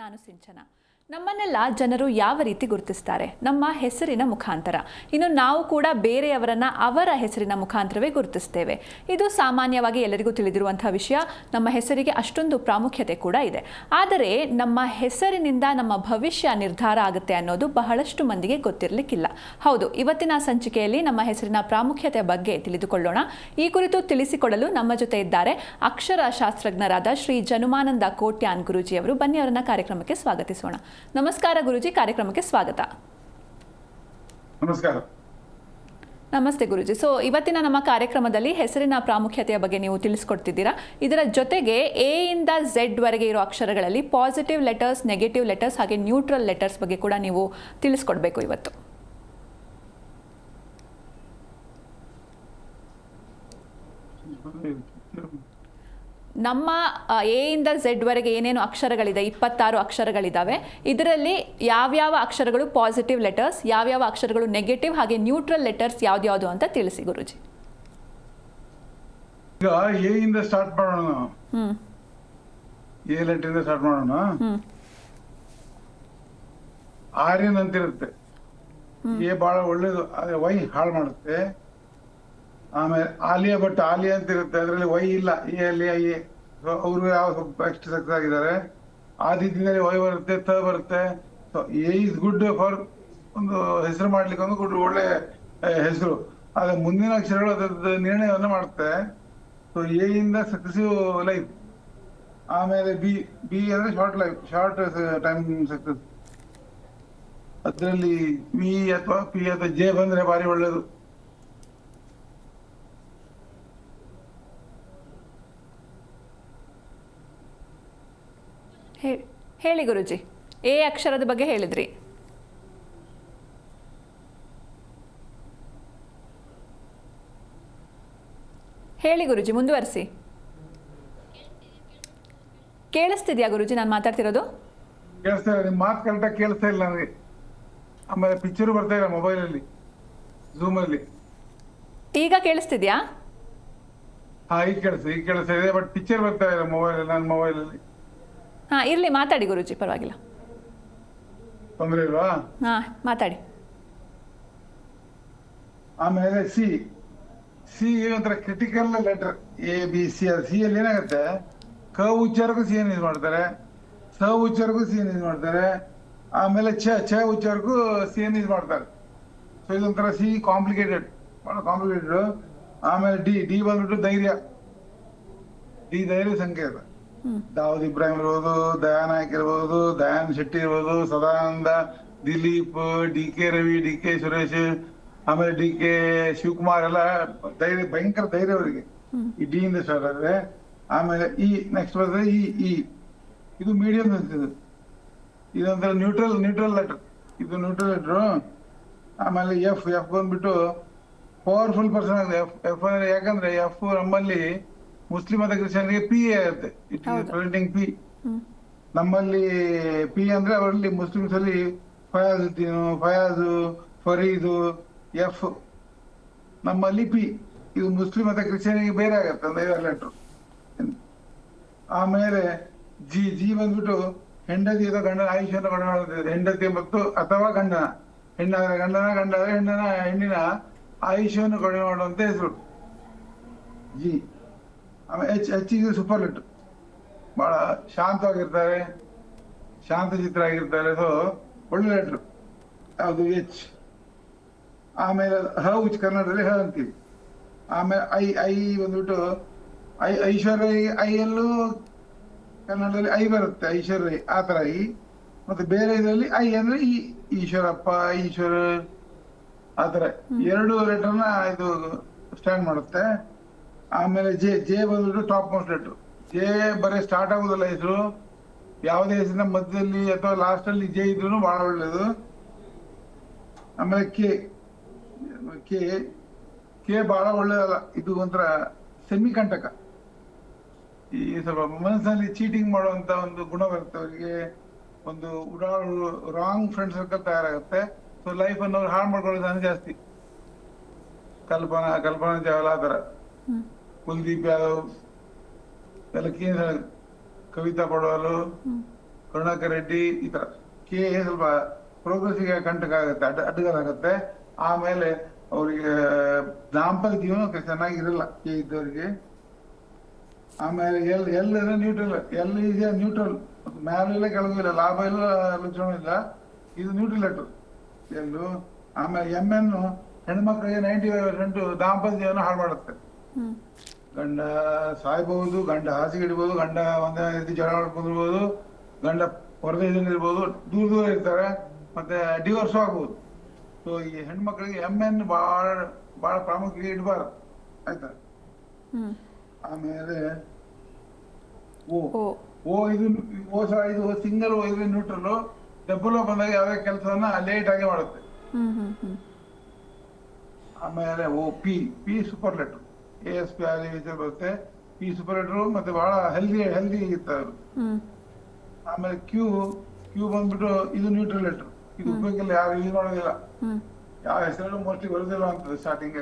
ನಾನು ಸಿಂಚನ. ನಮ್ಮನ್ನೆಲ್ಲ ಜನರು ಯಾವ ರೀತಿ ಗುರುತಿಸ್ತಾರೆ? ನಮ್ಮ ಹೆಸರಿನ ಮುಖಾಂತರ. ಇನ್ನು ನಾವು ಕೂಡ ಬೇರೆಯವರನ್ನ ಅವರ ಹೆಸರಿನ ಮುಖಾಂತರವೇ ಗುರುತಿಸ್ತೇವೆ. ಇದು ಸಾಮಾನ್ಯವಾಗಿ ಎಲ್ಲರಿಗೂ ತಿಳಿದಿರುವಂತಹ ವಿಷಯ. ನಮ್ಮ ಹೆಸರಿಗೆ ಅಷ್ಟೊಂದು ಪ್ರಾಮುಖ್ಯತೆ ಕೂಡ ಇದೆ. ಆದರೆ ನಮ್ಮ ಹೆಸರಿನಿಂದ ನಮ್ಮ ಭವಿಷ್ಯ ನಿರ್ಧಾರ ಆಗುತ್ತೆ ಅನ್ನೋದು ಬಹಳಷ್ಟು ಮಂದಿಗೆ ಗೊತ್ತಿರಲಿಕ್ಕಿಲ್ಲ. ಹೌದು, ಇವತ್ತಿನ ಸಂಚಿಕೆಯಲ್ಲಿ ನಮ್ಮ ಹೆಸರಿನ ಪ್ರಾಮುಖ್ಯತೆ ಬಗ್ಗೆ ತಿಳಿದುಕೊಳ್ಳೋಣ. ಈ ಕುರಿತು ತಿಳಿಸಿಕೊಡಲು ನಮ್ಮ ಜೊತೆ ಇದ್ದಾರೆ ಅಕ್ಷರಶಾಸ್ತ್ರಜ್ಞರಾದ ಶ್ರೀ ಜನುಮಾನಂದ ಕೋಟ್ಯಾನ್ ಗುರೂಜಿಯವರು. ಬನ್ನಿ ಅವರನ್ನ ಕಾರ್ಯಕ್ರಮಕ್ಕೆ ಸ್ವಾಗತಿಸೋಣ. ನಮಸ್ಕಾರ ಗುರುಜಿ, ಕಾರ್ಯಕ್ರಮಕ್ಕೆ ಸ್ವಾಗತ. ನಮಸ್ಕಾರ. ನಮಸ್ತೆ ಗುರುಜಿ. ಇವತ್ತಿನ ನಮ್ಮ ಕಾರ್ಯಕ್ರಮದಲ್ಲಿ ಹೆಸರಿನ ಪ್ರಾಮುಖ್ಯತೆಯ ಬಗ್ಗೆ ನೀವು ತಿಳಿಸ್ಕೊಡ್ತಿದ್ದೀರಾ. ಇದರ ಜೊತೆಗೆ ಎ ಇಂದ ಝೆಡ್ ವರೆಗೆ ಇರೋ ಅಕ್ಷರಗಳಲ್ಲಿ ಪಾಸಿಟಿವ್ ಲೆಟರ್ಸ್, ನೆಗೆಟಿವ್ ಲೆಟರ್ಸ್ ಹಾಗೆ ನ್ಯೂಟ್ರಲ್ ಲೆಟರ್ಸ್ ಬಗ್ಗೆ ಕೂಡ ನೀವು ತಿಳಿಸ್ಕೊಡ್ಬೇಕು ಇವತ್ತು. ನಮ್ಮ ಎ ಇಂದ ಝೆಡ್ ವರೆಗೆ ಏನೇನು ಅಕ್ಷರಗಳಿದೆ, 26 ಅಕ್ಷರಗಳಿದ್ದಾವೆ. ಇದರಲ್ಲಿ ಯಾವ್ಯಾವ ಅಕ್ಷರಗಳು ಪಾಸಿಟಿವ್ ಲೆಟರ್ಸ್, ಯಾವ್ಯಾವ ಅಕ್ಷರಗಳು ನೆಗೆಟಿವ್ ಹಾಗೆ ನ್ಯೂಟ್ರಲ್ ಲೆಟರ್ಸ್ ಯಾವ್ದ್ಯಾವುದು ಅಂತ ತಿಳಿಸಿ ಗುರುಜಿ. ಈಗ ಎ ಇಂದ ಸ್ಟಾರ್ಟ್ ಮಾಡೋಣ. ಎ ಲೆಟರ್ ಇಂದ ಸ್ಟಾರ್ಟ್ ಮಾಡೋಣ. ಆರ್ಯನ್ ಅಂತಿರುತ್ತೆ. ಎ ಬಹಳ ಒಳ್ಳೇದು, ಆದ್ರೆ ವೈ ಹಾಳು ಮಾಡುತ್ತೆ. ಆಮೇಲೆ ಆಲಿಯಾ ಭಟ್, ಆಲಿಯಾ ಅಂತ ಇರುತ್ತೆ, ಅದರಲ್ಲಿ ವೈ ಇಲ್ಲ, ಎ ಅಲ್ಲಿ ಎ. ಅವರು ಯಾವ ಸ್ವಲ್ಪ ಎಕ್ಸ್ಟ್ರಾ ಸಕ್ಸಸ್ ಆಗಿದ್ದಾರೆ. ಆದಿತ್ಯದಲ್ಲಿ ವೈ ಬರುತ್ತೆ, ತ ಬರುತ್ತೆ. So A is good for ಒಂದು ಹೆಸರು ಮಾಡ್ಲಿಕ್ಕೆ ಒಂದು ಗುಡ್ ಒಳ್ಳೆ ಹೆಸರು. ಆದ್ರೆ ಮುಂದಿನ ಅಕ್ಷರಗಳು ಅದರದ್ದು ನಿರ್ಣಯವನ್ನು ಮಾಡುತ್ತೆ. ಸೊ ಎ ಇಂದ ಸಕ್ಸಸಿವ್ ಲೈಫ್. ಆಮೇಲೆ ಬಿ, ಬಿ ಅಂದ್ರೆ short life, short time success. ಅದರಲ್ಲಿ ವಿ ಅಥವಾ ಪಿ ಅಥವಾ ಜೆ ಬಂದ್ರೆ ಭಾರಿ ಒಳ್ಳೇದು. ಹೇಳಿ ಗುರುಜಿ, ಎ ಅಕ್ಷರದ ಬಗ್ಗೆ ಹೇಳಿದ್ರಿ. ಹೇಳಿ ಗುರುಜಿ, ಮುಂದುವರಿಸಿ. ಕೇಳಿಸ್ತಿದ್ಯಾ ಗುರುಜಿ ನಾನು ಮಾತಾಡ್ತಿರೋದು? ಕೇಳಿಸ್ತಾ ಇಲ್ಲ, ನಿಮ್ಮ ಮಾತು ಕರೆಕ್ಟಾಗಿ ಕೇಳಿಸ್ತಾ ಇಲ್ಲ ನನಗೆ. ಆಮೇಲೆ ಪಿಕ್ಚರ್ ಬರ್ತಾ ಇಲ್ಲ ಮೊಬೈಲಲ್ಲಿ, ಝೂಮ್ ಅಲ್ಲಿ. ಈಗ ಕೇಳಿಸ್ತಿದ್ಯಾ? ಈಗ ಕೇಳಿಸ್ತಾ ಇದೆ, ಬಟ್ ಪಿಕ್ಚರ್ ಬರ್ತಾ ಇಲ್ಲ ಮೊಬೈಲ್, ನನ್ನ ಮೊಬೈಲಲ್ಲಿ. ಇರ್ಲಿ, ಮಾತಾಡಿ ಗುರುಜಿ, ಪರವಾಗಿಲ್ಲ. ತೊಂದರೆ ಇಲ್ವಾ? ಮಾತಾಡಿ. ಆಮೇಲೆ ಸಿ, ಸಿ ಒಂಥರ critical letter. A B C, C ಅಲ್ಲಿ ಏನಾಗುತ್ತೆ, ಕ ಉಚ್ಚಾರಕ್ಕೂ ಸಿ ಯೂಸ್ ಮಾಡ್ತಾರೆ, ಸ ಉಚ್ಚಾರಕ್ಕೂ ಸಿ ಯೂಸ್ ಮಾಡ್ತಾರೆ. ಆಮೇಲೆ ಛ ಉಚ್ಚಾರಕ್ಕೂ ಸಿ ಯೂಸ್ ಮಾಡ್ತಾರೆ. ಸೊ ಇದೊಂಥರ ಸಿ ಕಾಂಪ್ಲಿಕೇಟೆಡ್, ಬಹಳ ಕಾಂಪ್ಲಿಕೇಟೆಡ್. ಆಮೇಲೆ ಡಿ, ಡಿ ಬಂದ್ಬಿಟ್ಟು ಧೈರ್ಯ. ಡಿ ಧೈರ್ಯ ಸಂಕೇತ. ದಾವೂದ್ ಇಬ್ರಾಹಿಂ ಇರ್ಬೋದು, ದಯಾನ್ ನಾಯಕ್ ಇರ್ಬೋದು, ದಯಾನ್ ಶೆಟ್ಟಿ ಇರ್ಬೋದು, Sadananda, Dileep, D K Ravi, D K Suresh, ಆಮೇಲೆ ಡಿ ಕೆ ಶಿವಕುಮಾರ್ ಎಲ್ಲ ಧೈರ್ಯ, ಭಯಂಕರ ಧೈರ್ಯ ಅವರಿಗೆ ಈ ಡಿ ಇಂದ ಸ್ಟಾರ್ಟ್ ಆದ್ರೆ. ಆಮೇಲೆ ಇ ನೆಕ್ಸ್ಟ್ ಬರ್ತದೆ ಇ. ಇದು ಮೀಡಿಯಂ ಇದು, ಇದೊಂಥರ ನ್ಯೂಟ್ರಲ್ ಲೆಟರ್. ಇದು ನ್ಯೂಟ್ರಲ್ ಲೆಟರ್. ಆಮೇಲೆ ಎಫ್ ಬಂದ್ಬಿಟ್ಟು ಪವರ್ಫುಲ್ ಪರ್ಸನ್ ಆಗಿದೆ. ಎಫ್ ಅಂದ್ರೆ ಯಾಕಂದ್ರೆ ಎಫ್ ನಮ್ಮಲ್ಲಿ ಮುಸ್ಲಿಂ ಮತ್ತು ಕ್ರಿಶ್ಚಿಯನ್ಗೆ ಪಿ ಇರುತ್ತೆ. It is presenting P. ನಮ್ಮಲ್ಲಿ ಪಿ ಅಂದ್ರೆ ಅವರಲ್ಲಿ ಮುಸ್ಲಿಮ್ಸ್ ಅಲ್ಲಿ ಫಯಾಜುದ್ದೀನು, ಫಯಾಜು, ಫರೀದು, ಎಫ್. ನಮ್ಮಲ್ಲಿ ಪಿ. ಇದು ಮುಸ್ಲಿಂ ಮತ್ತು ಕ್ರಿಶ್ಚಿಯನ್ಗೆ ಬೇರೆ ಆಗತ್ತೆ ಒಂದು 5 ಲೆಟರ್. ಆಮೇಲೆ ಜಿ ಬಂದ್ಬಿಟ್ಟು ಹೆಂಡತಿ ಅಥವಾ ಗಂಡನ ಆಯುಷ್ಯವನ್ನು ಗಂಡ, ಹೆಂಡತಿ ಮತ್ತು ಅಥವಾ ಗಂಡನ, ಹೆಣ್ಣಾದ್ರೆ ಗಂಡನ, ಗಂಡಾದ್ರೆ ಹೆಣ್ಣಿನ ಆಯುಷ್ಯವನ್ನು ಕಡಿಮೆ ಮಾಡುವಂತ ಹೆಸರು ಜಿ. ಆಮೇಲೆ ಎಚ್ ಇದು ಸೂಪರ್ ಲೆಟರ್. ಬಹಳ ಶಾಂತವಾಗಿರ್ತಾರೆ, ಶಾಂತ ಚಿತ್ರ ಆಗಿರ್ತಾರೆ. ಸೊ ಒಳ್ಳೆ ಲೆಟ್ರು ಯಾವುದು, ಎಚ್. ಆಮೇಲೆ ಹ ಉಚ್ ಕನ್ನಡದಲ್ಲಿ ಹ ಅಂತೀವಿ. ಆಮೇಲೆ ಐ ಬಂದ್ಬಿಟ್ಟು ಐಶ್ವರ್ಯ. ಐಯಲ್ಲೂ ಕನ್ನಡದಲ್ಲಿ ಐ ಬರುತ್ತೆ, ಐಶ್ವರ್ಯ ಆ ಥರ ಐ. ಮತ್ತೆ ಬೇರೆ ಇದರಲ್ಲಿ ಐ ಅಂದ್ರೆ ಈಶ್ವರಪ್ಪ, ಈಶ್ವರ ಆ ಥರ 2 ಲೆಟರ್ನ ಇದು ಸ್ಟ್ಯಾಂಡ್ ಮಾಡುತ್ತೆ. ಆಮೇಲೆ ಜೆ ಬಂದ್ಬಿಟ್ಟು ಟಾಪ್ ಮೋಸ್ಟ್ ಲೆಟರ್. ಜೆ ಬರೀ ಸ್ಟಾರ್ಟ್ ಆಗೋದಿಲ್ಲ ಹೆಸರು, ಯಾವುದೇ ಹೆಸರಿನ ಮಧ್ಯದಲ್ಲಿ ಅಥವಾ ಲಾಸ್ಟ್ ಅಲ್ಲಿ ಜೆ ಇದ್ರು ಬಹಳ ಒಳ್ಳೇದು. ಆಮೇಲೆ ಕೆ ಬಹಳ ಒಳ್ಳೇದಲ್ಲ, ಇದು ಒಂಥರ ಸೆಮಿ ಕಂಟಕ. ಈ ಸ್ವಲ್ಪ ಮನಸ್ಸಲ್ಲಿ ಚೀಟಿಂಗ್ ಮಾಡುವಂತ ಒಂದು ಗುಣ ಬರುತ್ತೆ ಅವರಿಗೆ. ಒಂದು ರಾಂಗ್ ಫ್ರೆಂಡ್ ಸರ್ಕಲ್ ತಯಾರಾಗುತ್ತೆ. ಸೊ ಲೈಫ್ ಅನ್ನು ಅವ್ರು ಹಾಳು ಮಾಡ್ಕೊಳ್ಳೋದು ಜಾಸ್ತಿ. ಕಲ್ಪನಾ ಚಾವ್ಲಾ ಆ ಥರ, ಕುಲ್ದೀಪ್ ಯಾದವ್, ಕವಿತಾ ಪಡವಾಲು, ಕರುಣಾಕರ್ ರೆಡ್ಡಿ ಈ ತರ ಕೆ ಸ್ವಲ್ಪ ಪ್ರೋಗ್ರೆಸ್ಸಿಗೆ ಕಂಟಕ ಆಗುತ್ತೆ, ಅಡ್ಡಗಾಲಾಗುತ್ತೆ. ಆಮೇಲೆ ಅವರಿಗೆ ದಾಂಪತ್ಯ ಜೀವನ ಚೆನ್ನಾಗಿರಲ್ಲ ಕೆ ಇದ್ದವರಿಗೆ. ಆಮೇಲೆ L neutral, L is neutral, ಮೇಲೆಲ್ಲ ಕೆಳಗೂ ಇಲ್ಲ, ಲಾಭ ಇಲ್ಲ ಲಕ್ಷಣ ಇಲ್ಲ, ಇದು ನ್ಯೂಟ್ರಲ್ ಲೆಟರ್ ಎಲ್ಲು. ಆಮೇಲೆ MN ಹೆಣ್ಮಕ್ಳಿಗೆ 90% ದಾಂಪತ್ಯ ಜೀವನ ಹಾಳು ಮಾಡುತ್ತೆ. ಗಂಡ ಸಾಯ್ಬಹುದು, ಗಂಡ ಹಾಸಿಗೆ ಹಿಡಿಬಹುದು, ಗಂಡ ಒಂದೇ ರೀತಿ ಜಗಳ ಮಾಡ್ಕೊಂಡಿರ್ಬೋದು, ಗಂಡ ಹೊರದೇಶದಲ್ಲಿ ಇರ್ಬೋದು, ದೂರ ದೂರ ಇರ್ತಾರೆ, ಮತ್ತೆ ಡಿವೋರ್ಸ್ ಆಗ್ಬೋದು. ಸೊ ಈ ಹೆಣ್ಮಕ್ಳಿಗೆ MN ಬಹಳ ಪ್ರಾಮುಖ್ಯತೆ ಇಡಬಾರ್ದು, ಆಯ್ತಾ. ಆಮೇಲೆ ಇದು ಸಿಂಗಲ್ ಇದು ನ್ಯೂಟ್ರಲ್. ಡಬಲ್ ಬಂದಾಗ ಯಾವುದೇ ಕೆಲಸವನ್ನ ಲೇಟ್ ಆಗಿ ಮಾಡುತ್ತೆ. ಆಮೇಲೆ ಪಿ ಸೂಪರ್ ಲೆಟರ್, ASP ಬರುತ್ತೆ. ಪಿ ಸೂಪರ್ ಲೆಟರ್ ಮತ್ತೆ ಬಹಳ ಹೆಲ್ದಿ ಇರ್ತಾರೆ. ಆಮೇಲೆ ಕ್ಯೂ ಬಂದ್ಬಿಟ್ಟು ಇದು ನ್ಯೂಟ್ರಲ್ ಲೆಟರ್, ಇದು ಉಪಯೋಗದಲ್ಲಿ ಯಾರು ಯೂಸ್ ಮಾಡೋದಿಲ್ಲ, ಯಾವ ಹೆಸರು ಮೋಸ್ಟ್ಲಿ ಬರೋದಿಲ್ಲ ಅಂತ ಸ್ಟಾರ್ಟಿಂಗ್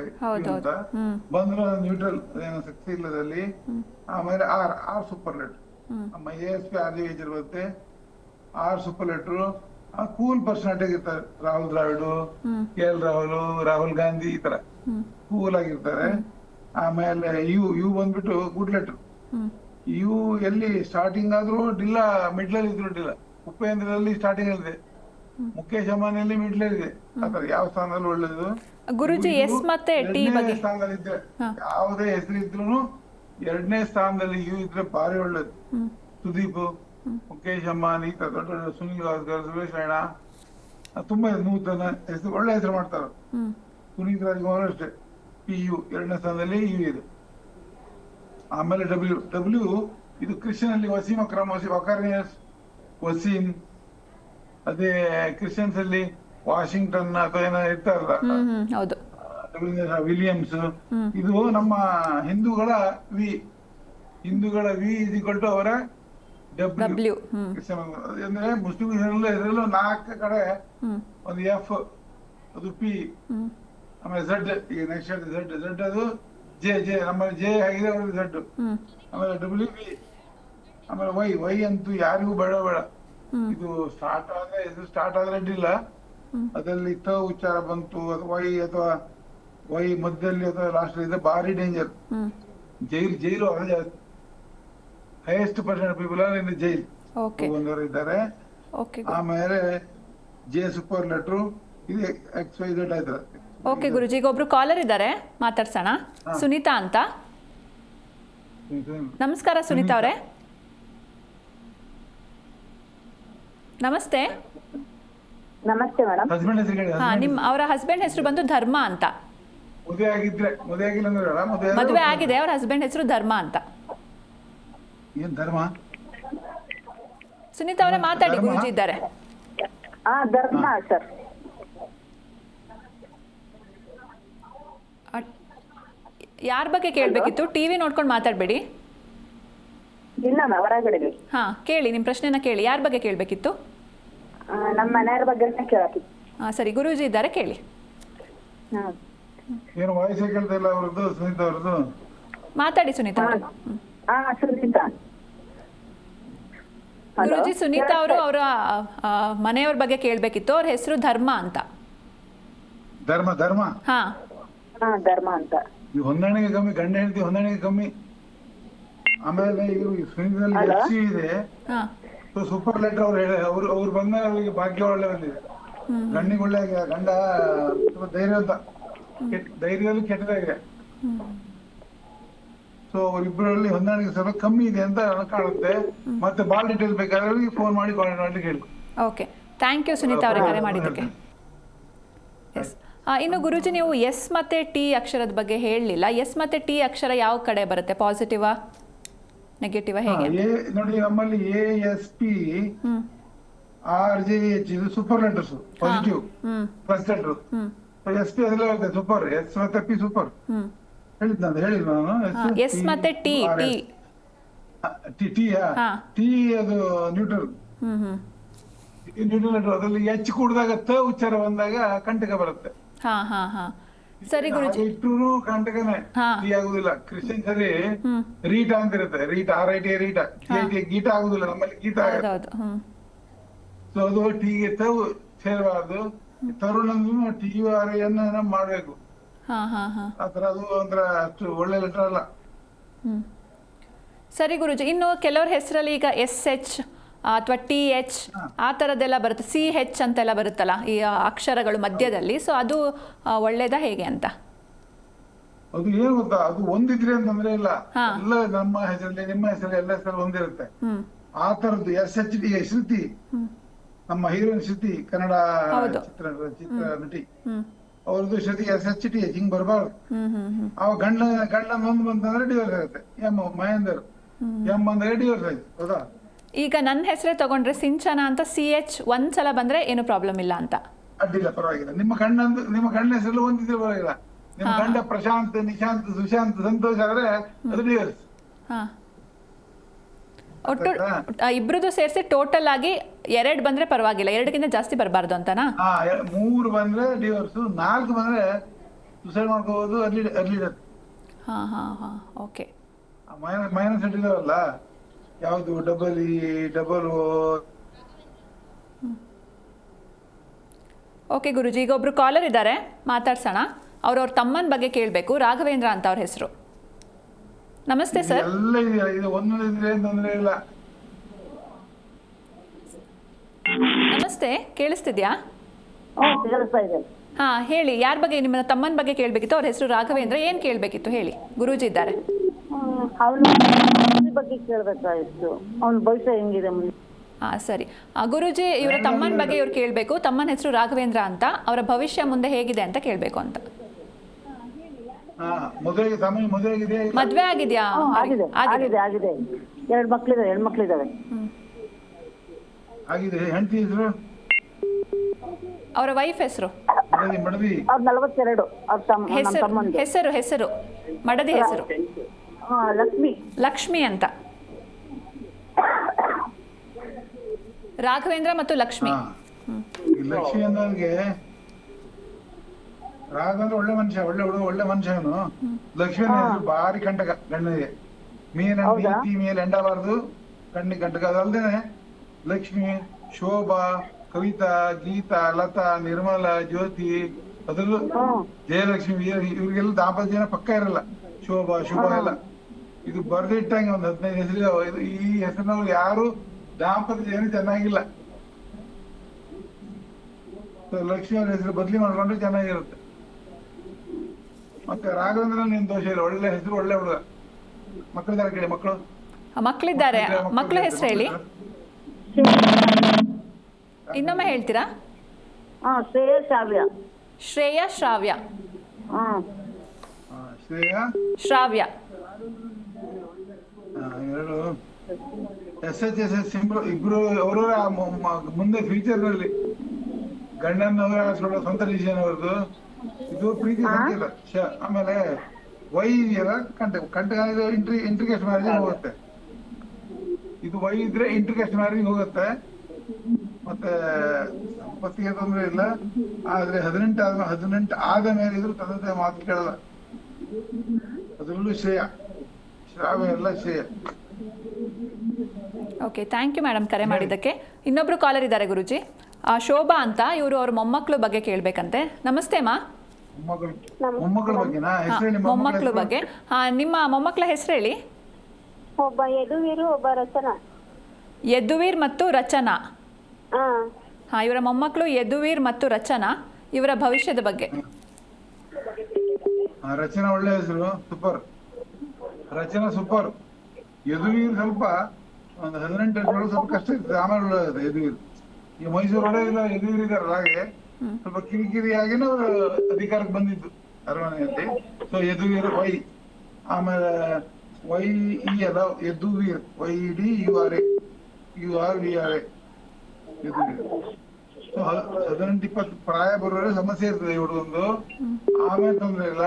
ಅಂತ ಬಂದ್ರೆ ನ್ಯೂಟ್ರಲ್, ಅದೇನೋ ಶಕ್ತಿ ಇಲ್ಲದಲ್ಲಿ. ಆಮೇಲೆ ಆರ್ ಸೂಪರ್ ಲೆಟರ್, ನಮ್ಮ ASP ಬರುತ್ತೆ. R super letter cool personality ಇರ್ತಾರೆ. ರಾಹುಲ್ ದ್ರಾವಿಡ್, KL ರಾಹುಲ್ ಗಾಂಧಿ ಈ ತರ ಕೂಲ್ ಆಗಿರ್ತಾರೆ. ಆಮೇಲೆ ಯು ಬಂದ್ಬಿಟ್ಟು ಗುಡ್ ಲೆಟರ್. ಯು ಎಲ್ಲಿ ಸ್ಟಾರ್ಟಿಂಗ್ ಆದ್ರೂ ಡಿಲ್ಲ, ಮಿಡ್ಲಲ್ಲಿ ಇದ್ರು ಡಿಲ್ಲ. ಉಪೇಂದ್ರದಲ್ಲಿ ಸ್ಟಾರ್ಟಿಂಗ್ ಇದೆ, ಮುಖೇಶ್ ಅಂಬಾನಿಯಲ್ಲಿ ಮಿಡ್ಲಲ್ಲಿ ಇದೆ. ಆತರ ಯಾವ ಸ್ಥಾನದಲ್ಲಿ ಒಳ್ಳೇದು ಗುರುಜಿ. ಎಸ್ ಮತ್ತೆ ಟಿ ಬಗ್ಗೆ ಸ್ಥಾನದಲ್ಲಿ ಇದ್ರೆ ಯಾವುದೇ ಹೆಸರು ಇದ್ರು ಎರಡನೇ ಸ್ಥಾನದಲ್ಲಿ ಯು ಇದ್ರೆ ಭಾರಿ ಒಳ್ಳೇದು. ಸುದೀಪ್, ಮುಖೇಶ್ ಅಂಬಾನಿ, ದೊಡ್ಡ ಸುನಿಲ್ ಗಾವಸ್ಕರ್, ಸುರೇಶ್ ರೈನಾ, ತುಂಬಾ ನೂತನ ಹೆಸರು, ಒಳ್ಳೆ ಹೆಸರು ಮಾಡ್ತಾರ. ಪುನೀತ್ ರಾಜ್ಕುಮಾರ್ ಅಷ್ಟೇ. PU ಎರಡನೇ ಸ್ಥಾನದಲ್ಲಿ ಯು ಇದೆ. ಆಮೇಲೆ ಡಬ್ಲ್ಯೂ ಇದು ಕ್ರಿಶ್ಚಿಯನ್ ಅಲ್ಲಿ ವಸೀಮ್ ಅಕ್ರಮ್, ವಕಾರಿಯಸ್, ವಸೀಮ್. ಅದೇ ಕ್ರಿಶ್ಚಿಯನ್ಸ್ ಅಲ್ಲಿ ವಾಷಿಂಗ್ಟನ್ ಅಥವಾ ಏನೋ ಇರ್ತಾರಲ್ಲ, ವಿಲಿಯಮ್ಸ್. ಇದು ನಮ್ಮ ಹಿಂದೂಗಳ ವಿ ಇಸ್ ಈಕ್ವಲ್ ಟು ಅವರ ಡಬ್ಲ್ಯೂ. ಅಂದ್ರೆ ಮುಸ್ಲಿಂ ಹೆಸರಲ್ಲೂ 4 ಕಡೆ ಒಂದು F, ಅದು P, ಆಮೇಲೆ Z. ಈಗ ನೆಕ್ಸ್ಟ್ Z ಅದು ಜೆ, ನಮ್ಮಲ್ಲಿ ಜೆ ಆಗಿದೆ, ಅವ್ರಿಗೆ Z. ಆಮೇಲೆ WB, ಆಮೇಲೆ ವೈ ಅಂತೂ ಯಾರಿಗೂ ಬೇಡ. ಇದು ಸ್ಟಾರ್ಟ್ ಆದ್ರೆ ಅಡ್ಡಿಲ್ಲ, ಅದರಲ್ಲಿ ಉಚ್ಚಾರ ಬಂತು ವೈ ಅಥವಾ ವೈ ಮಧ್ಯದಲ್ಲಿ ಅಥವಾ ಲಾಸ್ಟ್ ಇದೆ, ಭಾರಿ ಡೇಂಜರ್. ಜೈಲು ಅದೇ ಜಾಸ್ತಿ. Highest percent people are in jail ಬಂದವರು ಇದ್ದಾರೆ. ಆಮೇಲೆ ಜೆ ಸೂಪರ್ ಲೆಟರ್, ಇದು XYZ ಆಯ್ತಾರೆ. ಓಕೆ ಗುರುಜಿ, ಈಗ ಒಬ್ರು ಕಾಲರ್ ಇದ್ದಾರೆ, ಮಾತಾಡ್ಸೋಣ. ಸುನೀತಾ ಅಂತ. ನಮಸ್ಕಾರ ಸುನೀತಾ ಅವರೇ. ನಮಸ್ತೆ. ನಮಸ್ತೆ ಮೇಡಮ್. ಹಸ್ಬೆಂಡ್ ಹೆಸರು ಅವರ ಹಸ್ಬೆಂಡ್ ಹೆಸರು ಬಂದು ಧರ್ಮ ಅಂತ. ಮದುವೆ ಆಗಿದೆ, ಅವ್ರ ಹಸ್ಬೆಂಡ್ ಹೆಸರು ಧರ್ಮ ಅಂತ. ಏನ್ ಧರ್ಮ? ಸುನೀತಾ ಅವರೇ ಮಾತಾಡಿ, ಗುರುಜಿ ಇದ್ದಾರೆ. ಧರ್ಮ ಸರ್. ಯಾರ ಬಗ್ಗೆ ಕೇಳಬೇಕಿತ್ತು? ಟಿವಿ ನೋಡ್ಕೊಂಡು ಮಾತಾಡಬೇಡಿ. ಇಲ್ಲ ಹೊರಗಡೆ. ಹಾ ಕೇಳಿ, ನಿಮ್ಮ ಪ್ರಶ್ನೆನ ಕೇಳಿ. ಯಾರ ಬಗ್ಗೆ ಕೇಳಬೇಕಿತ್ತು? ನಮ್ಮ ಮನೆಯವರ ಬಗ್ಗೆ ಕೇಳಬೇಕಿತ್ತು. ಸರಿ, ಗುರೂಜಿ ಇದ್ದಾರೆ, ಕೇಳಿ. ಏನು ವಾಯ್ಸ್ ಕೇಳ್ತಾ ಇಲ್ಲ ಅವರದ್ದು, ಸುನೀತಾ ಅವರದ್ದು? ಮಾತಾಡಿ ಸುನೀತಾ. ಸುನೀತಾ. ಗುರೂಜಿ, ಸುನೀತಾ ಅವರು ಅವರ ಮನೆಯವ್ರ ಬಗ್ಗೆ ಕೇಳಬೇಕಿತ್ತು. ಅವ್ರ ಹೆಸರು ಧರ್ಮ ಅಂತ. ಧರ್ಮ. ಹಾ ಧರ್ಮ ಅಂತ. ಈ ಹೊಂದಾಣಿಕೆ ಕಮ್ಮಿ, ಗಂಡ ಹೆಂಡತಿ ಹೊಂದಾಣಿಕೆ ಕಮ್ಮಿ. ಆಮೇಲೆ ಇವರು ಸುನೀತದಲ್ಲಿ SC ಇದೆ, ಸೂಪರ್ ಲೆಟರ್. ಅವ್ರು ಬಂದಾಗ ಅವರಿಗೆ ಭಾಗ್ಯ ಒಳ್ಳೆ ಬಂದಿದೆ. ಗಂಡಿಗೆ ಒಳ್ಳೆ ಆಗಿದೆ, ಗಂಡ ಧೈರ್ಯವಂತ, ಧೈರ್ಯದಲ್ಲಿ ಕೆಟ್ಟದಾಗಿದೆ. ಸೊ ಅವರಿಬ್ಬರಲ್ಲಿ ಹೊಂದಾಣಿಕೆ ಸ್ವಲ್ಪ ಕಮ್ಮಿ ಇದೆ ಅಂತ ಕಾಣುತ್ತೆ. ಮತ್ತೆ ಬಾಳ ಡೀಟೇಲ್ ಬೇಕಾದ್ರೆ ಫೋನ್ ಮಾಡಿ ಕಾಂಟ್ಯಾಕ್ಟ್ ಮಾಡಿ ಕೇಳಿ. ಓಕೆ, ಥ್ಯಾಂಕ್ ಯು ಸುನೀತಾ ಅವರೇ ಕರೆ ಮಾಡಿದ್ದಕ್ಕೆ. ಎಸ್, ಇನ್ನು ಗುರುಜಿ, ನೀವು ಎಸ್ ಮತ್ತೆ ಟಿ ಅಕ್ಷರದ ಬಗ್ಗೆ ಹೇಳಲಿಲ್ಲ. ಎಸ್ ಮತ್ತೆ ಟಿ ಅಕ್ಷರ ಯಾವ ಕಡೆ ಬರುತ್ತೆ? ಪಾಸಿಟಿವಾ ನೆಗೆಟಿವಾ ಹೇಗೆ? ನೋಡಿ, ನಮ್ಮಲ್ಲಿ ASP RJH ಇದು super letters, positive first letter. SP ಅದೆಲ್ಲ ಬರುತ್ತೆ ಸೂಪರ್. ಎಸ್ ಮತ್ತೆ P ಸೂಪರ್ ಹೇಳಿದ್ವ ನಾನು? ಎಸ್ ಮತ್ತೆ ಟಿ ಟಿ ಅದು ನ್ಯೂಟ್ರಲ್. ನ್ಯೂಟ್ರಲ್ ಲೆಟರ್, ಅದರಲ್ಲಿ H ಕೂಡಿದಾಗ ತ ಉಚ್ಚಾರ ಬಂದಾಗ ಕಂಟಕ ಬರುತ್ತೆ. ಸರಿ ಗುರುಜಿ. ಇಟ್ಟರು ಕಂಟಕನೇ, ಟಿ ಆಗುದಿಲ್ಲ. ಕ್ರಿಶ್ಚಿಯನ್ಸ್ ಅಲ್ಲಿ ರೀಟ ಅಂತ ಇರುತ್ತೆ, RITA, ಗೀಟ ಆಗುದಿಲ್ಲ. ನಮ್ಮಲ್ಲಿ ಗೀತ ಸೊ ಅದು ಟೀಗೆ ತವು ಸೇರಬಾರ್ದು. ತರುಣಂದು TURN ಮಾಡ್ಬೇಕು. ಹಾಂ ಹಾಂ ಹಾಂ. ಆತರ ಅದು ಒಂಥರ ಅಷ್ಟು ಒಳ್ಳೆ ಲೆಟರ್ ಅಲ್ಲ. ಸರಿ ಗುರುಜಿ, ಇನ್ನು ಕೆಲವ್ರ ಹೆಸರಲ್ಲಿ ಈಗ SH ಅಥವಾ TH ಆ ಥರದ್ದೆಲ್ಲ ಬರುತ್ತೆ, CH ಅಂತೆಲ್ಲ ಬರುತ್ತಲ್ಲ ಈ ಅಕ್ಷರಗಳು ಮಧ್ಯದಲ್ಲಿ. ಸೊ ಅದು ಒಳ್ಳೇದಾ ಹೇಗೆ ಅಂತ? ಅದು ಏನು ಗೊತ್ತಾ, ಅದು ಒಂದಿದ್ರೆ ಅಂತಂದ್ರೆ ಇಲ್ಲ, ಹಾ. ಎಲ್ಲ ನಮ್ಮ ಹೆಸರಲ್ಲಿ ನಿಮ್ಮ ಹೆಸರಲ್ಲಿ ಎಲ್ಲ ಹೆಸರಲ್ಲಿ ಒಂದಿರುತ್ತೆ. ಹ್ಮ್ ಆ ತರದ್ದು SHT ಶ್ರುತಿ, ನಮ್ಮ ಹೀರೋಯಿನ್ ಶ್ರುತಿ, ಕನ್ನಡ ಹೌದು. ಚಿತ್ರ ನಟಿ, ಹ್ಮ್ ಅವ್ರದ್ದು ಶ್ರುತಿ SHT ಹಿಂಗ್ ಬರಬಾರ್ದು. ಹ್ಮ್ ಹ್ಮ್ ಹ್ಮ್ ಅವ ಗಂಡ ಒಂದು ಬಂತಂದ್ರೆ ಡಿವೋರ್ಸ್ ಆಗುತ್ತೆ. ಮಹೇಂದರ್ ಅಂದ್ರೆ ಡಿವೋರ್ಸ್ ಆಯ್ತು. ಹೌದಾ? ಈಗ ನನ್ನ ಹೆಸರೇ ತಗೊಂಡ್ರೆ ಸಿಂಚನ ಅಂತ CH ಒಂದ್ಸಲ ಬಂದ್ರೆ ಏನು ಪ್ರಾಬ್ಲಮ್ ಇಲ್ಲ ಅಂತ? ಅಡ್ಡಿಲ್ಲ, ಪರವಾಗಿಲ್ಲ. ನಿಮ್ಮ ಗಂಡ ಹೆಸರು ಒಂದಿದ್ರೆ ಪರವಾಗಿಲ್ಲ. ನಿಮ್ಮ ಗಂಡ ಪ್ರಶಾಂತ್, ನಿಶಾಂತ್, ಸುಶಾಂತ್, ಸಂತೋಷ್ ಆದ್ರೆ ಅದು ಡಿವೋರ್ಸ್. ಹಾ, ಒಟ್ಟು ಇಬ್ರದ್ದು ಸೇರಿಸಿ ಟೋಟಲ್ ಆಗಿ 2 ಬಂದ್ರೆ ಪರವಾಗಿಲ್ಲ, 2ಗಿಂತ ಜಾಸ್ತಿ ಬರಬಾರ್ದು ಅಂತನಾ? 3 ಬಂದ್ರೆ ಡಿವೋರ್ಸ್, 4 ಬಂದ್ರೆ ಸುಸೈಡ್ ಮಾಡ್ಕೋಬಹುದು, ಅರ್ಲಿ ಡೆತ್. ಹಾ ಹಾ ಹಾ, ಓಕೆ. ಮೈನಸ್ ಇಟ್ಟಿದಾವಲ್ಲ, ಯಾವುದು ಡಬಲ್ ಓಕೆ ಗುರುಜಿ, ಈಗ ಒಬ್ರು ಕಾಲರ್ ಇದ್ದಾರೆ, ಮಾತಾಡ್ಸೋಣ. ಅವ್ರ ತಮ್ಮನ ಬಗ್ಗೆ ಕೇಳಬೇಕು, ರಾಘವೇಂದ್ರ ಅಂತ ಅವ್ರ ಹೆಸರು. ನಮಸ್ತೆ ಸರ್. ಎಲ್ಲ ಇದೆಯಲ್ಲ, ಇದು ಒಂದೊಂದು ಇದ್ರೆ ತೊಂದ್ರೆ ಇಲ್ಲ. ನಮಸ್ತೆ, ಕೇಳಿಸ್ತಿದ್ಯಾ? ಕೇಳಿಸ್ತಾ ಇದೆ. ಹಾ ಹೇಳಿ, ಯಾರ ಬಗ್ಗೆ, ನಿಮ್ಮ ತಮ್ಮನ ಬಗ್ಗೆ ಕೇಳಬೇಕಿತ್ತು. ಅವ್ರ ಹೆಸರು ರಾಘವೇಂದ್ರ, ಏನು ಕೇಳಬೇಕಿತ್ತು ಹೇಳಿ, ಗುರೂಜಿ ಇದ್ದಾರೆ. ಅವನ ಬಗ್ಗೆ ಕೇಳ್ಬೇಕಾಗಿತ್ತು, ಅವನ ಭವಿಷ್ಯ ಹೆಂಗಿದೆ ಮುಂದೆ. ಹಾಂ ಸರಿ, ಗುರೂಜಿ ಇವರ ತಮ್ಮನ ಬಗ್ಗೆ ಇವ್ರು ಕೇಳಬೇಕು. ತಮ್ಮನ ಹೆಸರು ರಾಘವೇಂದ್ರ ಅಂತ, ಅವರ ಭವಿಷ್ಯ ಮುಂದೆ ಹೇಗಿದೆ ಅಂತ ಕೇಳಬೇಕು ಅಂತ. ಮದುವೆ ಆಗಿದೆಯಾ? ಆಗಿದೆ ಆಗಿದೆ ಆಗಿದೆ. 2 ಮಕ್ಳಿದಾವೆ, ಹೆಣ್ಮಕ್ಳಿದಾವೆ. ಹೆಂಡತಿ ಹೆಸರು? ಅವರ ವೈಫ್ ಹೆಸರು? ಅವ್ರ 42. ಅವ್ರ ತಮ್ಮಂದು ಹೆಸರು ಮಡದಿ ಹೆಸರು? ಲಕ್ಷ್ಮಿ ಅಂತ. ರಾಘವೇಂದ್ರ ಮತ್ತು ಲಕ್ಷ್ಮಿ. ಲಕ್ಷ್ಮಿ ಅನ್ನೋರಿಗೆ ರಾಘವೇಂದ್ರ ಒಳ್ಳೆ ಮನುಷ್ಯ, ಒಳ್ಳೆ ಹುಡುಗ, ಒಳ್ಳೆ ಮನುಷ್ಯ ಅವನು. ಲಕ್ಷ್ಮಿ ಹೆಸರು ಭಾರಿ ಕಂಟಕ ಗಂಡನಿಗೆ. ನೀತಿ ಮೇಲೆ ಎಂಡಬಾರ್ದು, ಕಣ್ಣಿಗೆ ಕಂಟಕ. ಅದಲ್ದೇನೆ ಲಕ್ಷ್ಮಿ, ಶೋಭಾ, ಕವಿತಾ, ಗೀತಾ, ಲತಾ, ನಿರ್ಮಲಾ, ಜ್ಯೋತಿ, ಅದ್ರಲ್ಲೂ ಜಯಲಕ್ಷ್ಮಿ, ಇವ್ರಿಗೆಲ್ಲ ದಾಂಪತ್ಯ ಪಕ್ಕ ಇರಲ್ಲ. ಶೋಭಾ, ಶುಭ ಎಲ್ಲ ಇದು ಬರ್ದಿಟ್ಟಂಗೆ ಒಂದು 15 ಹೆಸರು. ಈ ಹೆಸರಿನವ್ರು ಯಾರು ದಾಂಪತ್ಯ ಏನು ಚೆನ್ನಾಗಿಲ್ಲ. ಲಕ್ಷ್ಮಿ ಅವ್ರ ಹೆಸರು ಬದಲಿ ಮಾಡ್ಕೊಂಡ್ರೆ ಚೆನ್ನಾಗಿರುತ್ತೆ. ಮತ್ತೆ ರಾಘವೇಂದ್ರ ನಿನ್ ದೋಷ ಇಲ್ಲ, ಒಳ್ಳೆ ಹೆಸರು, ಒಳ್ಳೆ ಹುಡುಗ. ಮಕ್ಕಳಿದ್ದಾರೆ ಕೇಳಿ, ಮಕ್ಕಳಿದ್ದಾರೆ. ಮಕ್ಕಳ ಹೆಸರು ಹೇಳಿ, ಇನ್ನೊಮ್ಮೆ ಹೇಳ್ತೀರಾ? ಶ್ರೇಯಾ, ಶ್ರಾವ್ಯ. ಶ್ರಾವ್ಯ. 2 SHS ಇಬ್ರು ಅವರು ಮುಂದೆ ಫ್ಯೂಚರ್ ನಲ್ಲಿ ಗಂಡನ ಸ್ವಂತ ಡಿಸಿಷನ್ ಅವ್ರದ್ದು. ಇದು ಪ್ರೀತಿ ಸಂಕೇತ. ಆಮೇಲೆ ವೈ ಇದೆಯಲ್ಲ, ಕಂಟಕ ಇಂಟ್ರಿಕೇಸ್ಟ್ ಮ್ಯಾರೇಜ್ ಹೋಗುತ್ತೆ. ಇದು ವೈ ಇದ್ರೆ ಇಂಟ್ರಿಕೇಸ್ಟ್ ಮ್ಯಾರೇಜ್ ಹೋಗುತ್ತೆ. ಮತ್ತೆ ಸಂಪತ್ತಿಗೆ ತೊಂದರೆ ಇಲ್ಲ, ಆದ್ರೆ 18 ಆದ ಮೇಲೆ ಇದ್ರು ತಂದೆ ಮಾತು ಕೇಳಲ್ಲ. ಅದರಲ್ಲೂ ಶ್ರಾವ್ಯ ಎಲ್ಲ ಶ್ರೇಯ. ಓಕೆ, ಥ್ಯಾಂಕ್ ಯು ಮೇಡಮ್ ಕರೆ ಮಾಡಿದ್ದಕ್ಕೆ. ಇನ್ನೊಬ್ರು ಕಾಲರ್ ಇದ್ದಾರೆ ಗುರುಜಿ, ಶೋಭಾ ಅಂತ. ಇವರು ಅವ್ರ ಮೊಮ್ಮಕ್ಕಳ ಬಗ್ಗೆ ಕೇಳಬೇಕಂತೆ. ನಮಸ್ತೆ ಮಾ. ಮೊಮ್ಮಕ್ಕಳ ಬಗ್ಗೆನಾ? ಮೊಮ್ಮಕ್ಕಳ ಬಗ್ಗೆ. ನಿಮ್ಮ ಮೊಮ್ಮಕ್ಕಳ ಹೆಸರು ಹೇಳಿ. ಒಬ್ಬ ಯದುವೀರು, ಒಬ್ಬ ರಚನಾ. ಯದುವೀರ್ ಮತ್ತು ರಚನಾ. ಹಾ, ಇವರ ಮೊಮ್ಮಕ್ಕಳು ಯದುವೀರ್ ಮತ್ತು ರಚನಾ. ಇವರ ಭವಿಷ್ಯದ ಬಗ್ಗೆ. ರಚನಾ ಒಳ್ಳೆ ಹೆಸರು, ಸೂಪರ್. ರಚನಾ ಸೂಪರ್. ಯದುವೀರ್ ಸ್ವಲ್ಪ ಒಂದು 18 ವರ್ಷ ಸ್ವಲ್ಪ ಕಷ್ಟ ಇರ್ತದೆ, ಆಮೇಲೆ ಒಳ್ಳೆಯದು ಯದುವೀರ್. ಈ ಮೈಸೂರು ಒಳ್ಳೆಯದಿಲ್ಲ, ಯದುವೀರ್ ಇದಾರಲ್ಲ, ಹಾಗೆ ಸ್ವಲ್ಪ ಕಿರಿಕಿರಿಯಾಗಿನೂ ಅಧಿಕಾರಕ್ಕೆ ಬಂದಿದ್ದು ಅರಮನೆಯಲ್ಲಿ. So Yaduveer Y. ಆಮೇಲೆ ವೈ ಇ ಅಲ್ಲ, ಯದುವೀರ್ YDURA ಯದುವೀರ್. ಸೊ 18-20 ಪ್ರಾಯ ಬರೋದ್ರೆ ಸಮಸ್ಯೆ ಇರ್ತದೆ ಈ ಹುಡುಗಂದು. ಆಮೇಲೆ ತೊಂದ್ರೆ ಇಲ್ಲ.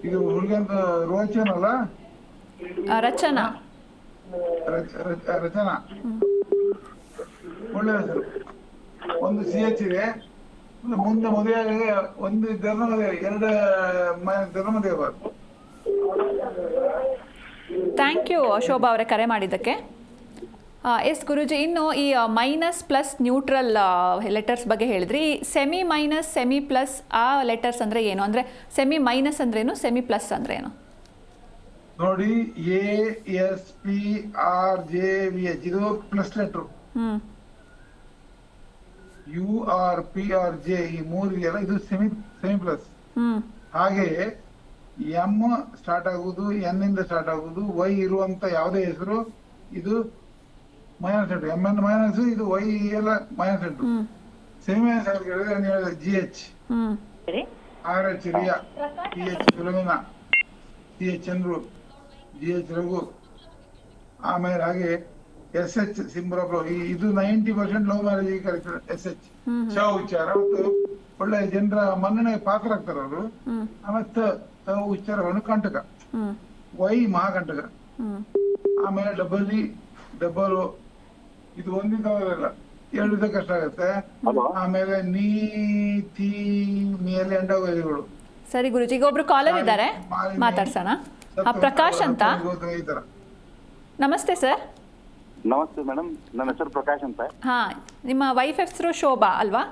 ಇದು ಹುಡುಗಂತ ರೋಚನ್ ಅಲ್ಲ, ರಚನಾ. ರಚನಾ ಒಳ್ಳೆ ಹೆಸರು. ಒಂದು CH ಇದೆ. ಮುಂದೆ ಮದುವೆ ಒಂದು ಧರ್ಮದೇ, 2 ಧರ್ಮದೇ ಬಾರ್ದು. ಥ್ಯಾಂಕ್ ಯು ಶೋಭಾ ಅವರೇ ಕರೆ ಮಾಡಿದ್ದಕ್ಕೆ. ಎಸ್ ಗುರುಜಿ, ಇನ್ನು ಈ ಮೈನಸ್ ಪ್ಲಸ್ ನ್ಯೂಟ್ರಲ್ ಲೆಟರ್ಸ್ ಬಗ್ಗೆ ಹೇಳಿದ್ರಿ. ಈ ಸೆಮಿ ಮೈನಸ್ ಸೆಮಿ ಪ್ಲಸ್ ಆ ಲೆಟರ್ಸ್ ಅಂದರೆ ಏನು? ಅಂದರೆ ಸೆಮಿ ಮೈನಸ್ ಅಂದ್ರೇನು, ಸೆಮಿ ಪ್ಲಸ್ ಅಂದ್ರೇನು? ನೋಡಿ, ASPRJVH ಇದು ಪ್ಲಸ್ ಲೆಟ್ರು. URPRJ ಈ ಮೂರು ಇದೆಯಲ್ಲ, ಇದು ಸೆಮಿ ಪ್ಲಸ್. ಹಾಗೆ ಎಂ ಸ್ಟಾರ್ಟ್ ಆಗುವುದು, ಎನ್ ಇಂದ ಸ್ಟಾರ್ಟ್ ಆಗುವುದು, ವೈ ಇರುವಂತ ಯಾವುದೇ ಹೆಸರು ಇದು minus letter. M N minus, ಇದು ವೈ ಎಲ್ಲ ಮೈನಸ್ ಲೆಟ್ರು. ಸೆಮಿ ಮೈನಸ್ ಅಂತ ಹೇಳಿದ್ರೆ ನೀವು ಹೇಳಿದ್ರೆ GH, RH ರಿಯಾ, TH Philomena, CH Chandru, GH Raghu, ಆಮೇಲೆ ಹಾಗೆ SH ಸಿಂಬರಬ್ರು. ಇದು 90% ಲವ್ ಮ್ಯಾರೇಜ್ ಕರೆಕ್ಟರ್. SH ಶ ಉಚ್ಚಾರ ಮತ್ತು ಒಳ್ಳೆ ಜನರ ಮನ್ನಣೆಗೆ ಪಾತ್ರ ಆಗ್ತಾರೆ ಅವರು. ಆಮೇಲೆ ತ ಉಚ್ಚಾರವನ್ನು ಕಂಟಕ, ವೈ ಮಹಾಕಂಟಕ. ಆಮೇಲೆ ಡಬಲ್ ಇದು ಒಂದಿಲ್ಲ, ಹೇಳಿದ ಕಷ್ಟ ಆಗುತ್ತೆ. ಆಮೇಲೆ ನೀತಿ ಮೇಲೆ ಎಂಡಗಳು. ಸರಿ ಗುರುಜಿ, ಈಗ ಒಬ್ರು ಕಾಲರ್ ಇದ್ದಾರೆ, ಮಾತಾಡ್ಸೋಣ. ಪ್ರಕಾಶ್ ಅಂತ. ನಮಸ್ತೆ ಸರ್. ನಮಸ್ತೆ ಮೇಡಮ್, ನನ್ನ ಹೆಸರು ಪ್ರಕಾಶ್ ಅಂತ. ಹಾ, ನಿಮ್ಮ ವೈಫ್ ಹೆಸರು ಶೋಭಾ ಅಲ್ವಾ?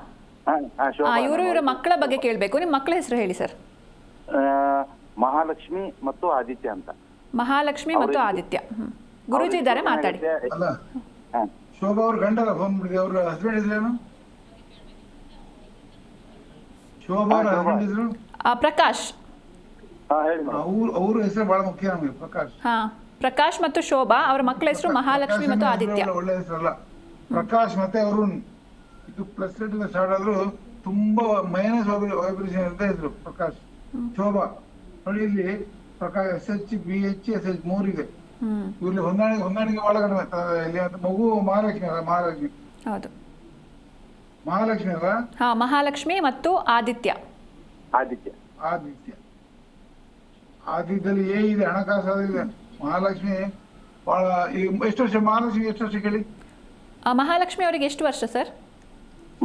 ಇವರ ಮಕ್ಕಳ ಬಗ್ಗೆ ಕೇಳಬೇಕು. ನಿಮ್ಮ ಮಕ್ಕಳ ಹೆಸರು ಹೇಳಿ ಸರ್. ಮಹಾಲಕ್ಷ್ಮಿ ಮತ್ತು ಆದಿತ್ಯ ಅಂತ. ಮಹಾಲಕ್ಷ್ಮಿ ಮತ್ತು ಆದಿತ್ಯ. ಗುರುಜಿ ಇದ್ದಾರೆ, ಮಾತಾಡಿ. ಅಲ್ಲ, ಶೋಭಾ ಅವ್ರ ಗಂಡಲ್ಲ ಫೋನ್ ಮಾಡಿದೆ. ಅವ್ರ ಹಸ್ಬೆಂಡ್ ಇದ್ರೇನು? ಶೋಭಾ ಅವ್ರ ಹಸ್ಬೆಂಡ್ ಇದ್ರು ಪ್ರಕಾಶ್. ಅವ್ರ ಹೆಸರು ಬಹಳ ಮುಖ್ಯ ನಮಗೆ, ಪ್ರಕಾಶ್. ಹಾ, ಪ್ರಕಾಶ್ ಮತ್ತು ಶೋಭಾ. ಅವರ ಮಕ್ಕಳ ಹೆಸರು ಮಹಾಲಕ್ಷ್ಮಿ ಮತ್ತು ಆದಿತ್ಯ. ಒಳ್ಳೆ ಹೆಸರಲ್ಲ, ಪ್ರಕಾಶ್ ಮತ್ತೆ ಅರುಣ್. ಇದು ಪ್ಲಸ್ ಲೆಟ್ ಸ್ಟಾರ್ಟ್ ಆದ್ರೂ ತುಂಬಾ ಮೈನಸ್ ವೈಬ್ರೇಷನ್ ಅಂತ ಹೆಸರು ಪ್ರಕಾಶ್. ಶೋಭಾ ನೋಡಿ, ಇಲ್ಲಿ ಪ್ರಕಾಶ್ SH BH SH ಮೂರಿದೆ. ಇವ್ರಲ್ಲಿ ಹೊಂದಾಣಿಕೆ ಬಹಳ ಕಡಿಮೆ. ಇಲ್ಲಿ ಮಗು ಮಹಾಲಕ್ಷ್ಮಿ ಅಲ್ಲ? ಹೌದು, ಮಹಾಲಕ್ಷ್ಮಿ ಅಲ್ಲ? ಹಾ, ಮಹಾಲಕ್ಷ್ಮಿ ಮತ್ತು ಆದಿತ್ಯ. ಆದಿತ್ಯದಲ್ಲಿ ಇದೆ, ಹಣಕಾಸು ಇದೆ. ಮಹಾಲಕ್ಷ್ಮಿ ಬಹಳ. ಎಷ್ಟು ವರ್ಷ ಮಹಾಲಕ್ಷ್ಮಿ? ಎಷ್ಟು ವರ್ಷ ಕೇಳಿ? ಮಹಾಲಕ್ಷ್ಮಿ ಅವರಿಗೆ ಎಷ್ಟು ವರ್ಷ ಸರ್?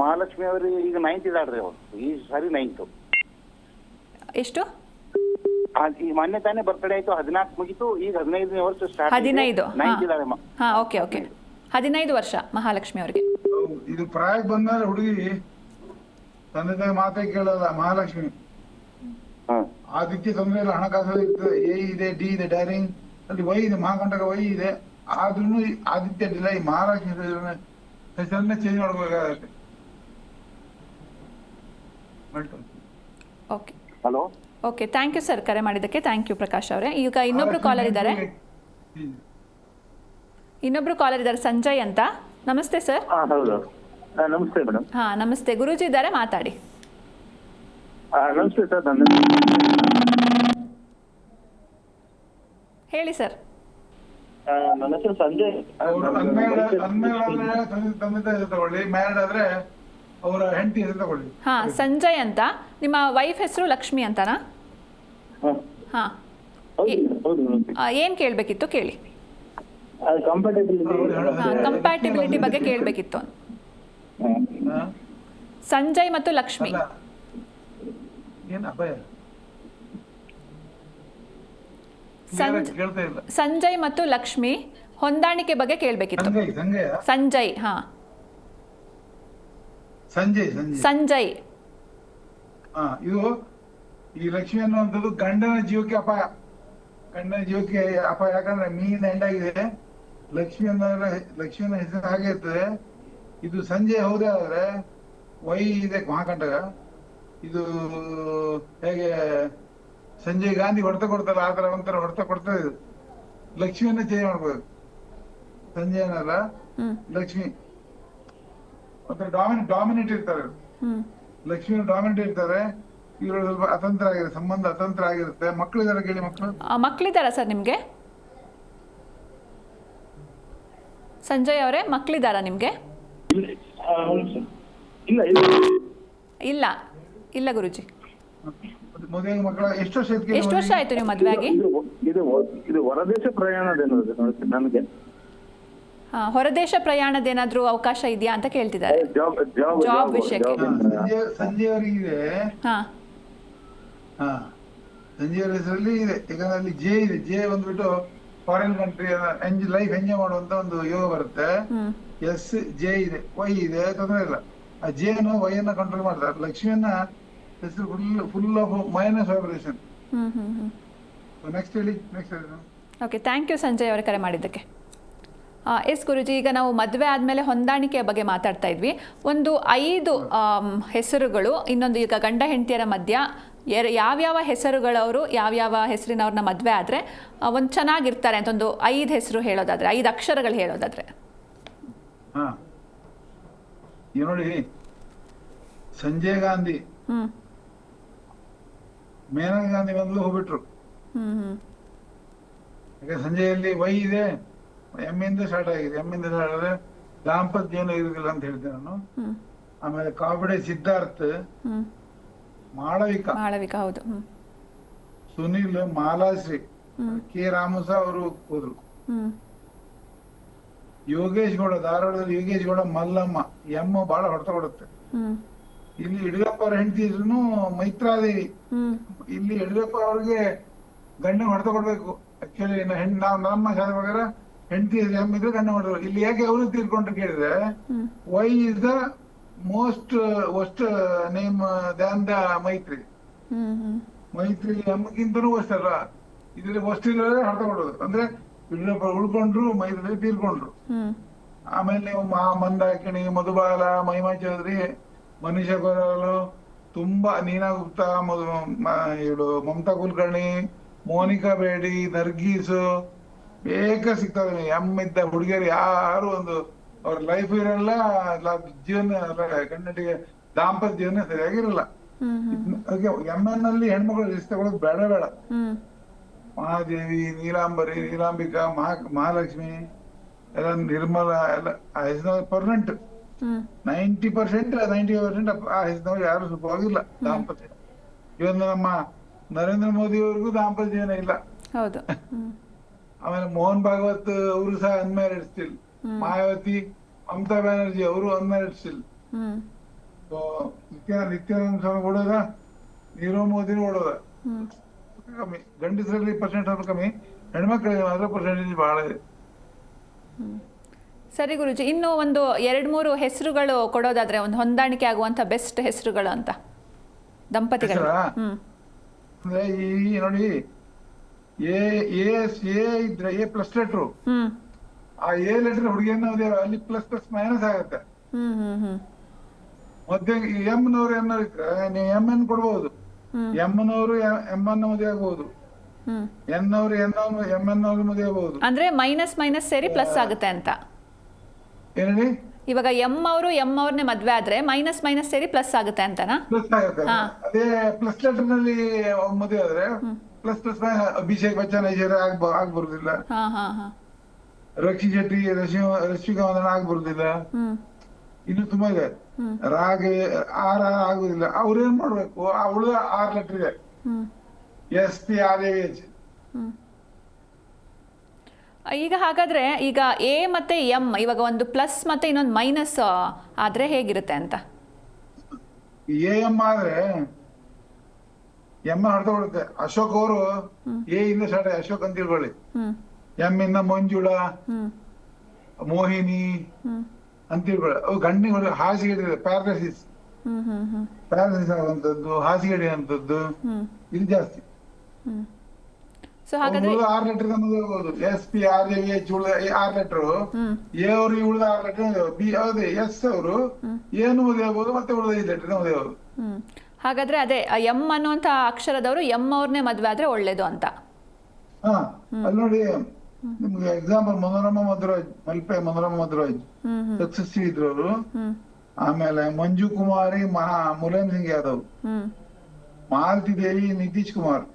ಮಹಾಲಕ್ಷ್ಮಿ ಅವರಿಗೆ ಈಗ 9th ಇದಾಳ್ರಿ. ಅವರು ಈ ಸಾರಿ 9th. ಎಷ್ಟು? ಈ ಮೊನ್ನೆ ತಾನೇ ಬರ್ತ್ಡೇ ಆಯ್ತು, 14 ಮುಗಿತು, ಈಗ 15ನೇ ವರ್ಷ ಸ್ಟಾರ್ಟ್. 15. 9th ಇದಾಳೆ. ಹಾ, ಓಕೆ 15 ವರ್ಷ ಮಹಾಲಕ್ಷ್ಮಿ ಅವರಿಗೆ. ಇದು ಪ್ರಾಯಕ್ಕೆ ಬಂದ್ರೆ ಹುಡುಗಿ ತಂದೆ ತಾಯಿ ಮಾತೇ ಕೇಳಲ್ಲ. ಮಹಾಲಕ್ಷ್ಮಿ. ಆದಿತ್ಯ ತೊಂದರೆ ಇಲ್ಲ, ಹಣಕಾಸು ಇರ್ತದೆ. A ಇದೆ, D ಇದೆ, ಡೈರಿಂಗ್. ಅಲ್ಲಿ ವೈ ಇದೆ, ಮಹಾಕಂಟಕ ವೈ ಇದೆ. ಆದ್ರೂ ಆದಿತ್ಯ ಇಲ್ಲ. ಈ ಮಹಾಲಕ್ಷ್ಮಿ ಹೆಸರನ್ನೇ ಚೇಂಜ್ ಮಾಡ್ಬೇಕಾಗತ್ತೆ. Okay, hello. Okay, thank you sir, ಕರೆ ಮಾಡಿದ್ದಕ್ಕೆ ಥ್ಯಾಂಕ್ ಯು ಪ್ರಕಾಶ್ ಅವರೇ. ಈಗ ಇನ್ನೊಬ್ರು ಕಾಲರ್ ಇದ್ದಾರೆ. ಸಂಜಯ್ ಅಂತ. ನಮಸ್ತೆ ಸರ್. ಹೌದು, ನಮಸ್ತೆ ಮೇಡಮ್. ಹಾ, ನಮಸ್ತೆ. ಗುರೂಜಿ ಇದ್ದಾರೆ, ಮಾತಾಡಿ. ನಮಸ್ತೆ ಸರ್. ಹೇಳಿ ಸರ್. ನನ್ನ ಹೆಸರು ಸಂಜಯ್. ತಂದೆ ತಾಯಿ ತಗೊಳ್ಳಿ, ಮ್ಯಾರಿಡ್ ಆದ್ರೆ ಅವರ ಹೆಂಡತಿ ಹೆಸರು ತಗೊಳ್ಳಿ. ಹಾ, ಸಂಜಯ್ ಅಂತ. ನಿಮ್ಮ ವೈಫ್ ಹೆಸರು ಲಕ್ಷ್ಮಿ ಅಂತನಾ? ಹಾ, ಏನ್ ಕೇಳ್ಬೇಕಿತ್ತು ಕೇಳಿ. ಕಂಪ್ಯಾಟಿಬಿಲಿಟಿ ಬಗ್ಗೆ ಕೇಳ್ಬೇಕಿತ್ತು. ಸಂಜಯ್ ಮತ್ತು ಲಕ್ಷ್ಮಿ. ಏನ್ ಅಭಯ? ಸಂಜಯ್ ಮತ್ತು ಲಕ್ಷ್ಮಿ ಹೊಂದಾಣಿಕೆ ಬಗ್ಗೆ ಕೇಳ್ಬೇಕಿತ್ತು. ಸಂಜಯ್. ಹಾ, ಸಂಜಯ್. ಇದು ಈ ಲಕ್ಷ್ಮಿ ಅನ್ನುವಂಥದ್ದು ಗಂಡನ ಜೀವಕ್ಕೆ ಅಪಾಯ. ಯಾಕಂದ್ರೆ ಮೀನಿನ ಹೆಂಡಾಗಿದೆ. ಲಕ್ಷ್ಮಿನ ಹೆಸರು ಹಾಗೆ ಇರ್ತದೆ. ಇದು ಸಂಜಯ್ ಹೌದೇ ಆದ್ರೆ ವೈ ಇದೆ, ಮಹಾಕಂಟಕ. ಇದು ಹೇಗೆ ಸಂಜಯ್ ಗಾಂಧಿ ಹೊಡೆತ ಕೊಡ್ತಲ್ಲ, ಆ ತರ ಒಂಥರ ಹೊಡೆತ ಕೊಡ್ತದೆ. ಇದು ಲಕ್ಷ್ಮಿಯನ್ನ ಚೇಂಜ್ ಮಾಡ್ಬೋದು. ಸಂಜಯನಲ್ಲ, ಲಕ್ಷ್ಮಿ. ಒಂಥರ ಡಾಮಿನೇಟ್ ಇರ್ತಾರೆ. ಲಕ್ಷ್ಮಿ ಡಾಮಿನೇಟ್ ಇರ್ತಾರೆ. ಇವರು ಸ್ವಲ್ಪ ಅತಂತ್ರ ಆಗಿರುತ್ತೆ, ಸಂಬಂಧ ಅತಂತ್ರ ಆಗಿರುತ್ತೆ. ಮಕ್ಕಳಿದಾರ ಕೇಳಿ. ಮಕ್ಕಳಿದಾರ ಸರ್ ನಿಮ್ಗೆ? ಸಂಜಯ್ ಅವರೇ, ಮಕ್ಕಳಿದಾರ ನಿಮ್ಗೆ? ಇಲ್ಲ ಗುರುಜಿ. ಮದುವೆ ಮಕ್ಕಳ ಎಷ್ಟು ವರ್ಷ ಆಯ್ತು ನೀವು ಮದುವೆ ಆಗಿ? ಇದು ಹೊರದೇಶ ಪ್ರಯಾಣದೇನಾದ್ರು ನನಗೆ. ಹೊರದೇಶ ಪ್ರಯಾಣದೇನಾದ್ರೂ ಅವಕಾಶ ಇದೆಯಾ ಅಂತ ಕೇಳ್ತಿದ್ದಾರೆ. ಜಾಬ್ ವಿಷಯಕ್ಕೆ. ಸಂಜಯ್ ಅವರಿಗೆ ಹಾ, ಸಂಜಯ್ ಅವರ ಹೆಸರಲ್ಲಿ ಇದೆ. ಯಾಕಂದ್ರೆ ಅಲ್ಲಿ ಜೆ ಇದೆ. ಜೆ ಬಂದ್ಬಿಟ್ಟು ಫಾರಿನ್ ಕಂಟ್ರಿ ಲೈಫ್ ಎಂಜಾಯ್ ಮಾಡುವಂತ ಒಂದು ಯೋಗ ಬರುತ್ತೆ. ಎಸ್ ಜೆ ಇದೆ, ವೈ ಇದೆ, ತೊಂದರೆ ಇಲ್ಲ. ಆ ಜೆ ಅನ್ನು ವೈ ಅನ್ನ ಕಂಟ್ರೋಲ್ ಮಾಡ್ತಾರೆ. ಲಕ್ಷ್ಮಿಯನ್ನ ಹೆಸರು full of minus vibration. Next ಹೇಳಿ. ಓಕೆ, ಥ್ಯಾಂಕ್ ಯು ಸಂಜಯ್ ಅವರ ಕರೆ ಮಾಡಿದ್ದಕ್ಕೆ. ಎಸ್ ಗುರುಜಿ, ಈಗ ನಾವು ಮದುವೆ ಆದಮೇಲೆ ಹೊಂದಾಣಿಕೆಯ ಬಗ್ಗೆ ಮಾತಾಡ್ತಾ ಇದ್ವಿ. ಒಂದು 5 ಹೆಸರುಗಳು, ಇನ್ನೊಂದು ಈಗ ಗಂಡ ಹೆಂಡತಿಯರ ಮಧ್ಯ ಯಾವ್ಯಾವ ಹೆಸರುಗಳವರು ಯಾವ್ಯಾವ ಹೆಸರಿನವ್ರನ್ನ ಮದುವೆ ಆದರೆ ಒಂದು ಚೆನ್ನಾಗಿರ್ತಾರೆ ಅಂತ ಒಂದು 5 ಹೆಸರು ಹೇಳೋದಾದ್ರೆ, 5 ಅಕ್ಷರಗಳು ಹೇಳೋದಾದ್ರೆ. ಹಾ, ನೋಡಿ, ಸಂಜಯ್ ಗಾಂಧಿ, ಮೇನಕಾ ಗಾಂಧಿ ಬಂದ್ಲು ಹೋಗ್ಬಿಟ್ರು. ಯಾಕೆ ಸಂಜೆಯಲ್ಲಿ ವೈ ಇದೆ, ಎಮ್ ಇಂದ ಸ್ಟಾರ್ಟ್ ಆಗಿದೆ. ಎಮ್ ಇಂದ ಸ್ಟಾರ್ಟ್ ಆದ್ರೆ ದಾಂಪತ್ಯ ಏನು ಇರುದಿಲ್ಲ ಅಂತ ಹೇಳ್ತೇನೆ ನಾನು. ಆಮೇಲೆ ಕಾಬಡೆ ಸಿದ್ಧಾರ್ಥ್, ಮಾಳವಿಕಾ, ಹೌದು, ಸುನಿಲ್, ಮಾಲಾಶ್ರೀ, ಕೆ ರಾಮಸ ಅವರು ಹೋದ್ರು. ಯೋಗೇಶ್ ಗೌಡ, ಧಾರವಾಡದಲ್ಲಿ ಯೋಗೇಶ್ ಗೌಡ, ಮಲ್ಲಮ್ಮ. ಎಮ್ಮ ಬಹಳ ಹೊಡೆತ ಕೊಡುತ್ತೆ. ಇಲ್ಲಿ ಯಡಿಯೂರಪ್ಪ ಅವ್ರ ಹೆಂಡತಿ ಇದ್ರು ಮೈತ್ರಾದೇವಿ. ಇಲ್ಲಿ ಯಡಿಯೂರಪ್ಪ ಅವ್ರಿಗೆ ಗಂಡ ಹೊಡೆತ ಕೊಡ್ಬೇಕು. ಆಕ್ಚುಲಿ ನಾವು ನಮ್ಮ ಶಾಲೆ ಪ್ರಕಾರ ಹೆಂಡತಿ ಎಮ್ ಇದ್ರೆ ಗಂಡ ಹೊಡೆದ್ರು. ಇಲ್ಲಿ ಯಾಕೆ ಅವರು ತೀರ್ಕೊಂಡ್ರು ಕೇಳಿದ್ರೆ, why is the most worst name than the Maitri. Maitri ಎಮ್ಗಿಂತನೂ worst ಅಲ್ಲ, ಇದ್ರಲ್ಲಿ ವರ್ಸ್ಟ್ ಇಲ್ಲದೆ ಹೊಡೆತ ಕೊಡೋದು. ಅಂದ್ರೆ ಯಡಿಯೂರಪ್ಪ ಉಳ್ಕೊಂಡ್ರು, ಮೈತ್ರಿ ತೀರ್ಕೊಂಡ್ರು. ಆಮೇಲೆ ನೀವು ಮಂದಾಕಿಣಿ, ಮಧುಬಾಲ, ಮಹಿಮಾ ಚೌಧರಿ, ಮನೀಷಾ ಕೊರಾಲು, ತುಂಬಾ ನೀನಾ ಗುಪ್ತಾ, ಇವಳು ಮಮತಾ ಕುಲಕರ್ಣಿ, ಮೋನಿಕಾ ಬೇಡಿ, ನರ್ಗೀಸು ಬೇಗ ಸಿಗ್ತವೆ. ಎಮ್ ಇದ್ದ ಹುಡುಗಿಯರು ಯಾರು ಒಂದು ಅವ್ರ ಲೈಫ್ ಇರಲ್ಲ, ಜೀವನ ಗಂಡನಿಗೆ ದಾಂಪತ್ಯ ಜೀವನ ಸರಿಯಾಗಿರಲ್ಲ. ಎಮ್ ಎನ್ ಅಲ್ಲಿ ಹೆಣ್ಮಕ್ಳು ರಿಸ್ಕ್ ತಗೊಳ್ಳೋದು ಬೇಡ. ಮಹಾದೇವಿ, ನೀಲಾಂಬಿಕಾ, ಮಹಾಲಕ್ಷ್ಮಿ ಎಲ್ಲ, ನಿರ್ಮಲಾ ಎಲ್ಲ ಆ ಹೆಸರು ಪರ್ಮನೆಂಟ್. 90% ಆ ಹೆಸರು ಯಾರು ಸುಖವಾಗಿಲ್ಲ ದಾಂಪತ್ಯ. ಇವತ್ತು ನಮ್ಮ ನರೇಂದ್ರ ಮೋದಿ ಅವ್ರಿಗೂ ದಾಂಪತ್ಯ ಜೀವನ ಇಲ್ಲ. ಹೌದು. ಆಮೇಲೆ ಮೋಹನ್ ಭಾಗವತ್ ಅವರು ಸಹ ಅನ್ಮ್ಯಾರಿಡ್ ಸ್ಟಿಲ್. ಮಾಯಾವತಿ, ಮಮತಾ ಬ್ಯಾನರ್ಜಿ ಅವರು ಅನ್ಮ್ಯಾರಿಡ್ ಸ್ಟಿಲ್. ನಿತ್ಯಾನಂದ ಸ್ವಾಮಿ ಓಡೋದ, ನೀರವ್ ಮೋದಿನೂ ಓಡೋದ. ಕಮ್ಮಿ ಗಂಡಸರಲ್ಲಿ ಪರ್ಸೆಂಟ್ ಸ್ವಲ್ಪ ಕಮ್ಮಿ, ಹೆಣ್ಮಕ್ಳಿಗೆ ಮಾತ್ರ ಪರ್ಸೆಂಟೇಜ್ ಬಹಳ ಇದೆ. ಸರಿ ಗುರುಜಿ, ಇನ್ನು ಒಂದು 2-3 ಹೆಸರುಗಳು ಕೊಡೋದಾದ್ರೆ, ಒಂದು ಹೊಂದಾಣಿಕೆ ಆಗುವಂತ ಬೆಸ್ಟ್ ಹೆಸರುಗಳು ಅಂತ ದಂಪತಿಗಳು. ಅಂದ್ರೆ ಈ ನೋಡಿ, ಎ ಇದ್ರೆ ಎ ಪ್ಲಸ್ ಲೆಟ್ರು, ಆ ಎ ಲೆಟರ್ ಹುಡುಗಿಯನ್ನ ಅಲ್ಲಿ ಪ್ಲಸ್ ಪ್ಲಸ್ ಮೈನಸ್ ಆಗುತ್ತೆ. ಮತ್ತೆ ಎಮ್ ನವರು ನೀವು ಎಮ್ ಎನ್ ಕೊಡ್ಬಹುದು, ಎಮ್ ನವರು ಎಮ್ ಅನ್ನ ಮದುವೆ ಆಗಬಹುದು, ಎನ್ ಅವರು ಎಮ್ ಎನ್ ಅವರು ಮದುವೆ ಆಗಬಹುದು. ಅಂದ್ರೆ ಮೈನಸ್ ಸೇರಿ ಪ್ಲಸ್ ಆಗುತ್ತೆ ಅಂತ. ಏನೇಳಿ? ಇವಾಗ ಎಮ್ ಅವ್ರನ್ನೇ ಮದ್ವೆ ಆದ್ರೆ ಮೈನಸ್ ಸೇರಿ ಪ್ಲಸ್ ಆಗುತ್ತೆ ಅಂತನಾ? ಪ್ಲಸ್ ಆಗುತ್ತೆ. ಅದೇ ಪ್ಲಸ್ ಲೆಟರ್ ನಲ್ಲಿ ಮದುವೆ ಆದ್ರೆ ಪ್ಲಸ್ ಪ್ಲಸ್ ಅಭಿಷೇಕ್ ಬಚ್ಚನ್, ಐಶ್ವರ್ಯ ಆಗ್ಬರುದಿಲ್ಲ. ರಕ್ಷಿ ಶೆಟ್ಟಿ, ರಶ್ಮಿಕಾ ಮಂದಣ್ಣ ಆಗ್ಬರುದಿಲ್ಲ. ಇನ್ನು ತುಂಬಾ ಇದೆ. ರಾಗ ಆಗುದಿಲ್ಲ. ಅವ್ರೇನ್ ಮಾಡ್ಬೇಕು, ಅವಳು 6 ಲೆಟರ್ ಇದೆ. SPRAH. ಈಗ ಹಾಗಾದ್ರೆ ಈಗ ಎ ಮತ್ತೆ ಎಂ ಇವಾಗ ಒಂದು ಪ್ಲಸ್ ಮತ್ತೆ ಇನ್ನೊಂದು ಮೈನಸ್ ಆದ್ರೆ ಹೇಗಿರುತ್ತೆ ಅಂತ? ಎಂ ಆದ್ರೆ ಎಂ ಹೊಡೆತ ಕೊಡುತ್ತೆ. ಅಶೋಕ್ ಅವರು ಎ ಇಂದ ಸ್ಟಾರ್ಟ್, ಅಶೋಕ್ ಅಂತ ತಿಳ್ಕೊಳ್ಳಿ. ಎಂ ಇಂದ ಮಂಜುಳಾ, ಮೋಹಿನಿ ಅಂತ ತಿಳ್ಕೊಳ್ಳಿ. ಅವು ಗಂಡಿಗಳು ಹಾಸಿಗೆ ಪ್ಯಾರಾಲಿಸಿಸ್ ಆಗುವಂತದ್ದು, ಹಾಸಿಗೆ ಅಂತದ್ದು ಇದು ಜಾಸ್ತಿ. ಸೊ ಹಾಗಾದ್ರೆ 6 ಲೆಟರ್ ಮದುವೆ SPRAH 6 ಲೆಟರ್, ಎ ಅವರು ಉಳಿದ 6 ಲೆಟರ್, ಬಿ ಅದೇ ಎಸ್ ಅವರು ಏನು ಮದುವೆ ಆಗ್ಬೋದು, ಮತ್ತೆ ಉಳಿದ 5 ಲೆಟರ್ ಮದುವೆ ಆಗ್ಬೋದು. ಹಾಗಾದ್ರೆ ಅದೇ ಎಂ ಅನ್ನುವಂತ ಅಕ್ಷರದವರು ಎಂ ಅವ್ರನ್ನೇ ಮದ್ವೆ ಆದ್ರೆ ಒಳ್ಳೇದು ಅಂತ. ಅಲ್ಲಿ ನೋಡಿ, ನಿಮ್ಗೆ ಎಕ್ಸಾಂಪಲ್ ಮನೋರಮಾ ಮಧುರಾಜ್, ಮಲ್ಪೆ ಮನೋರಮಾ ಮಧುರಾಜ್ ಸಕ್ಸಸ್ಸಿವ್ ಇದ್ರು ಅವರು. ಆಮೇಲೆ ಮಂಜು ಕುಮಾರಿ, ಮುಲಾಯಂ ಸಿಂಗ್ ಯಾದವ್, ಮಾಲತಿ ದೇವಿ, ನಿತೀಶ್ ಕುಮಾರ್,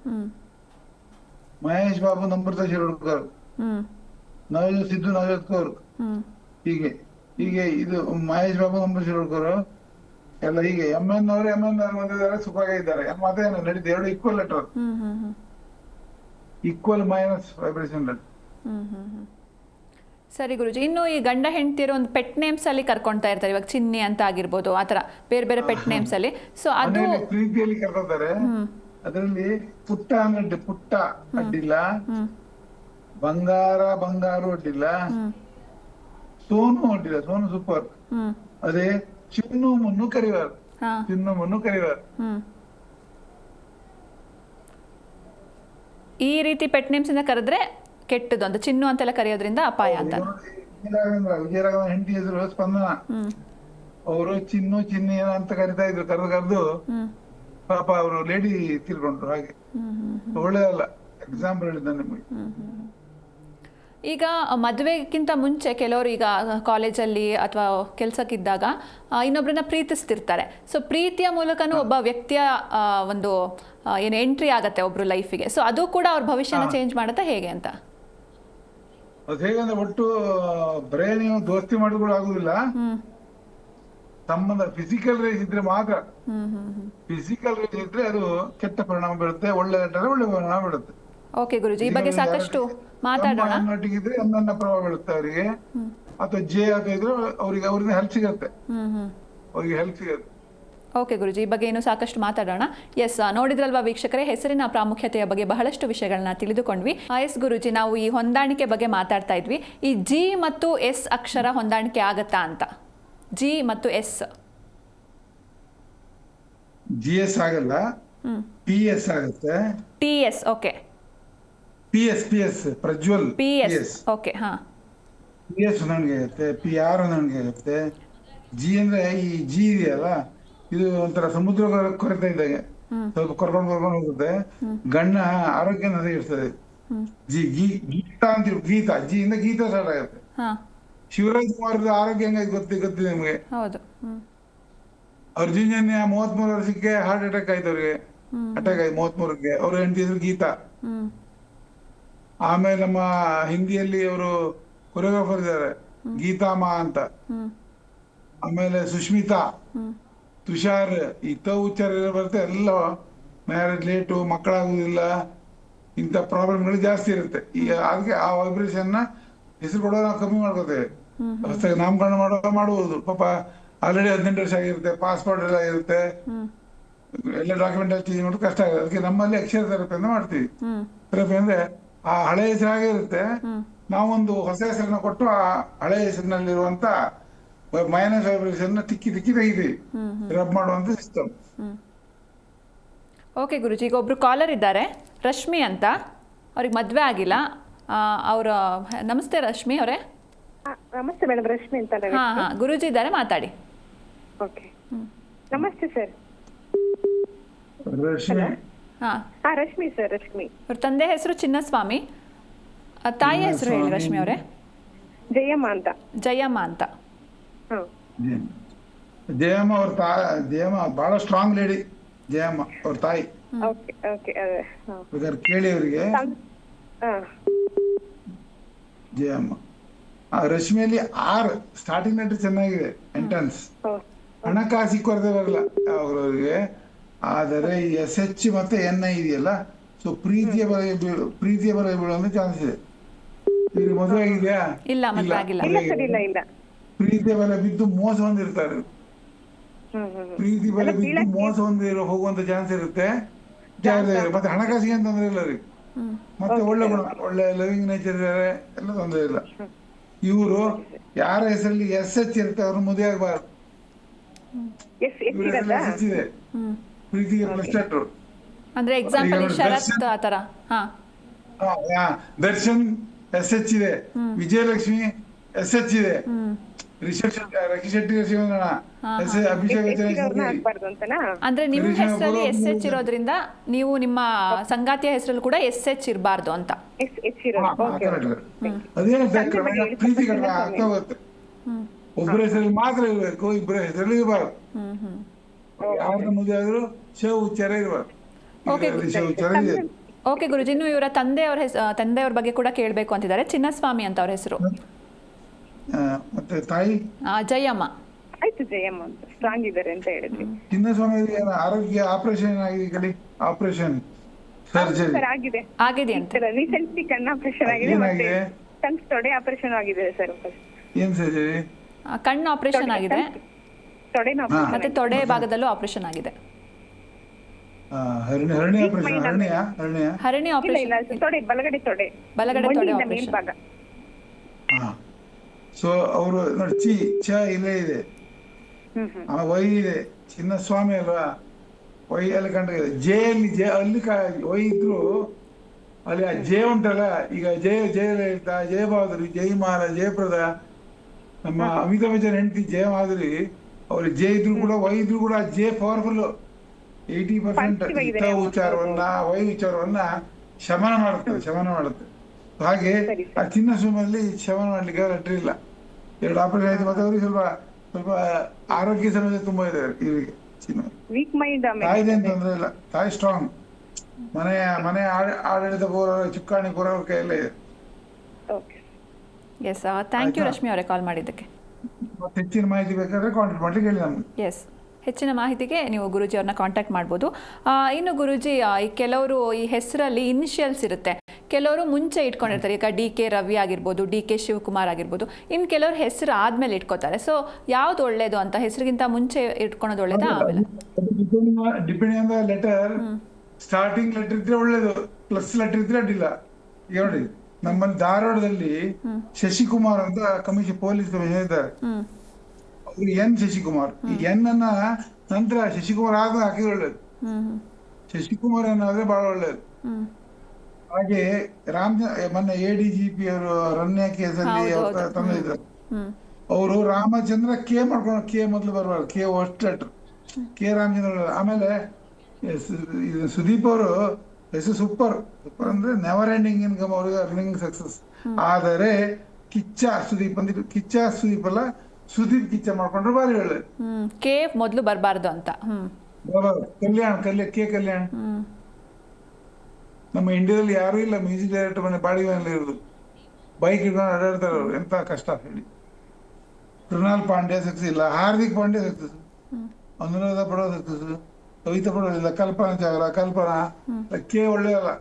ಮಹೇಶ್ ಬಾಬು, ನಮ್ರತಾ ಶಿರೋಡ್ಕರ್, ಸಿದ್ದು ನವಜೋತ್ ಕೌರ್, ಹೀಗೆ ಇದು ಮಹೇಶ್ ಬಾಬು, ನಮ್ರತಾ ಶಿರೋಡ್ಕರ್ ಎಲ್ಲ ಹೀಗೆ. ಎಂ ಎನ್ ಅವರು ಬಂದಿದ್ದಾರೆ, ಸುಖವಾಗಿದ್ದಾರೆ. ಮತ್ತೆ ನಡೀತು, 2 equal letter, equal minus vibration letter. ಸರಿ ಗುರುಜಿ, ಇನ್ನು ಈ ಗಂಡ ಹೆಂಡತಿಯರು ಒಂದು ಪೆಟ್ ನೇಮ್ಸ್ ಅಲ್ಲಿ ಕರ್ಕೊಂತಾ ಇರ್ತಾರೆ. ಇವಾಗ ಚಿನ್ನಿ ಅಂತ ಆಗಿರ್ಬೋದು, ಆತರ ಬೇರೆ ಬೇರೆ ಪೆಟ್ ನೇಮ್ಸ್ ಅಲ್ಲಿ. ಸೊ ಅದು ಪ್ರೀತಿಯಲ್ಲಿ ಕರ್ಕೊತಾರೆ. ಅದರಲ್ಲಿ ಪುಟ್ಟ ಅಂದ್ರೆ ಪುಟ್ಟ ಅಡ್ಡಿಲ್ಲ, ಬಂಗಾರು ಒಡ್ಡಿಲ್ಲ, ಸೋನು ಒಡ್ಡಿಲ್ಲ, ಸೋನು ಸೂಪರ್. ಹ್ಮ್ ಅದೇ ಚಿನ್ನು ಮುನ್ನು ಕರಿವಾರ್, ಹಾ ಚಿನ್ನು ಮುನ್ನು ಕರಿವಾರ್. ಈ ರೀತಿ ಪೆಟ್ ನೇಮ್ಸ್ ಇಂದ ಕರೆದ್ರೆ ಕೆಟ್ಟದ್ದು ಅಂತ, ಚಿನ್ನು ಅಂತೆಲ್ಲ ಕರೆಯೋದ್ರಿಂದ ಅಪಾಯ ಅಂತ. ವಿಜಯರಾಘವನ ಹೆಂಡತಿ ಹೆಸರು ಸ್ಪಂದನ, ಅವರು ಚಿನ್ನು ಚಿನ್ನಿ ಏನೋ ಅಂತ ಕರಿತಾ ಇದ್ರು, ಕರೆದು ಪಾಪ ಅವರು ಲೇಡಿ ತೀರ್ಕೊಂಡ್ರು. ಹಾಗೆ ಒಳ್ಳೆಯಲ್ಲ, ಎಕ್ಸಾಂಪಲ್ ಹೇಳಿದ್ದ ನಿಮಗೆ. ಈಗ ಮದುವೆಗಿಂತ ಮುಂಚೆ ಕೆಲವರು ಈಗ ಕಾಲೇಜಲ್ಲಿ ಅಥವಾ ಕೆಲಸಕ್ಕಿದ್ದಾಗ ಇನ್ನೊಬ್ಬರನ್ನ ಪ್ರೀತಿಸ್ತಿರ್ತಾರೆ. ಸೊ ಪ್ರೀತಿಯ ಮೂಲಕನೂ ಒಬ್ಬ ವ್ಯಕ್ತಿಯ ಒಂದು ಏನು ಎಂಟ್ರಿ ಆಗತ್ತೆ ಒಬ್ರು ಲೈಫಿಗೆ. ಸೊ ಅದು ಕೂಡ ಅವ್ರ ಭವಿಷ್ಯನ ಚೇಂಜ್ ಮಾಡುತ್ತಾ ಹೇಗೆ ಅಂತ? ಅದು ಹೇಗಂದ್ರೆ ಒಟ್ಟು ಬರೇ ನೀವು ದೋಸ್ತಿ ಮಾಡಿದ್ರು ಆಗುದಿಲ್ಲ, ಸಂಬಂಧ ಫಿಸಿಕಲ್ ರೇಸ್ ಇದ್ರೆ ಮಾತ್ರ. ಫಿಸಿಕಲ್ ರೇಸ್ ಇದ್ರೆ ಅದು ಕೆಟ್ಟ ಪರಿಣಾಮ ಬೀಳುತ್ತೆ, ಒಳ್ಳೆ ಪರಿಣಾಮ ಬೀಳುತ್ತೆ. ಓಕೆ ಗುರುಜಿ, ಈ ಬಗ್ಗೆ ಸಾಕಷ್ಟು ಮಾತಾಡೋಣ. ನೊಟ್ಟಿಗಿದ್ರೆ ನನ್ನ ಪ್ರಭಾವ ಬೀಳುತ್ತೆ ಅವರಿಗೆ, ಅಥವಾ ಜೆ ಅಥವಾ ಇದ್ರೆ ಅವ್ರಿಗೆ ಹೆಲ್ಪ್ ಸಿಗತ್ತೆ, ಅವ್ರಿಗೆ ಹೆಲ್ಪ್ ಸಿಗತ್ತೆ. ಓಕೆ ಗುರುಜಿ, ಈ ಬಗ್ಗೆ ಇನ್ನೂ ಸಾಕಷ್ಟು ಮಾತಾಡೋಣ. ಎಸ್, ನೋಡಿದ್ರಲ್ವಾ ವೀಕ್ಷಕರೇ, ಹೆಸರಿನ ಪ್ರಾಮುಖ್ಯತೆಯ ಬಗ್ಗೆ ಬಹಳಷ್ಟು ವಿಷಯಗಳನ್ನ ತಿಳಿದುಕೊಂಡ್ವಿ. ಎಸ್ ಗುರುಜಿ, ನಾವು ಈ ಹೊಂದಾಣಿಕೆ ಬಗ್ಗೆ ಮಾತಾಡ್ತಾ ಇದ್ವಿ. ಈ ಜಿ ಮತ್ತು ಎಸ್ ಅಕ್ಷರ ಹೊಂದಾಣಿಕೆ ಆಗತ್ತಾ ಅಂತ? ಜಿ ಮತ್ತು ಎಸ್. ಜಿ ಎಸ್ ಆಗಲ್ಲ, ಪಿ ಎಸ್ ಆಗುತ್ತೆ. T S, okay. P S Prajwal, P S, okay. ಹಾ, ಪಿ ಎಸ್ ಹೊಂದಾಣಿಕೆ ಆಗುತ್ತೆ, ಪಿ ಆರ್ ಹೊಂದಾಣಿಕೆ ಆಗುತ್ತೆ. ಜಿ ಅಂದ್ರೆ ಈ ಜಿ ಇದೆಯಲ್ಲ, ಇದು ಒಂಥರ ಸಮುದ್ರ ಕೊರೆತ ಇದ್ದಾಗ ಸ್ವಲ್ಪ ಕರ್ಕೊಂಡು ಹೋಗುತ್ತೆ, ಗಣ್ಣ ಆರೋಗ್ಯ ಇರ್ತದೆ. ಜಿ ಗೀತಾ ಅಂತ, ಗೀತಾ ಜಿ ಇಂದ ಗೀತಾ ಸ್ಟಾರ್ಟ್ ಆಗುತ್ತೆ. ಶಿವರಾಜ್ ಕುಮಾರ್ ಆರೋಗ್ಯ ಹೆಂಗಾಗಿ ಗೊತ್ತಿದೆ ನಿಮ್ಗೆ? ಹೌದು. ಅರ್ಜುನ್ ಜನ್ಯ 33 ವರ್ಷಕ್ಕೆ ಹಾರ್ಟ್ ಅಟ್ಯಾಕ್ ಆಯ್ತು, ಅವ್ರಿಗೆ ಅಟ್ಯಾಕ್ ಆಯ್ತು 33ಕ್ಕೆ. ಅವ್ರ ಹೆಂಡತಿ ಹೆಸರು ಗೀತಾ. ಆಮೇಲೆ ನಮ್ಮ ಹಿಂದಿಯಲ್ಲಿ ಅವರು ಕೊರಿಯೋಗ್ರಾಫರ್ ಇದ್ದಾರೆ, ಗೀತಾಮ ಅಂತ. ಆಮೇಲೆ ಸುಷ್ಮಿತಾ, ತುಷಾರ್, ಈ ತ ಉಚ್ಚಾರ ಬರುತ್ತೆ. ಎಲ್ಲ ಮ್ಯಾರೇಜ್ ಲೇಟು, ಮಕ್ಕಳಾಗುದಿಲ್ಲ, ಇಂಥ ಪ್ರಾಬ್ಲಮ್ಗಳು ಜಾಸ್ತಿ ಇರುತ್ತೆ. ಈಗ ಅದಕ್ಕೆ ಆ ವೈಬ್ರೇಷನ್ ನ ಹೆಸರು ಕೊಡೋದು ನಾವು ಕಮ್ಮಿ ಮಾಡ್ಕೋತೇವೆ. ಹೊಸದಾಗಿ ನಾಮಕರಣ ಮಾಡುವುದು. ಪಾಪ ಆಲ್ರೆಡಿ 18 ವರ್ಷ ಆಗಿರುತ್ತೆ, ಪಾಸ್ಪೋರ್ಟ್ ಎಲ್ಲ ಇರುತ್ತೆ, ಎಲ್ಲ ಡಾಕ್ಯುಮೆಂಟ್ ಎಲ್ಲ ಚೇಂಜ್ ಮಾಡೋದು ಕಷ್ಟ ಆಗುತ್ತೆ. ಅದಕ್ಕೆ ನಮ್ಮಲ್ಲಿ ಅಕ್ಷರ ಥೆರಪಿ ಅಂತ ಮಾಡ್ತೀವಿ. ಥೆರಪಿ ಅಂದ್ರೆ ಆ ಹಳೆ ಹೆಸರಾಗಿರುತ್ತೆ, ನಾವೊಂದು ಹೊಸ ಹೆಸರನ್ನ ಕೊಟ್ಟು ಆ ಹಳೆ ಹೆಸರಿನಲ್ಲಿರುವಂತ ಮೈನಸ್ ವೈಬ್ರೇಷನ್ ತಿಕ್ಕಿ ತೆಗಿತೀವಿ, ರಬ್ ಮಾಡುವಂತ ಸಿಸ್ಟಮ್. ಓಕೆ ಗುರುಜಿ, ಈಗ ಒಬ್ರು ಕಾಲರ್ ಇದ್ದಾರೆ, ರಶ್ಮಿ ಅಂತ. ಅವ್ರಿಗೆ ಮದ್ವೆ ಆಗಿಲ್ಲ. ಅವರ ನಮಸ್ತೆ ರಶ್ಮಿ ಅವರೇ. ನಮಸ್ತೆ ಮೇಡಮ್, ರಶ್ಮಿ ಅಂತ. ಹಾ, ಗುರುಜಿ ಇದ್ದಾರೆ, ಮಾತಾಡಿ. ಓಕೆ, ನಮಸ್ತೆ ಸರ್. ರಶ್ಮಿ. ಹಾ ರಶ್ಮಿ ಸರ್, ರಶ್ಮಿ. ಅವ್ರ ತಂದೆ ಹೆಸರು ಚಿನ್ನಸ್ವಾಮಿ, ತಾಯಿ ಹೆಸರು ಹೇಳಿ ರಶ್ಮಿ ಅವರೇ. ಜಯಮ್ಮ ಅಂತ. ಜಯಮ್ಮ ಅಂತ. ಜಯಮ್ಮ ಅವ್ರ ಜಯಮ್ಮ ಬಹಳ ಸ್ಟ್ರಾಂಗ್ ಲೇಡಿ. ಜಯಮ್ಮ ಅವ್ರ ತಾಯಿ. ಓಕೆ ಓಕೆ, ಕೇಳಿ ಅವರಿಗೆ. ಜಯಮ್ಮ. ರಶ್ಮಿಯಲ್ಲಿ 6 ಸ್ಟಾರ್ಟಿಂಗ್ ಲೆಟರ್ ಚೆನ್ನಾಗಿದೆ, ಎಂಟ್ರನ್ಸ್. ಹಣಕಾಸಿ ಕೊರತೆ ಬರಲ್ಲ ಅವ್ರಿಗೆ. ಆದರೆ SH ಮತ್ತೆ NI ಇದೆಯಲ್ಲ, ಸೊ ಪ್ರೀತಿಯ ಬಲ ಬೀಳುವಂತ ಚಾನ್ಸ್ ಇದೆ. ಇವ್ರಿಗೆ ಮದುವೆ ಆಗಿದೆಯಾ? ಇಲ್ಲ, ಮದುವೆ ಆಗಿಲ್ಲ. ಪ್ರೀತಿಯ ಬಲ ಬಿದ್ದು ಮೋಸ ಹೊಂದಿರ್ತಾರೆ. ಪ್ರೀತಿ ಬಲ ಬಿದ್ದು ಮೋಸ ಹೊಂದಿರೋ ಹೋಗುವಂತ ಚಾನ್ಸ್ ಇರುತ್ತೆ. ಮತ್ತೆ ಹಣಕಾಸಿಗೆ ಅಂತ ತೊಂದರೆ ಇಲ್ಲ ಅವ್ರಿಗೆ. ಮತ್ತೆ ಒಳ್ಳೆ ಗುಣ, ಒಳ್ಳೆ ಲವಿಂಗ್ ನೇಚರ್ ಇದ್ದಾರೆ, ಎಲ್ಲ ತೊಂದರೆ ಇಲ್ಲ. ಇವರು ಯಾರ ಹೆಸರಲ್ಲಿ SH ಇರುತ್ತೆ ಅವ್ರ ಮದುವೆ ಆಗಬಾರ್ದು. ಇವ್ರ ಹೆಸರಲ್ಲಿ SH ಇದೆ, ಪ್ರೀತಿಗೆ ಪ್ಲಸ್ಟರ್. ಅಂದ್ರೆ ಎಕ್ಸಾಂಪಲ್ ಶರತ್ ಆತರ. ದರ್ಶನ್ SH ಇದೆ, ವಿಜಯಲಕ್ಷ್ಮಿ SH ಇದೆ, ರಕ್ಷಿ ಶೆಟ್ಟಿ, ಅಭಿಷೇಕ್. ಅಂದ್ರೆ ನಿಮ್ಮ ಹೆಸರಲ್ಲಿ SH ಇರೋದ್ರಿಂದ ನೀವು ನಿಮ್ಮ ಸಂಗಾತಿಯ ಹೆಸರಲ್ಲಿ ಕೂಡ SH ಇರಬಾರ್ದು ಅಂತ. ಅದೇನು ಪ್ರೀತಿ ಕಡಿಮೆ ಆಗ್ತಾ ಹೋಗುತ್ತೆ. ಒಬ್ಬರ ಹೆಸರಲ್ಲಿ ಮಾತ್ರ ಇರಬೇಕು, ಇಬ್ಬರ ಹೆಸರಲ್ಲಿ ಇರಬಾರ್ದು. ಯಾರ ಮದುವೆ ಆದ್ರೂ ಶವ ಉಚ್ಚಾರ ಇರಬಾರ್ದು. ಓಕೆ ಗುರುಜಿ, ಇನ್ನು ಇವರ ತಂದೆಯವ್ರ ಬಗ್ಗೆ ಕೂಡ ಕೇಳಬೇಕು ಅಂತಿದ್ದಾರೆ. ಚಿನ್ನಸ್ವಾಮಿ ಅಂತ ಅವ್ರ ಹೆಸರು. ಮತ್ತೆ ತಾಯಿ ಜಯಮ್ಮ. ಆಯ್ತು, ಜಯಮ್ಮ ಅಂತ ಸ್ಟ್ರಾಂಗ್ ಇದ್ದಾರೆ ಅಂತ ಹೇಳಿದ್ರಿ. ಚಿನ್ನಸ್ವಾಮಿ ಆರೋಗ್ಯ ಆಪರೇಷನ್ ಆಗಿದೆ, ಆಪರೇಷನ್ ಸರ್ಜರಿ ಆಗಿದೆ ಅಂತ. ರೀಸೆಂಟ್ಲಿ ಕಣ್ಣು ಆಪರೇಷನ್ ಆಗಿದೆ, ಮತ್ತೆ ಕಣ್ಣು ತೊಡೆ ಆಪರೇಷನ್ ಆಗಿದೆ ಸರ್. ಏನ್ ಸರ್ಜರಿ? ಕಣ್ಣು ಆಪರೇಷನ್ ಆಗಿದೆ, ಮತ್ತೆ ತೊಡೆ ಭಾಗದಲ್ಲೂ ಆಪರೇಷನ್ ಆಗಿದೆ. ಹರಣಿ ಆಪರೇಷನ್, ಹರಣಿಯ ಹರಣಿ ಇಲ್ಲ ಆಪರೇಷನ್ ಇಲ್ಲ ತೊಡೆ ಬಲಗಡೆ ತೊಡೆ ಬಲಗಡೆ ತೊಡೆ ಮಂಡಿಯಿಂದ ಆಪರೇಷನ್. ಮೇಲ್ಭಾಗ. ಹಾ. ಸೊ ಅವರು ನೋಡಿ ಚ ಇಲ್ಲೇ ಇದೆ, ವೈ ಇದೆ, ಚಿನ್ನಸ್ವಾಮಿ ಅಲ್ವಾ, ವೈ ಅಲ್ಲಿ ಕಂಡಿದೆ, ಜೆ ಅಲ್ಲಿ ಅಲ್ಲಿ ವೈ ಇದ್ರು ಅಲ್ಲಿ ಆ ಜೆ ಉಂಟಲ್ಲ, ಈಗ ಜಯಲಲಿತಾ, ಜಯಬಾದುರಿ, ಜಯಮಾಲ, ಜಯಪ್ರದ, ನಮ್ಮ ಅಮಿತಾಬ್ ಬಚ್ಚನ್ ಹೆಂಡತಿ ಜಯಮಾಧುರಿ, ಅವ್ರಿಗೆ ಜೆ ಇದ್ರು ಕೂಡ ವೈ ಇದ್ರು ಕೂಡ ಜೆ ಪವರ್ಫುಲ್. 80% ಉಚ್ಚಾರವನ್ನ ವೈ ಉಚ್ಚಾರವನ್ನ ಶಮನ ಮಾಡುತ್ತೆ. ಹಾಗೆ ಆ ಚಿನ್ನಸ್ವಾಮಿಯಲ್ಲಿ ಶಮನ ಮಾಡ್ಲಿಕ್ಕೆ ಲೆಟರ್ ಇಲ್ಲ. 2 ಆಪರೇಷನ್ ಆಯ್ತು. ಮತ್ತೆ ಅವ್ರಿಗೆ ಸ್ವಲ್ಪ ಆರೋಗ್ಯ ಸಮಸ್ಯೆ ತುಂಬಾ ಇದೆ ಇವರಿಗೆ. ಚಿನ್ನ ವೀಕ್ ಮೈಂಡ್ ತಾಯಿದೆ ಅಂತ ತೊಂದ್ರೆ ಇಲ್ಲ, ತಾಯಿ ಸ್ಟ್ರಾಂಗ್. ಮನೆ ಆಡಳಿತ ಪೂರ್ವ ಚುಕ್ಕಾಣಿ ಪೂರ್ವ ಅವ್ರ ಕೈಯಲ್ಲೇ ಇದೆ. Okay S, thank you Rashmi ಅವರೇ ಕಾಲ್ ಮಾಡಿದ್ದಕ್ಕೆ. ಮತ್ತೆ ಹೆಚ್ಚಿನ ಮಾಹಿತಿ ಬೇಕಾದ್ರೆ ಕಾಂಟ್ಯಾಕ್ಟ್ ಮಾಡ್ಲಿಕ್ಕೆ ಹೇಳಿ ನಮ್ಗೆ. ಎಸ್, ಹೆಚ್ಚಿನ ಮಾಹಿತಿಗೆ ನೀವು ಗುರೂಜಿ ಅವ್ರನ್ನ ಕಾಂಟ್ಯಾಕ್ಟ್ ಮಾಡ್ಬೋದು. ಇನ್ನು ಗುರೂಜಿ, ಈ ಕೆಲವರು ಈ ಹೆಸರಲ್ಲಿ ಇನಿಷಿಯಲ್ಸ್ ಇರುತ್ತೆ, ಕೆಲವರು ಮುಂಚೆ ಇಟ್ಕೊಂಡಿರ್ತಾರೆ. ಈಗ DK ರವಿ ಆಗಿರ್ಬೋದು, DK ಶಿವಕುಮಾರ್ ಆಗಿರ್ಬೋದು. ಇನ್ನು ಕೆಲವರು ಹೆಸರು ಆದ್ಮೇಲೆ ಇಟ್ಕೋತಾರೆ. ಸೊ ಯಾವ್ದು ಒಳ್ಳೇದು ಅಂತ, ಹೆಸರಿಗಿಂತ ಮುಂಚೆ ಇಟ್ಕೊಳೋದು ಒಳ್ಳೇದಾ ಆಮೇಲೆ? Depending on the letter. Starting letter ಇದ್ರೆ ಒಳ್ಳೇದು, ಪ್ಲಸ್ ಲೆಟರ್ ಇದ್ರೆ ಅಡ್ಡಿಲ್ಲ. ಈಗ ನೋಡಿ, ನಮ್ಮಲ್ಲಿ ಧಾರವಾಡದಲ್ಲಿ ಶಶಿಕುಮಾರ್ ಅಂತ ಪೊಲೀಸ್ ಕಮಿಷನರ್ ಇದ್ದಾರೆ. ಅವ್ರು ಎನ್ ಶಶಿಕುಮಾರ್. ಈ ಎನ್ ಅನ್ನ ನಂತರ ಶಶಿಕುಮಾರ್ ಆಗ ಹಾಕಿದ್ರೆ ಒಳ್ಳೇದು. ಶಶಿಕುಮಾರ್ ಏನಾದ್ರೆ ಬಹಳ ಒಳ್ಳೇದು. ಹಾಗೆ ಮೊನ್ನೆ ADGP ಅವರು ರನ್ಯ ಕೇಸಲ್ಲಿ ತಂದಿದ್ದಾರೆ. ಅವರು ರಾಮಚಂದ್ರ ಕೆ ಮಾಡ್ಕೊಂಡು, ಕೆ ಮೊದಲು ಬರಬಾರ್ದು, K first letter, K Ramachandra. ಆಮೇಲೆ ಸುದೀಪ್ ಅವರು ಹೆಸರು ಸೂಪರ್ ಅಂದ್ರೆ ನೆವರ್ ಎಂಡಿಂಗ್ ಇನ್ಕಮ್, ಅವ್ರಿಗೆ ಅರ್ನಿಂಗ್ ಸಕ್ಸಸ್. ಆದರೆ ಕಿಚ್ಚ ಸುದೀಪ್ ಅಂತ, ಕಿಚ್ಚ ಸುದೀಪ್ ಅಲ್ಲ, ಸುದೀಪ್ ಕಿಚ್ಚ ಮಾಡ್ಕೊಂಡ್ರೆ ಬಾರಿ ಒಳ್ಳೇದು. ಕೆ ಮೊದಲು ಬರಬಾರ್ದು ಅಂತ. ಕಲ್ಯಾಣ್. ನಮ್ಮ ಇಂಡಿಯಾದಲ್ಲಿ ಯಾರು ಇಲ್ಲ ಮ್ಯೂಸಿಕ್ ಡೈರೆಕ್ಟರ್ ಮನೆ ಬಾಡಿಗೆ ಮನೇಲಿ ಇರೋದು. ಬೈಕ್ ಇಟ್ಕೊಂಡು ಅಡ್ಡಾಡ್ತಾರೆ ಅವ್ರು, ಎಂತ ಕಷ್ಟ ಹೇಳಿ. ಕೃಣಾಲ್ ಪಾಂಡ್ಯ ಸಕ್ಸಸ್ ಇಲ್ಲ, ಹಾರ್ದಿಕ್ ಪಾಂಡ್ಯ ಸಕ್ಸಸ್, ಅನುರಾಧ ಪಡೋ ಸಕ್ಸಸ್, ಕವಿತಾ ಪಡೋದಿಲ್ಲ, ಕಲ್ಪನಾ ಚಾವ್ಲಾ, ಕಲ್ಪನಾ. ಕೆ ಒಳ್ಳೆಯಲ್ಲ,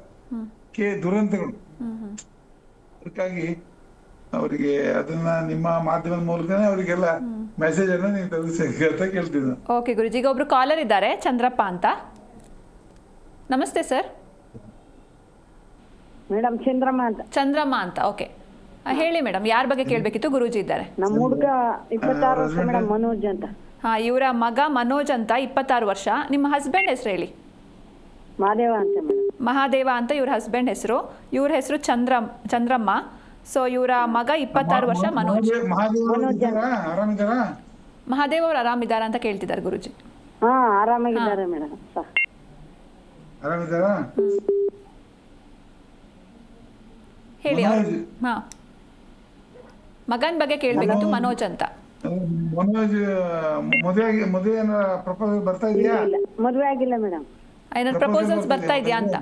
ಕೆ ದುರಂತಗಳು. ಅದಕ್ಕಾಗಿ ಅವರಿಗೆ ಅದನ್ನ ನಿಮ್ಮ ಮಾಧ್ಯಮದ ಮೂಲಕನೇ ಅವರಿಗೆಲ್ಲ ಮೆಸೇಜ್ ಅನ್ನ ನೀವು ತಲುಪಿಸಿ ಅಂತ ಕೇಳ್ತೀನಿ. ಓಕೆ ಗುರುಜಿ, ಈಗ ಒಬ್ರು ಕಾಲರ್ ಇದ್ದಾರೆ, ಚಂದ್ರಪ್ಪ ಅಂತ. ನಮಸ್ತೆ ಸರ್. ಮೇಡಮ್ ಚಂದ್ರಮ್ಮ ಅಂತ, ಓಕೆ. ಹೇಳಿ ಮೇಡಮ್, ಯಾರ ಬಗ್ಗೆ ಕೇಳಬೇಕಿತ್ತು? ಗುರೂಜಿ ಇದ್ದಾರೆ. ನಮ್ಮ ಹುಡುಗ 26 ವರ್ಷ ಮೇಡಮ್, ಮನೋಜ್ ಅಂತ. ಇವರ ಮಗ ಮನೋಜ್ ಅಂತ, 26 ವರ್ಷ. ನಿಮ್ಮ ಹಸ್ಬೆಂಡ್ ಹೆಸರು ಹೇಳಿ? ಮಹಾದೇವ ಅಂತ ಮೇಡಮ್. ಮಹಾದೇವ ಅಂತ ಇವ್ರ ಹಸ್ಬೆಂಡ್ ಹೆಸರು. ಇವ್ರ ಹೆಸರು ಚಂದ್ರಮ್ಮ. ಸೊ ಇವರ ಮಗ 26 ವರ್ಷ ಮನೋಜ್. ಮಹಾದೇವ್ ಅವ್ರು ಆರಾಮಿದಾರ ಅಂತ ಕೇಳ್ತಿದ್ದಾರೆ ಗುರುಜಿ. ಹಾ, ಆರಾಮಾಗಿದ್ದಾರೆ ಮೇಡಮ್. ಹೇಳಿ. ಹಾ, ಮಗನ ಬಗ್ಗೆ ಕೇಳ್ಬೇಕಿತ್ತು, ಮನೋಜ್ ಅಂತ. ಮನೋಜ್ ಮದುವೆ ಪ್ರಪೋಸಲ್ ಬರ್ತಾ ಇದೆಯಾ? ಮದುವೆ ಆಗಿಲ್ಲ ಮೇಡಮ್. ಏನಾದ್ರು ಪ್ರಪೋಸಲ್ಸ್ ಬರ್ತಾ ಇದೆಯಾ ಅಂತ?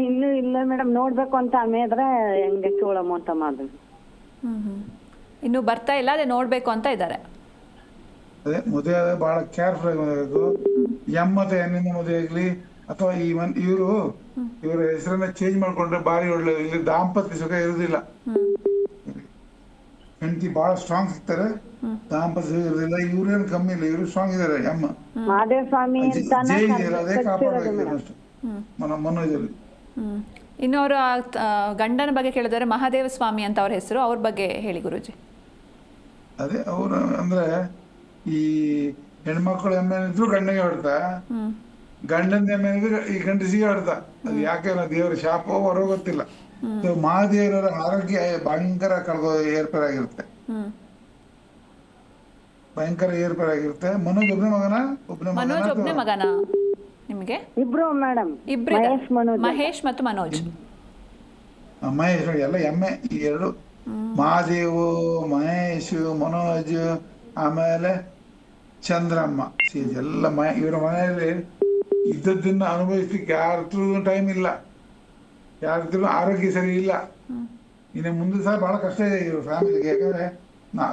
ಇನ್ನೂ ಇಲ್ಲ ಮೇಡಮ್, ನೋಡ್ಬೇಕು ಅಂತ ಆಮೇಲೆ ಹೆಂಗೆ ಕೇಳಮ್ಮ ಅಂತ ಮಾಡಿದ್ವಿ. ಇನ್ನು ಬರ್ತಾ ಇಲ್ಲ, ಅದೇ ನೋಡ್ಬೇಕು ಅಂತ ಇದ್ದಾರೆ. ಅದೇ ಮದುವೆ ಬಹಳ ಕೇರ್ಫುಲ್ ಆಗಿ ಮಾಡಬೇಕು. ಎಂ ಮತ್ತೆ ಎನ್ನಿಂದ ಮದುವೆ ಆಗ್ಲಿ, ಅಥವಾ ಇವರ ಹೆಸರನ್ನ ಚೇಂಜ್ ಮಾಡ್ಕೊಂಡ್ರೆ ಬಾರಿ ಒಳ್ಳೇದು. ಇಲ್ಲಿ ದಾಂಪತ್ಯ ಸುಖ ಇರುದಿಲ್ಲ. ಹೆಂಡತಿ ಬಹಳ ಸ್ಟ್ರಾಂಗ್ ಸಿಗ್ತಾರೆ, ದಾಂಪತ್ಯ ಸುಖ ಇರುದಿಲ್ಲ. ಇವ್ರೇನು ಕಮ್ಮಿ ಇಲ್ಲ, ಇವರು ಸ್ಟ್ರಾಂಗ್ ಇದಾರೆ. ಎಮ್ಮ ಮಹಾದೇವ ಸ್ವಾಮಿ ಜೈ ಇದೆಯಲ್ಲ, ಅದೇ ಕಾಪಾಡಬೇಕು ಅಷ್ಟೇ ಮನೋಜಲ್ಲಿ. ಇನ್ನು ಅವರ ಗಂಡನ ಬಗ್ಗೆ ಕೇಳಿದರೆ ಮಹಾದೇವ ಸ್ವಾಮಿ ಅಂತ ಅವ್ರ ಹೆಸರು. ಅವ್ರ ಬಗ್ಗೆ ಹೇಳಿ ಗುರುಜಿ. ಅದೇ ಅವರು ಅಂದ್ರೆ ಈ ಹೆಣ್ಮಕ್ಳು ಎಮ್ಮೆನಿದ್ರು ಗಂಡನಿಗೆ ಹೊಡ್ತಾ, ಗಂಡನ ಎಮ್ಮೆನಿದ್ರು ಈ ಗಂಡಸಿಗೆ ಹೊಡ್ತಾ. ಅದು ಯಾಕೆ ದೇವರ ಶಾಪೋ ಹೊರ ಗೊತ್ತಿಲ್ಲ. ಮಹಾದೇವರ ಆರೋಗ್ಯ ಭಯಂಕರ ಏರ್ಪೇರಾಗಿರುತ್ತೆ, ಭಯಂಕರ ಏರ್ಪೇರಾಗಿರುತ್ತೆ. ಮನೋಜ್ ಒಬ್ಬನೇ ಮಗನ ನಿಮಗೆ? ಇಬ್ರು ಮೇಡಮ್, ಇಬ್ರು, ಮಹೇಶ್ ಮತ್ತು ಮನೋಜ್. ಮಹೇಶ್ ಎಲ್ಲ ಎಮ್ಮೆ, ಈ ಎರಡು ಮಹಾದೇವು, ಮಹೇಶ್, ಮನೋಜ್, ಆಮೇಲೆ ಚಂದ್ರಮ್ಮ. ಎಲ್ಲ ಇವರ ಮನೆಯಲ್ಲಿ ಇದ್ದದ್ದನ್ನ ಅನುಭವಿಸ್ಲಿಕ್ಕೆ ಯಾರತ್ರ ಟೈಮ್ ಇಲ್ಲ, ಯಾರತ್ರ ಆರೋಗ್ಯ ಸರಿ ಇಲ್ಲ. ಇನ್ನು ಮುಂದೆ ಸಹ ಬಹಳ ಕಷ್ಟ ಇದೆ ಇವ್ರ ಫ್ಯಾಮಿಲಿಗೆ. ಯಾಕಂದ್ರೆ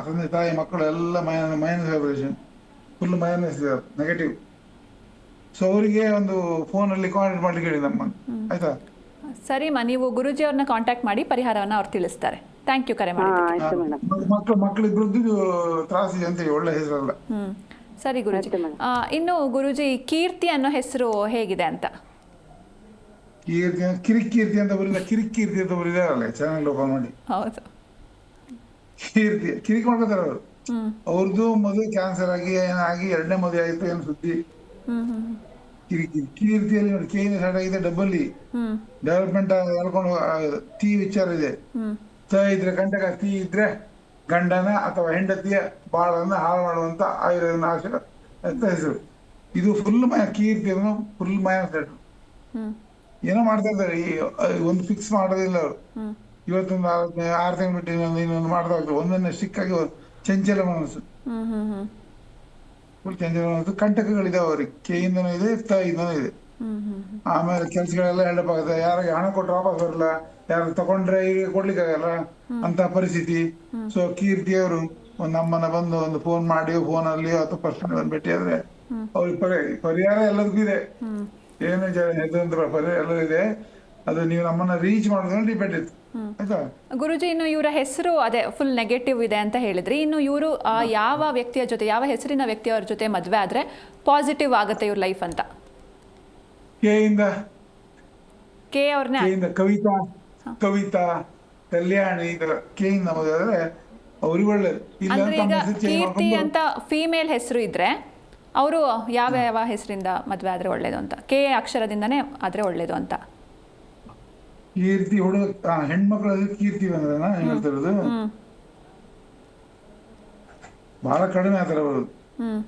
ತಂದೆ ತಾಯಿ ಮಕ್ಕಳು ಎಲ್ಲ minus vibration, full minus negative. So ಅವರಿಗೆ ಒಂದು ಫೋನಲ್ಲಿ ಕಾಂಟ್ಯಾಕ್ಟ್ ಮಾಡ್ಲಿಕ್ಕೆ ಹೇಳಿ ನಮ್ಮ, ಆಯ್ತಾ? ಸರಿಮಾ, ನೀವು ಗುರುಜಿ ಅವ್ರನ್ನ ಕಾಂಟ್ಯಾಕ್ಟ್ ಮಾಡಿ ಪರಿಹಾರವನ್ನ ಅವ್ರು ತಿಳಿಸ್ತಾರೆ. ಥ್ಯಾಂಕ್ ಯು ಕರೆ ಮಾಡಿ. ಮಕ್ಕಳಿಬ್ರದ್ದು ತ್ರಾಸಿದೆ ಅಂತ ಒಳ್ಳೆ ಹೆಸರಲ್ಲ. ಸರಿ ಗುರುಜಿ. ಆಯ್ತು ಮೇಡಮ್. ಇನ್ನು ಗುರುಜಿ ಕೀರ್ತಿ ಅನ್ನೋ ಹೆಸರು ಹೇಗಿದೆ ಅಂತ? ಕೀರ್ತಿ ಕಿರಿಕೀರ್ತಿ ಅಂತ ಬರೀಲ್ಲ, ಕಿರಿಕೀರ್ತಿ ಅಂತ ಬರೀದಾರಲ್ಲ ಚಾನಲ್ ಓಪನ್ ಮಾಡಿ. ಹೌದು. ಕೀರ್ತಿ ಕಿರಿಕ್ ಮಾಡ್ಕೋತಾರ ಅವರು. ಹ್ಮ್ ಅವ್ರದ್ದು ಮದುವೆ ಕ್ಯಾನ್ಸರ್ ಆಗಿ ಏನಾಗಿ 2ನೇ ಮದುವೆ ಆಯ್ತು ಏನು ಸುದ್ದಿ. ಹ್ಮ್ ಹ್ಮ್ ಕಿರಿಕಿರಿ ಕೀರ್ತಿಯಲ್ಲಿ ನೋಡಿ ಕೆ ಸ್ಟಾರ್ಟ್ ಆಗಿದೆ, ಡಬ್ಬಲ್ಲಿ ಹ್ಮ್ ಡೆವಲಪ್ಮೆಂಟ್ ಹೇಳ್ಕೊಂಡು ತಿ ವಿಚಾರ ಇದೆ. ಹ್ಮ್ ತ ಇದ್ರೆ ಕಂಟಕ, ತಿ ಇದ್ರೆ ಗಂಡನ ಅಥವಾ ಹೆಂಡತಿಯ ಬಾಳನ್ನ ಹಾಳು ಮಾಡುವಂತ ಆಯುರ್ವೇದ ನಾಶ ಅಂತ ಹೆಸರು. ಇದು ಫುಲ್ ಕೀರ್ತಿ ಫುಲ್ ಮೈನಸ್. ಹ್ಮ್ ಏನೋ ಮಾಡ್ತಾ ಇದ್ದಾರೆ, ಒಂದು ಫಿಕ್ಸ್ ಮಾಡೋದಿಲ್ಲ ಅವರು. ಹ್ಮ್ ಇವತ್ತೊಂದು 6 ತಿಂಗಳು ಬಿಟ್ಟು ಇನ್ನೊಂದು ಮಾಡ್ತಾ ಹೋಗ್ತಾರೆ. ಒಂದೊಂದೇ ಸ್ಟಿಕ್ಕಾಗಿ ಚಂಚಲ ಮನಸ್ಸು, ಹ್ಮ್ ಹ್ಮ್ ಹ್ಮ್ ಫುಲ್ ಚಂಚಲ ಮನಸ್ಸು. ಕಂಟಕಗಳಿದಾವೆ ಅವ್ರಿಗೆ, ಕೆಯಿಂದನೂ ಇದೆ, ತ ಇಂದನೂ ಇದೆ. ಹ್ಮ್ ಹ್ಮ್ ಆಮೇಲೆ ಕೆಲ್ಸಗಳೆಲ್ಲ ಹೆಲ್ಡಪ್ ಆಗುತ್ತೆ. ಯಾರಿಗೆ ಹಣ ಕೊಟ್ಟರೆ ವಾಪಸ್ ಬರಲ್ಲ, ಯಾರು ತಗೊಂಡ್ರೆ ಈಗ ಕೊಡ್ಲಿಕ್ಕೆ ಆಗಲ್ಲ ಅಂತ ಪರಿಸ್ಥಿತಿ. ಸೊ ಕೀರ್ತಿಯವರು ನಮ್ಮನ್ನ ಬಂದು ಒಂದು ಫೋನ್ ಮಾಡಿ, ಫೋನಲ್ಲಿ ಅಥವಾ ಪರ್ಸನಲ್ ಭೇಟಿ ಆದ್ರೆ ಅವ್ರಿಗೆ ಪರಿಹಾರ ಎಲ್ಲದಕ್ಕೂ ಇದೆ. ಏನು ಹೆದರಂತ ಪರಿಹಾರ ಎಲ್ಲದೂ ಇದೆ. ಅದು ನೀವು ನಮ್ಮನ್ನ ರೀಚ್ ಮಾಡೋದ್ರಲ್ಲಿ ಡಿಪೆಂಡ್ ಇತ್ತು. ಆಯ್ತಾ ಗುರುಜಿ, ಇನ್ನು ಇವರ ಹೆಸರು ಅದೇ ಫುಲ್ ನೆಗೆಟಿವ್ ಇದೆ ಅಂತ ಹೇಳಿದ್ರಿ. ಇನ್ನು ಇವರು ಯಾವ ವ್ಯಕ್ತಿಯ ಜೊತೆ, ಯಾವ ಹೆಸರಿನ ವ್ಯಕ್ತಿಯವ್ರ ಜೊತೆ ಮದುವೆ ಆದ್ರೆ ಪಾಸಿಟಿವ್ ಆಗುತ್ತೆ ಇವ್ರ ಲೈಫ್ ಅಂತ? ಕೆಯಿಂದ ಅವ್ರನ್ನೇ ಕವಿತಾ ಕಲ್ಯಾಣಿ ಈ ತರ ಕೆಯಿಂದ ಮದುವೆ ಆದ್ರೆ ಅವ್ರಿಗೆ ಒಳ್ಳೇದು. ಇಲ್ಲ ಅಂದ್ರೆ ಈಗ ತಮ್ಮ ಹೆಸರು change ಕೀರ್ತಿ ಮಾಡ್ಕೊಂಡು ಅಂತ ಫೀಮೇಲ್ ಹೆಸರು ಇದ್ರೆ ಅವರು ಯಾವ ಯಾವ ಹೆಸರಿಂದ ಮದುವೆ ಆದ್ರೆ ಒಳ್ಳೇದು ಅಂತ? ಕೆ ಅಕ್ಷರದಿಂದನೇ ಆದ್ರೆ ಒಳ್ಳೇದು ಅಂತ? ಕೀರ್ತಿ ಹುಡುಗ ಹೆಣ್ಮಕ್ಳ ಕೀರ್ತಿ ಬಂದ್ರನ ಹೇಳ್ತಿರೋದು ಬಹಳ ಕಡಿಮೆ ಆತರ ಬರೋದು. ಹ್ಮ್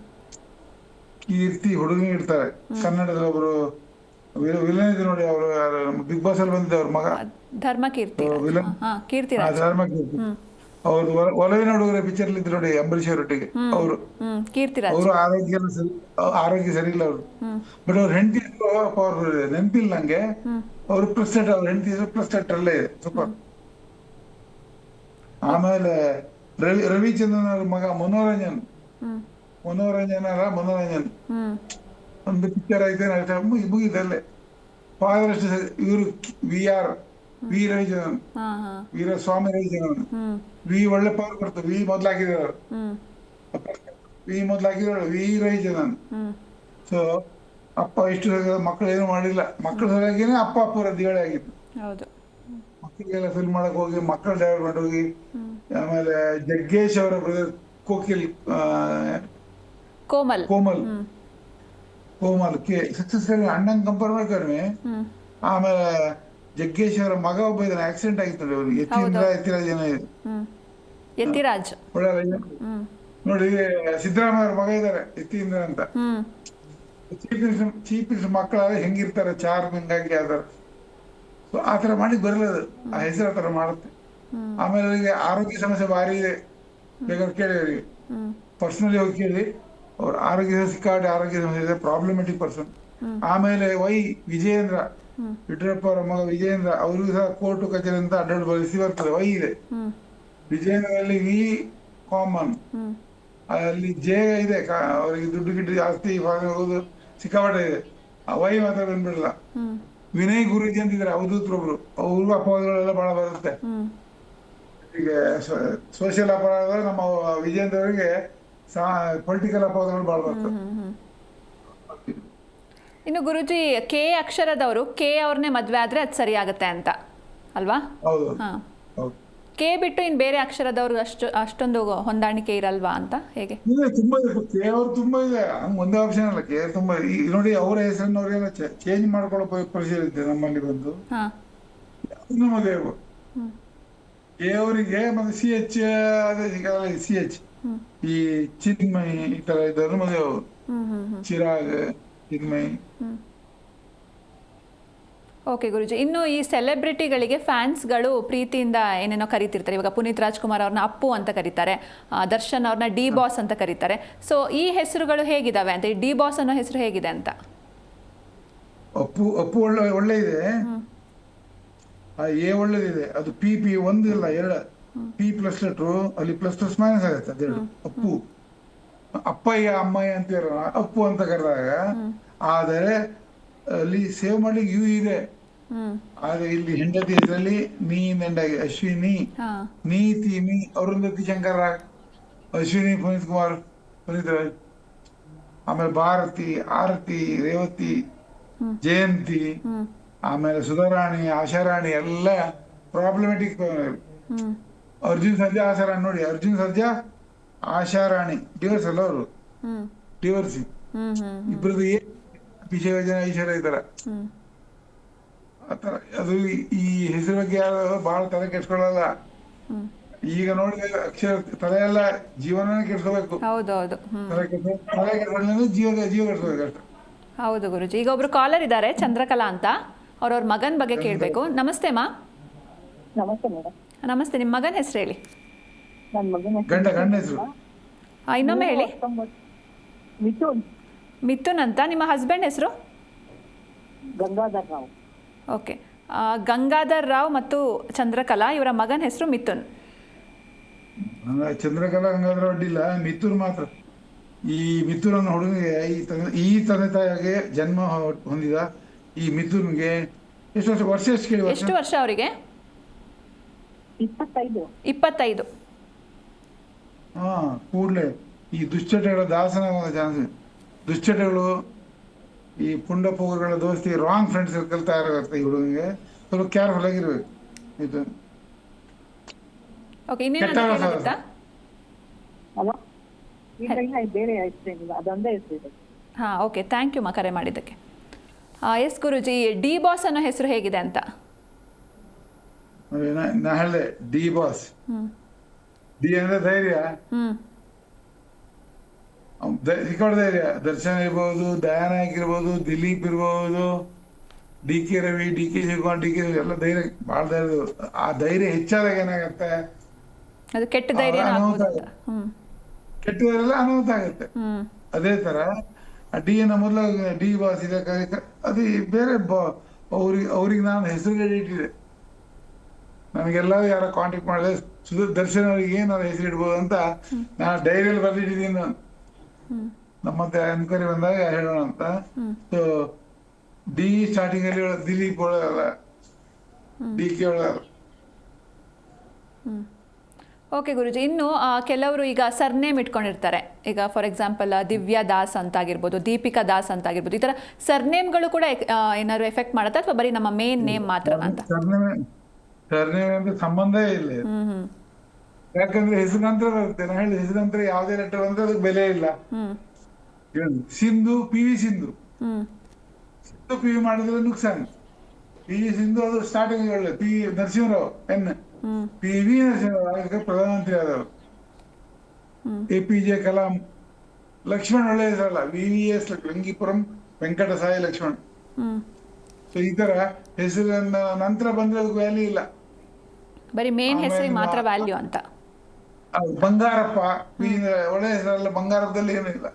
ಕೀರ್ತಿ ಹುಡುಗ ಇರ್ತಾರೆ. ಕನ್ನಡದಲ್ಲಿ ಒಬ್ರು ವಿಲನ್ ಇದೆ ನೋಡಿ, ಅವರು ಬಿಗ್ ಬಾಸ್ ಅಲ್ಲಿ ಬಂದಿದ್ದೆ ಅವ್ರ ಮಗ ಧರ್ಮ ಕೀರ್ತಿ. ವಿಲನ್ ಕೀರ್ತಿರಾಜ್. ಧರ್ಮ ಕೀರ್ತಿ. ಅವ್ರು ಒಲವಿನ ಹುಡುಗರ ಪಿಕ್ಚರ್ ಇದ್ರು ನೋಡಿ, ಅಂಬರೀಶ್ ಅವರೊಟ್ಟಿಗೆ. ಅವರು ಕೀರ್ತಿರಾಜ್. ಅವರು ಆರೋಗ್ಯ ಸರಿ ಇಲ್ಲ ಅವರು. ಬಟ್ ಅವ್ರ ಹೆಂಡತಿ ಪವರ್ಫುಲ್ ಇದೆ. ನೆನಪಿಲ್ಲ ನಂಗೆ. ಅವರು ಪ್ರೆಸಿಡೆಂಟ್, ಅವ್ರ ಹೆಂಡತಿ ಪ್ರೆಸಿಡೆಂಟ್ ಅಲ್ಲೇ ಇದೆ, ಸೂಪರ್. ಆಮೇಲೆ ರವಿಚಂದ್ರನ್ ಅವ್ರ ಮಗ ಮನೋರಂಜನ್ ಒಂದು ಪಿಕ್ಚರ್ ಆಯ್ತು, ಮುಗಿದಲ್ಲೇ. ಫಾದರ್ ಅಷ್ಟು ಇವರು ವಿ ರವಿಚಂದ್ರನ್, ವೀರಸ್ವಾಮಿ ರವಿಚಂದ್ರನ್. ವಿ ಒಳ್ಳೆ ಪವರ್ ಬರ್ತದೆ. ವಿ ಮೊದ್ಲಾಗಿದ್ರು ವಿ ರವಿಚಂದ್ರನ್. ಸೊ ಅಪ್ಪ ಇಷ್ಟು ಮಕ್ಕಳು ಏನು ಮಾಡಿಲ್ಲ. ಮಕ್ಕಳ ಸರಿಯಾಗಿನೇ ಅಪ್ಪ ಪೂರ ದಿವಾಳಿ ಆಗಿತ್ತು. ಮಕ್ಕಳಿಗೆಲ್ಲ ಫಿಲ್ ಮಾಡಕ್ ಹೋಗಿ, ಮಕ್ಕಳ ಡೆವಲಪ್ಮೆಂಟ್ ಹೋಗಿ. ಆಮೇಲೆ ಜಗ್ಗೇಶ್ ಅವರ ಬ್ರದರ್ ಕೋಮಲ್ ಕೆ ಸಕ್ಸಸ್ ಅಣ್ಣಂಗ್ ಕಂಪೇರ್ ಮಾಡ್ಕರ್ಮಿ. ಆಮೇಲೆ ಜಗ್ಗೇಶ್ ಅವರ ಮಗ ಒಬ್ಬ ಇದ್ದಾನೆ, ಆಕ್ಸಿಡೆಂಟ್ ಆಗಿತ್ತು ನೋಡಿ ಅವ್ರಿಗೆ. ಯತಿರಾಜ್ ಏನೋ ಇದೆ, ಯತಿರಾಜ್ ನೋಡಿ. ಸಿದ್ದರಾಮಯ್ಯ ಅವ್ರ ಮಗ ಇದ್ದಾರೆ ಯತೀಂದ್ರ ಅಂತ. ಚೀಫ್ ಮಿನಿಸ್ಟರ್ ಮಕ್ಕಳಾದ್ರೆ ಹೆಂಗಿರ್ತಾರೆ, ಚಾರ್ಮಿಂಗ್ ಆಗಿ ಆಧಾರ. ಸೊ ಆತರ ಮಾಡಿ ಬರಲದು, ಆ ಹೆಸರು ಆತರ ಮಾಡುತ್ತೆ. ಆಮೇಲೆ ಅವರಿಗೆ ಆರೋಗ್ಯ ಸಮಸ್ಯೆ ಭಾರಿ ಇದೆ, ಬೇಕಾದ್ರೆ ಕೇಳಿ ಅವರಿಗೆ ಪರ್ಸನಲಿ ಹೋಗಿ ಕೇಳಿ. ಅವ್ರ ಸಿಕ್ಕಾಡಿ ಆರೋಗ್ಯ ಸಮಸ್ಯೆ ಇದೆ, ಪ್ರಾಬ್ಲಮೆಟಿಕ್ ಪರ್ಸನ್. ಆಮೇಲೆ ವಿಜಯೇಂದ್ರ, ಯಡಿಯೂರಪ್ಪ ಅವರ ಮಗ ವಿಜಯೇಂದ್ರ, ಅವ್ರಿಗೂ ಸಹ ಕೋರ್ಟು ಕಚೇರಿ ಅಂತ ಅಡ್ಡಾಡ್ ಬರೆಸಿ ಬರ್ತದೆ. ಇದೆ ವಿಜಯೇಂದ್ರಲ್ಲಿ ವಿ ಕಾಮನ್, ಅಲ್ಲಿ ಜೆ ಇದೆ. ಅವರಿಗೆ ದುಡ್ಡು ಗಿಡ್ಡು ಜಾಸ್ತಿ ಹೋಗೋದು ಸಿಕ್ಕಾಪಟ್ಟೆ ಇದೆ. ವೈ ಮಾತ್ರ ಬಂದ್ಬಿಡಲ್ಲ. ವಿನಯ್ ಗುರೂಜಿ ಅಂತಿದ್ದಾರೆ ಅವಧೂತರೊಬ್ರು, ಅವ್ರಿಗೂ ಅಪವಾದಗಳೆಲ್ಲ ಬಹಳ ಬರುತ್ತೆ. ಈಗ ಸೋಷಿಯಲ್ ಅಪರಾಧ ನಮ್ಮ ವಿಜಯೇಂದ್ರ ಅವರಿಗೆ ಪೊಲಿಟಿಕಲ್ ಅಪವಾದಗಳು ಬಹಳ ಬರ್ತದೆ. ಇನ್ನು ಗುರುಜಿ, ಕೆ ಅಕ್ಷರದವರು ಅವ್ರನ್ನೇ ಮದ್ವೆ ಆದ್ರೆ ಅದು ಸರಿ ಆಗತ್ತೆ ಅಂತ ಅಲ್ವಾ? ಹೌದು. ಕೆ ಬಿಟ್ಟು ಇನ್ ಬೇರೆ ಅಕ್ಷರದವ್ರು ಅಷ್ಟೊಂದು ಹೊಂದಾಣಿಕೆ ಇರಲ್ವಾ ಅಂತ ಹೇಗೆ? ತುಂಬಾ ಕೆ ಅವ್ರು ತುಂಬಾ ಇದೆ, ಹಂಗ ಒಂದೇ ಆಪ್ಷನ್ ಅಲ್ಲ. ಕೆ ತುಂಬಾ ನೋಡಿ, ಅವರ ಹೆಸರನ್ನವ್ರೆಲ್ಲ ಚೇಂಜ್ ಮಾಡ್ಕೊಳ್ಳೋ ಪರಿಸ್ಥಿತಿ ಇದೆ ನಮ್ಮಲ್ಲಿ ಬಂದು. ಮದುವೆ ಕೆ ಅವರಿಗೆ ಮತ್ತೆ CH ಅದೇ CH ಈ ಚಿನ್ಮಯಿ ಈ ತರ ಇದ್ದವ್ರು ಮದುವೆ ಅವರು. ಚಿರಾಗ್, ಚಿನ್ಮಯಿ. ಓಕೆ ಗುರುಜಿ, ಇನ್ನು ಈ ಸೆಲೆಬ್ರಿಟಿಗಳಿಗೆ ಫ್ಯಾನ್ಸ್ಗಳು ಪ್ರೀತಿಯಿಂದ ಏನೇನೋ ಕರೀತಿರ್ತಾರೆ. ಇವಾಗ ಪುನೀತ್ ರಾಜ್ಕುಮಾರ್ ಅವ್ರನ್ನ ಅಪ್ಪು ಅಂತ ಕರೀತಾರೆ, ದರ್ಶನ್ ಅವ್ರನ್ನ ಡಿ ಬಾಸ್ ಅಂತ ಕರೀತಾರೆ. ಸೊ ಈ ಹೆಸರುಗಳು ಹೇಗಿದಾವೆ ಅಂತ, ಈ ಡಿ ಬಾಸ್ ಅನ್ನೋ ಹೆಸರು ಹೇಗಿದೆ ಅಂತ? ಅಪ್ಪು ಒಳ್ಳೆ ಇದೆ, ಒಳ್ಳೇದಿದೆ. ಅದು ಪಿ ಒಂದು ಇಲ್ಲ, 2 P ಪ್ಲಸ್ ಲೆಟ್ರು, ಅಲ್ಲಿ ಪ್ಲಸ್ ಮೈನಸ್ ಆಗುತ್ತೆ ಅದೆರಡು. ಅಪ್ಪು, ಅಪ್ಪಯ್ಯ ಅಮ್ಮಯ್ಯ ಅಂತೀರ, ಅಪ್ಪು ಅಂತ ಕರೆದಾಗ. ಆದರೆ ಅಲ್ಲಿ ಸೇವ್ ಮಾಡ್ಲಿಕ್ಕೆ ಯು ಇದೆ. ಆದ್ರೆ ಇಲ್ಲಿ ಹೆಂಡತಿ ಹೆಸರಲ್ಲಿ ನೀಂದಾಗಿ ಅಶ್ವಿನಿ, ನೀತಿ, ಅರುಂಧತಿ ಶಂಕರ್ ರಾವ್, ಅಶ್ವಿನಿ ಪುನೀತ್ ಕುಮಾರ್, ಪುನೀತ್ ರಾಜ್, ಆಮೇಲೆ ಭಾರತಿ, ಆರತಿ, ರೇವತಿ, ಜಯಂತಿ, ಆಮೇಲೆ ಸುಧಾರಾಣಿ, ಆಶಾರಾಣಿ ಎಲ್ಲ ಪ್ರಾಬ್ಲಮೆಟಿಕ್. ಅರ್ಜುನ್ ಸರ್ಜಾ, ಆಶಾರಾಣಿ ನೋಡಿ, ಅರ್ಜುನ್ ಸರ್ಜಾ, ಆಶಾರಾಣಿ ಡಿವರ್ಸ್ ಅಲ್ಲ ಅವರು, ಡಿವರ್ಸಿ ಇಬ್ಬರದು ವಿಷಯ ಯೋಜನೆ ಐಶ್ವರ್ಯ ಈ ತರ ಆತರ. ಅದು ಈ ಹೆಸರು ಬಗ್ಗೆ ಯಾರು ಬಹಳ ತಲೆ ಕೆಡ್ಸ್ಕೊಳ್ಳಲ್ಲ. ಈಗ ನೋಡಿದ್ರೆ ಅಕ್ಷರ ತಲೆ ಎಲ್ಲ ಜೀವನನೇ ಕೆಡ್ಸ್ಕೋಬೇಕು. ಹೌದೌದು. ತಲೆ ಕೆಡ್ಸ್ಕೊಳ್ಳಿ ಜೀವ ಕೆಡ್ಸ್ಕೋಬೇಕು ಅಷ್ಟೇ. ಹೌದು ಗುರುಜಿ. ಈಗ ಒಬ್ರು ಕಾಲರ್ ಇದ್ದಾರೆ, ಚಂದ್ರಕಲಾ ಅಂತ. ಅವ್ರವ್ರ ಮಗನ ಬಗ್ಗೆ ಕೇಳಬೇಕು. ನಮಸ್ತೆ ಮಾ. ನಮಸ್ತೆ ಮೇಡಮ್. ನಮಸ್ತೆ. ನಿಮ್ಮ ಮಗನ ಹೆಸರು ಹೇಳಿ. ನನ್ನ ಮಗನ ಗಂಡ ಹೆಸರು ಇನ್ನೊಮ್ಮೆ ಹೇಳಿ. ಮಿಥುನ್ ಮಿಥುನ್ ಅಂತ. ನಿಮ್ಮ ಹಸ್ಬೆಂಡ್ ಹೆಸರು? ಗಂಗಾಧರ್ ರಾವ್. ಓಕೆ. ಗಂಗಾಧರ್ ರಾವ್ ಮತ್ತು ಚಂದ್ರಕಲಾ, ಇವರ ಮಗನ ಹೆಸರು ಮಿಥುನ್. ಚಂದ್ರಕಲಾ ಗಂಗಾಧರ ಅಡ್ಡಿಲ್ಲ, ಮಿಥುನ್ ಮಾತ್ರ. ಈ ಮಿಥುನ್ ಅನ್ನೋ ಹುಡುಗನಿಗೆ ಈ ತಂದೆ ತಾಯಿಗೆ ಜನ್ಮ ಹೊಂದಿದ ಈ ಮಿಥುನ್ಗೆ ಎಷ್ಟು ವರ್ಷ ಎಷ್ಟು ಕೇಳಿ? ಎಷ್ಟು ವರ್ಷ ಅವರಿಗೆ? 25. ಹಾ, ಕೂಡ್ಲೆ ಈ ದುಶ್ಚಟಗಳ ದಾಸನಾಗುವ ಚಾನ್ಸ್. ದುಶ್ಚಟಗಳು, ಈ ಪುಂಡ ಪೋಗಗಳ ದೋಸ್ತಿ, ರಾಂಗ್ ಫ್ರೆಂಡ್ ಸರ್ಕಲ್ ತಯಾರಾಗುತ್ತೆ ಈ ಹುಡುಗನಿಗೆ. ಸ್ವಲ್ಪ ಕೇರ್ಫುಲ್ ಆಗಿರ್ಬೇಕು ಮಿಥುನ್. ಓಕೆ. ಇನ್ನೇನಾದ್ರು ಕೇಳೋದಿತ್ತಾ? ಅಲ್ಲ, ಈಗ ಬೇರೆ ಹೆಸರೇನಿಲ್ಲ, ಅದೊಂದೇ ಹೆಸರಿದೆ. ಹಾಂ, ಓಕೆ. ಥ್ಯಾಂಕ್ ಯು ಮಾ ಕರೆ ಮಾಡಿದ್ದಕ್ಕೆ. ಎಸ್ ಗುರುಜಿ, ಡಿ ಬಾಸ್ ಅನ್ನೋ ಹೆಸರು ಹೇಗಿದೆ ಅಂತ? ನಾ ಹೇಳಿದೆ ಡಿ ಬಾಸ್. ಡಿ ಅಂದ್ರೆ ಧೈರ್ಯ, ಸಿಕ್ಕಾಡ ಧೈರ್ಯ. ದರ್ಶನ್ ಇರ್ಬೋದು, ದಯಾನಾಯಕ್ ಇರ್ಬೋದು, ದಿಲೀಪ್ ಇರ್ಬೋದು, D K Ravi, D K Shivakumar, D K ಎಲ್ಲ ಧೈರ್ಯ, ಭಾಳ ಧೈರ್ಯ. ಆ ಧೈರ್ಯ ಹೆಚ್ಚಾದಾಗ ಏನಾಗತ್ತೆ, ಅದು ಕೆಟ್ಟ ಧೈರ್ಯ ಕೆಟ್ಟದೆಲ್ಲ ಅನಾಹುತ ಆಗುತ್ತೆ. ಅದೇ ತರ ಡಿ ಅನ್ನ ಮೊದಲು ಡಿ ಬಾಸ್ ಇದೆ, ಅದು ಬೇರೆ ಅವ್ರಿಗೆ ನಾನು ಹೆಸರು ಇಟ್ಟಿದೆ. ನನಗೆಲ್ಲ ಯಾರ ಕಾಂಟ್ಯಾಕ್ಟ್ ಮಾಡಿದ್ರೆ ದರ್ಶನ್ ಅವ್ರಿಗೆ ಏನಾದ್ರು ಹೆಸರು ಇಡ್ಬೋದು ಅಂತ ನಾನು ಡೈರಿಯಲ್ಲಿ ಬರೆದಿಟ್ಟಿದ್ದೀನಿ. ನಾನು ನಮ್ಮತ್ತೆ ಎನ್ಕ್ವೈರಿ ಬಂದಾಗ ಹೇಳೋಣ ಅಂತ. ಸೊ ಡಿ ಸ್ಟಾರ್ಟಿಂಗ್ ಅಲ್ಲಿ ದಿಲೀಪ್ ಒಳಗಲ್ಲ, ಡಿ ಕೆ ಒಳಗಲ್ಲ. ಓಕೆ ಗುರುಜಿ. ಇನ್ನು ಕೆಲವರು ಈಗ ಸರ್ನೇಮ್ ಇಟ್ಕೊಂಡಿರ್ತಾರೆ. ಈಗ ಫಾರ್ ಎಕ್ಸಾಂಪಲ್ ದಿವ್ಯಾ ದಾಸ್ ಅಂತ ಆಗಿರ್ಬೋದು, ದೀಪಿಕಾ ದಾಸ್ ಅಂತ ಆಗಿರ್ಬೋದು. ಈ ಥರ ಸರ್ನೇಮ್ಗಳು ಕೂಡ ಏನಾದ್ರು ಎಫೆಕ್ಟ್ ಮಾಡುತ್ತಾ ಅಥವಾ ಬರೀ ನಮ್ಮ ಮೇನ್ ನೇಮ್ ಮಾತ್ರ ಅಂತ? ಸರ್ನೇಮ್ ಅಂತ ಸಂಬಂಧ ಇಲ್ಲ. ಯಾಕಂದ್ರೆ ಹೆಸರಾಂತರ ಬರುತ್ತೆ. ನಾನು ಹೇಳಿ ಹೆಸರಾಂತರ ಯಾವುದೇ ಲೆಟರ್ ಬಂದ್ರೆ ಅದಕ್ಕೆ ಬೆಲೆ ಇಲ್ಲ. Sindhu, P V Sindhu, Sindhu P V ಮಾಡಿದ್ರೆ ನುಕ್ಸಾನ್. ಪಿ ವಿ ಸಿಂಧು ಅದು ಸ್ಟಾರ್ಟಿಂಗ್ ಒಳ್ಳೆ. P Narasimha Rao N, P V Narasimha Rao ಪ್ರಧಾನಮಂತ್ರಿ ಆದವರು. APJ ಕಲಾಂ, ಲಕ್ಷ್ಮಣ್ ಒಳ್ಳೆ ಹೆಸರಲ್ಲ, VVS ವೆಂಗಿಪುರಂ ವೆಂಕಟ ಸಾಯಿ ಲಕ್ಷ್ಮಣ್. ಸೊ ಈ ತರ ಹೆಸರನ್ನ ನಂತರ ಬಂದ್ರೆ ಅದಕ್ಕೆ ವ್ಯಾಲ್ಯೂ ಇಲ್ಲ, ಬರೀ ಮೇನ್ ಹೆಸರಿಗೆ ಮಾತ್ರ ವ್ಯಾಲ್ಯೂ ಅಂತ. ಬಂಗಾರಪ್ಪ, ಪಿ ಒಳ್ಳೆ ಹೆಸರಲ್ಲ, ಬಂಗಾರದಲ್ಲಿ ಏನೂ ಇಲ್ಲ.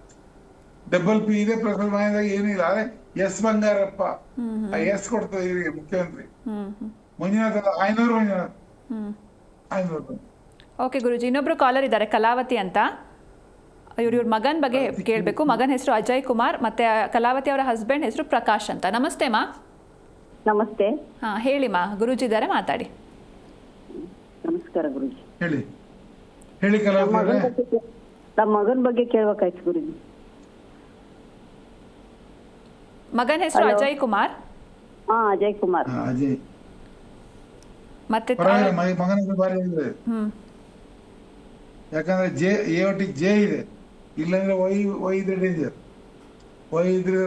ಡಬಲ್ ಪಿ ಇದೆ, ಪ್ರಸಲ್ ಮಾಯದಾಗ ಏನೂ ಇಲ್ಲ. ಅದೇ ಎಸ್ ಬಂಗಾರಪ್ಪ, ಎಸ್ ಕೊಡ್ತದೆ ಇವರಿಗೆ ಮುಖ್ಯಮಂತ್ರಿ. ಮಂಜುನಾಥ್ ಅಲ್ಲ, ಮಂಜುನಾಥ್. ಓಕೆ ಗುರುಜಿ. ಇನ್ನೊಬ್ರು ಕಾಲರ್ ಇದ್ದಾರೆ, ಕಲಾವತಿ ಅಂತ. ಇವ್ರ ಮಗನ ಬಗ್ಗೆ ಕೇಳಬೇಕು. ಮಗನ ಹೆಸರು ಅಜಯ್ ಕುಮಾರ್, ಮತ್ತೆ ಕಲಾವತಿ ಅವರ ಹಸ್ಬೆಂಡ್ ಹೆಸರು ಪ್ರಕಾಶ್ ಅಂತ. ನಮಸ್ತೆ ಮಾ. ನಮಸ್ತೆ. ಹಾಂ, ಹೇಳಿ ಮಾ, ಗುರೂಜಿ ಇದ್ದಾರೆ, ಮಾತಾಡಿ. ನಮಸ್ಕಾರ ಗುರುಜಿ. ಹೇಳಿ ಕಲಾವತಿ. ನಮ್ಮ ಮಗನ ಬಗ್ಗೆ ಕೇಳ್ಬೇಕಾಯ್ತು ಗುರುಜಿ. ಮಗನ ಹೆಸರು ಅಜಯ್ ಕುಮಾರ್. ಅಜಯ್ ಕುಮಾರ್. ಅಜಯ್ ಮತ್ತೆ ಮಗನ ಬಾರಿ ಇದೆ. ಯಾಕಂದ್ರೆ ಎ ಒಟ್ಟಿಗೆ ಜೆ ಇದೆ, ಇಲ್ಲಾಂದ್ರೆ ವೈ ಇದ್ರೆ ಡೇಂಜರ್. ವೈ ಇದ್ರೆ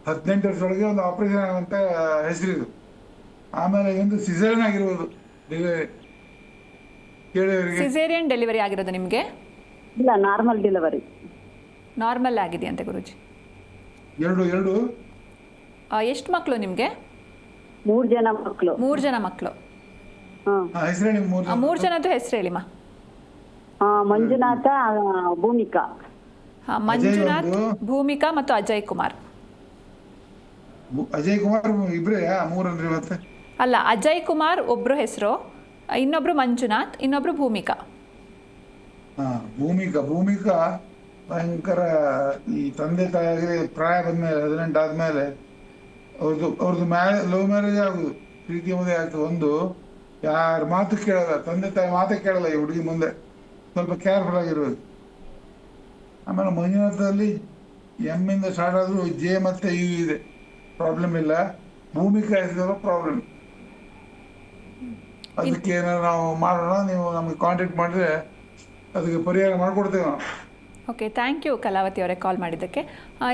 18 ವರ್ಷದೊಳಗೆ ಒಂದು ಆಪರೇಷನ್ ಆಗುವಂತ ಹೆಸರಿದು. ಆಮೇಲೆ ಒಂದು ಸಿಸೇರಿಯನ್ ಆಗಿರ್ಬೋದು ಡೆಲಿವರಿ. ಸಿಸೇರಿಯನ್ ಡೆಲಿವರಿ ಆಗಿರೋದು ನಿಮಗೆ? ಇಲ್ಲ, ನಾರ್ಮಲ್ ಡೆಲಿವರಿ. ನಾರ್ಮಲ್ ಆಗಿದೆಯಂತೆ ಗುರುಜಿ. ಎರಡು ಎಷ್ಟು ಮಕ್ಕಳು ನಿಮಗೆ? 3 ಜನ ಮಕ್ಕಳು. 3 ಜನ ಮಕ್ಕಳು. ಹೆಸರೇಳಿ? 3 ಜನದ್ದು ಹೆಸರು ಹೇಳಿಮ್ಮ. ಮಂಜುನಾಥ, ಭೂಮಿಕಾ. ಮಂಜುನಾಥ್, ಭೂಮಿಕಾ ಮತ್ತು ಅಜಯ್ ಕುಮಾರ್. ಅಜಯ್ ಕುಮಾರ್ ಇಬ್ರೇ? 3 ಅಂದ್ರೆ ಮತ್ತೆ ಅಲ್ಲ, ಅಜಯ್ ಕುಮಾರ್ ಒಬ್ರು ಹೆಸರು, ಇನ್ನೊಬ್ರು ಮಂಜುನಾಥ್, ಇನ್ನೊಬ್ರು ಭೂಮಿಕಾ. ಭೂಮಿಕಾ ಭಯಂಕರ. ಈ ತಂದೆ ತಾಯಿಗೆ ಪ್ರಾಯ ಬಂದ್ಮೇಲೆ 18 ಆದ್ಮೇಲೆ ಅವ್ರದ್ದು ಲವ್ ಮ್ಯಾರೇಜ್ ಆಗುದು, ಪ್ರೀತಿ ಮದುವೆ ಆಗ್ತದೆ. ಒಂದು ಯಾರ ಮಾತು ಕೇಳಲ್ಲ, ತಂದೆ ತಾಯಿ ಮಾತೇ ಕೇಳಲ್ಲ ಈ ಹುಡುಗಿ ಮುಂದೆ. ಸ್ವಲ್ಪ ಕೇರ್ಫುಲ್ ಆಗಿರ್ಬೇಕು. ಆಮೇಲೆ ಮಂಜುನಾಥದಲ್ಲಿ ಎಮ್ ಇಂದ ಸ್ಟಾರ್ಟ್ ಆದ್ರೂ ಜೆ ಮತ್ತೆ ಯು ಇದೆ, ಪ್ರಾಬ್ಲಮ್ ಇಲ್ಲ. ಭೂಮಿಕಾ ಹೆಸರು ಪ್ರಾಬ್ಲಮ್. ಅದಕ್ಕೆ ಏನಾದ್ರು ನಾವು ಮಾಡೋಣ, ನೀವು ನಮಗೆ ಕಾಂಟ್ಯಾಕ್ಟ್ ಮಾಡಿದ್ರೆ ಅದಕ್ಕೆ ಪರಿಹಾರ ಮಾಡಿಕೊಡ್ತೇವೆ ನಾವು. ಓಕೆ, ಥ್ಯಾಂಕ್ ಯು ಕಲಾವತಿ ಅವರೇ ಕಾಲ್ ಮಾಡಿದ್ದಕ್ಕೆ.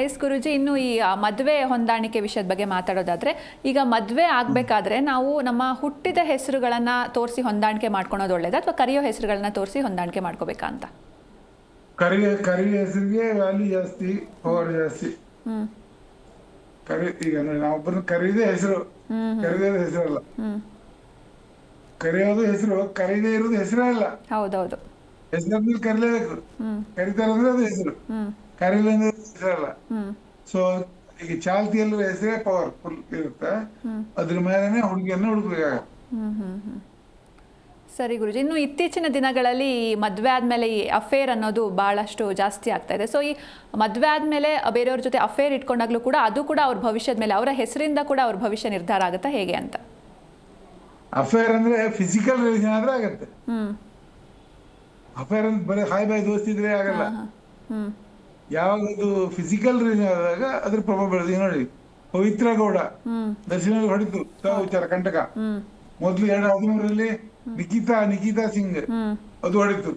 ಎಸ್ ಗುರೂಜಿ, ಇನ್ನು ಈ ಮದುವೆ ಹೊಂದಾಣಿಕೆ ವಿಷಯದ ಬಗ್ಗೆ ಮಾತಾಡೋದಾದರೆ, ಈಗ ಮದುವೆ ಆಗಬೇಕಾದ್ರೆ ನಾವು ನಮ್ಮ ಹುಟ್ಟಿದ ಹೆಸರುಗಳನ್ನು ತೋರಿಸಿ ಹೊಂದಾಣಿಕೆ ಮಾಡ್ಕೊಳೋದು ಒಳ್ಳೇದಾ, ಅಥವಾ ಕರೆಯೋ ಹೆಸರುಗಳನ್ನ ತೋರಿಸಿ ಹೊಂದಾಣಿಕೆ ಮಾಡ್ಕೋಬೇಕಾ ಅಂತ? ಕರಿಯ ಹೆಸರಿಗೆ ವ್ಯಾಲ್ಯೂ ಜಾಸ್ತಿ, ಪವರ್ ಜಾಸ್ತಿ. ಈಗ ನೋಡಿ, ನಾವೊಬ್ಬರನ್ನ ಕರೀದೇ ಹೆಸರು, ಕರೀದೇ ಹೆಸರಲ್ಲ. ಕರೆಯೋದು ಹೆಸರು, ಕರೀದೇ ಇರೋದು ಹೆಸರೇ ಅಲ್ಲ. ಹೌದೌದು. ಹೆಸರಲ್ಲಿ ಕರೀಲೇಬೇಕು. ಕರೀತಾರೆ ಅಂದ್ರೆ ಅದು ಹೆಸರು, ಕರೀಲಿ ಅಂದ್ರೆ ಹೆಸರಲ್ಲ. ಸೊ ಈಗ ಚಾಲ್ತಿಯಲ್ಲೂ ಹೆಸರೇ ಪವರ್ಫುಲ್ ಇರುತ್ತೆ, ಅದ್ರ ಮೇಲೆನೆ ಹುಡುಗಿಯನ್ನ ಹುಡುಕ್ಬೇಕಾಗತ್ತೆ. ಸರಿ ಗುರುಜಿ, ಇನ್ನು ಇತ್ತೀಚಿನ ದಿನಗಳಲ್ಲಿ ಈ ಮದುವೆ ಆದಮೇಲೆ ಈ ಅಫೇರ್ ಅನ್ನೋದು ಭಾಳಷ್ಟು ಜಾಸ್ತಿ ಆಗ್ತಾ ಇದೆ. ಸೊ ಈ ಮದುವೆ ಆದಮೇಲೆ ಬೇರೆಯವ್ರ ಜೊತೆ ಅಫೇರ್ ಇಟ್ಕೊಂಡಾಗಲೂ ಕೂಡ ಅದು ಕೂಡ ಅವ್ರ ಭವಿಷ್ಯದ ಮೇಲೆ, ಅವರ ಹೆಸರಿಂದ ಕೂಡ ಅವ್ರ ಭವಿಷ್ಯ ನಿರ್ಧಾರ ಆಗುತ್ತಾ ಹೇಗೆ ಅಂತ? ಅಫೇರ್ ಅಂದ್ರೆ ಫಿಸಿಕಲ್ ರಿಲೇಷನ್ ಆದ್ರೆ ಆಗತ್ತೆ. ಅಫೇರ್ ಅಂದ್ರೆ ಬರೀ ಹಾಯ್ ಬಾಯ್ ದೋಸ್ತಿದ್ರೆ ಆಗಲ್ಲ. ಯಾವಾಗ ಅದು ಫಿಸಿಕಲ್ ರಿಲೇಷನ್ ಆದಾಗ ಅದ್ರ ಪ್ರಭಾವ ಬೆಳೆದ. ನೋಡಿ, ಪವಿತ್ರ ಗೌಡ ದರ್ಶನ ಹೊಡಿತು ವಿಚಾರ ಕಂಟಕ. ಮೊದ್ಲು 2013 ನಿಖಿತಾ ಸಿಂಗ್ ಅದು ಹೊಡಿತು.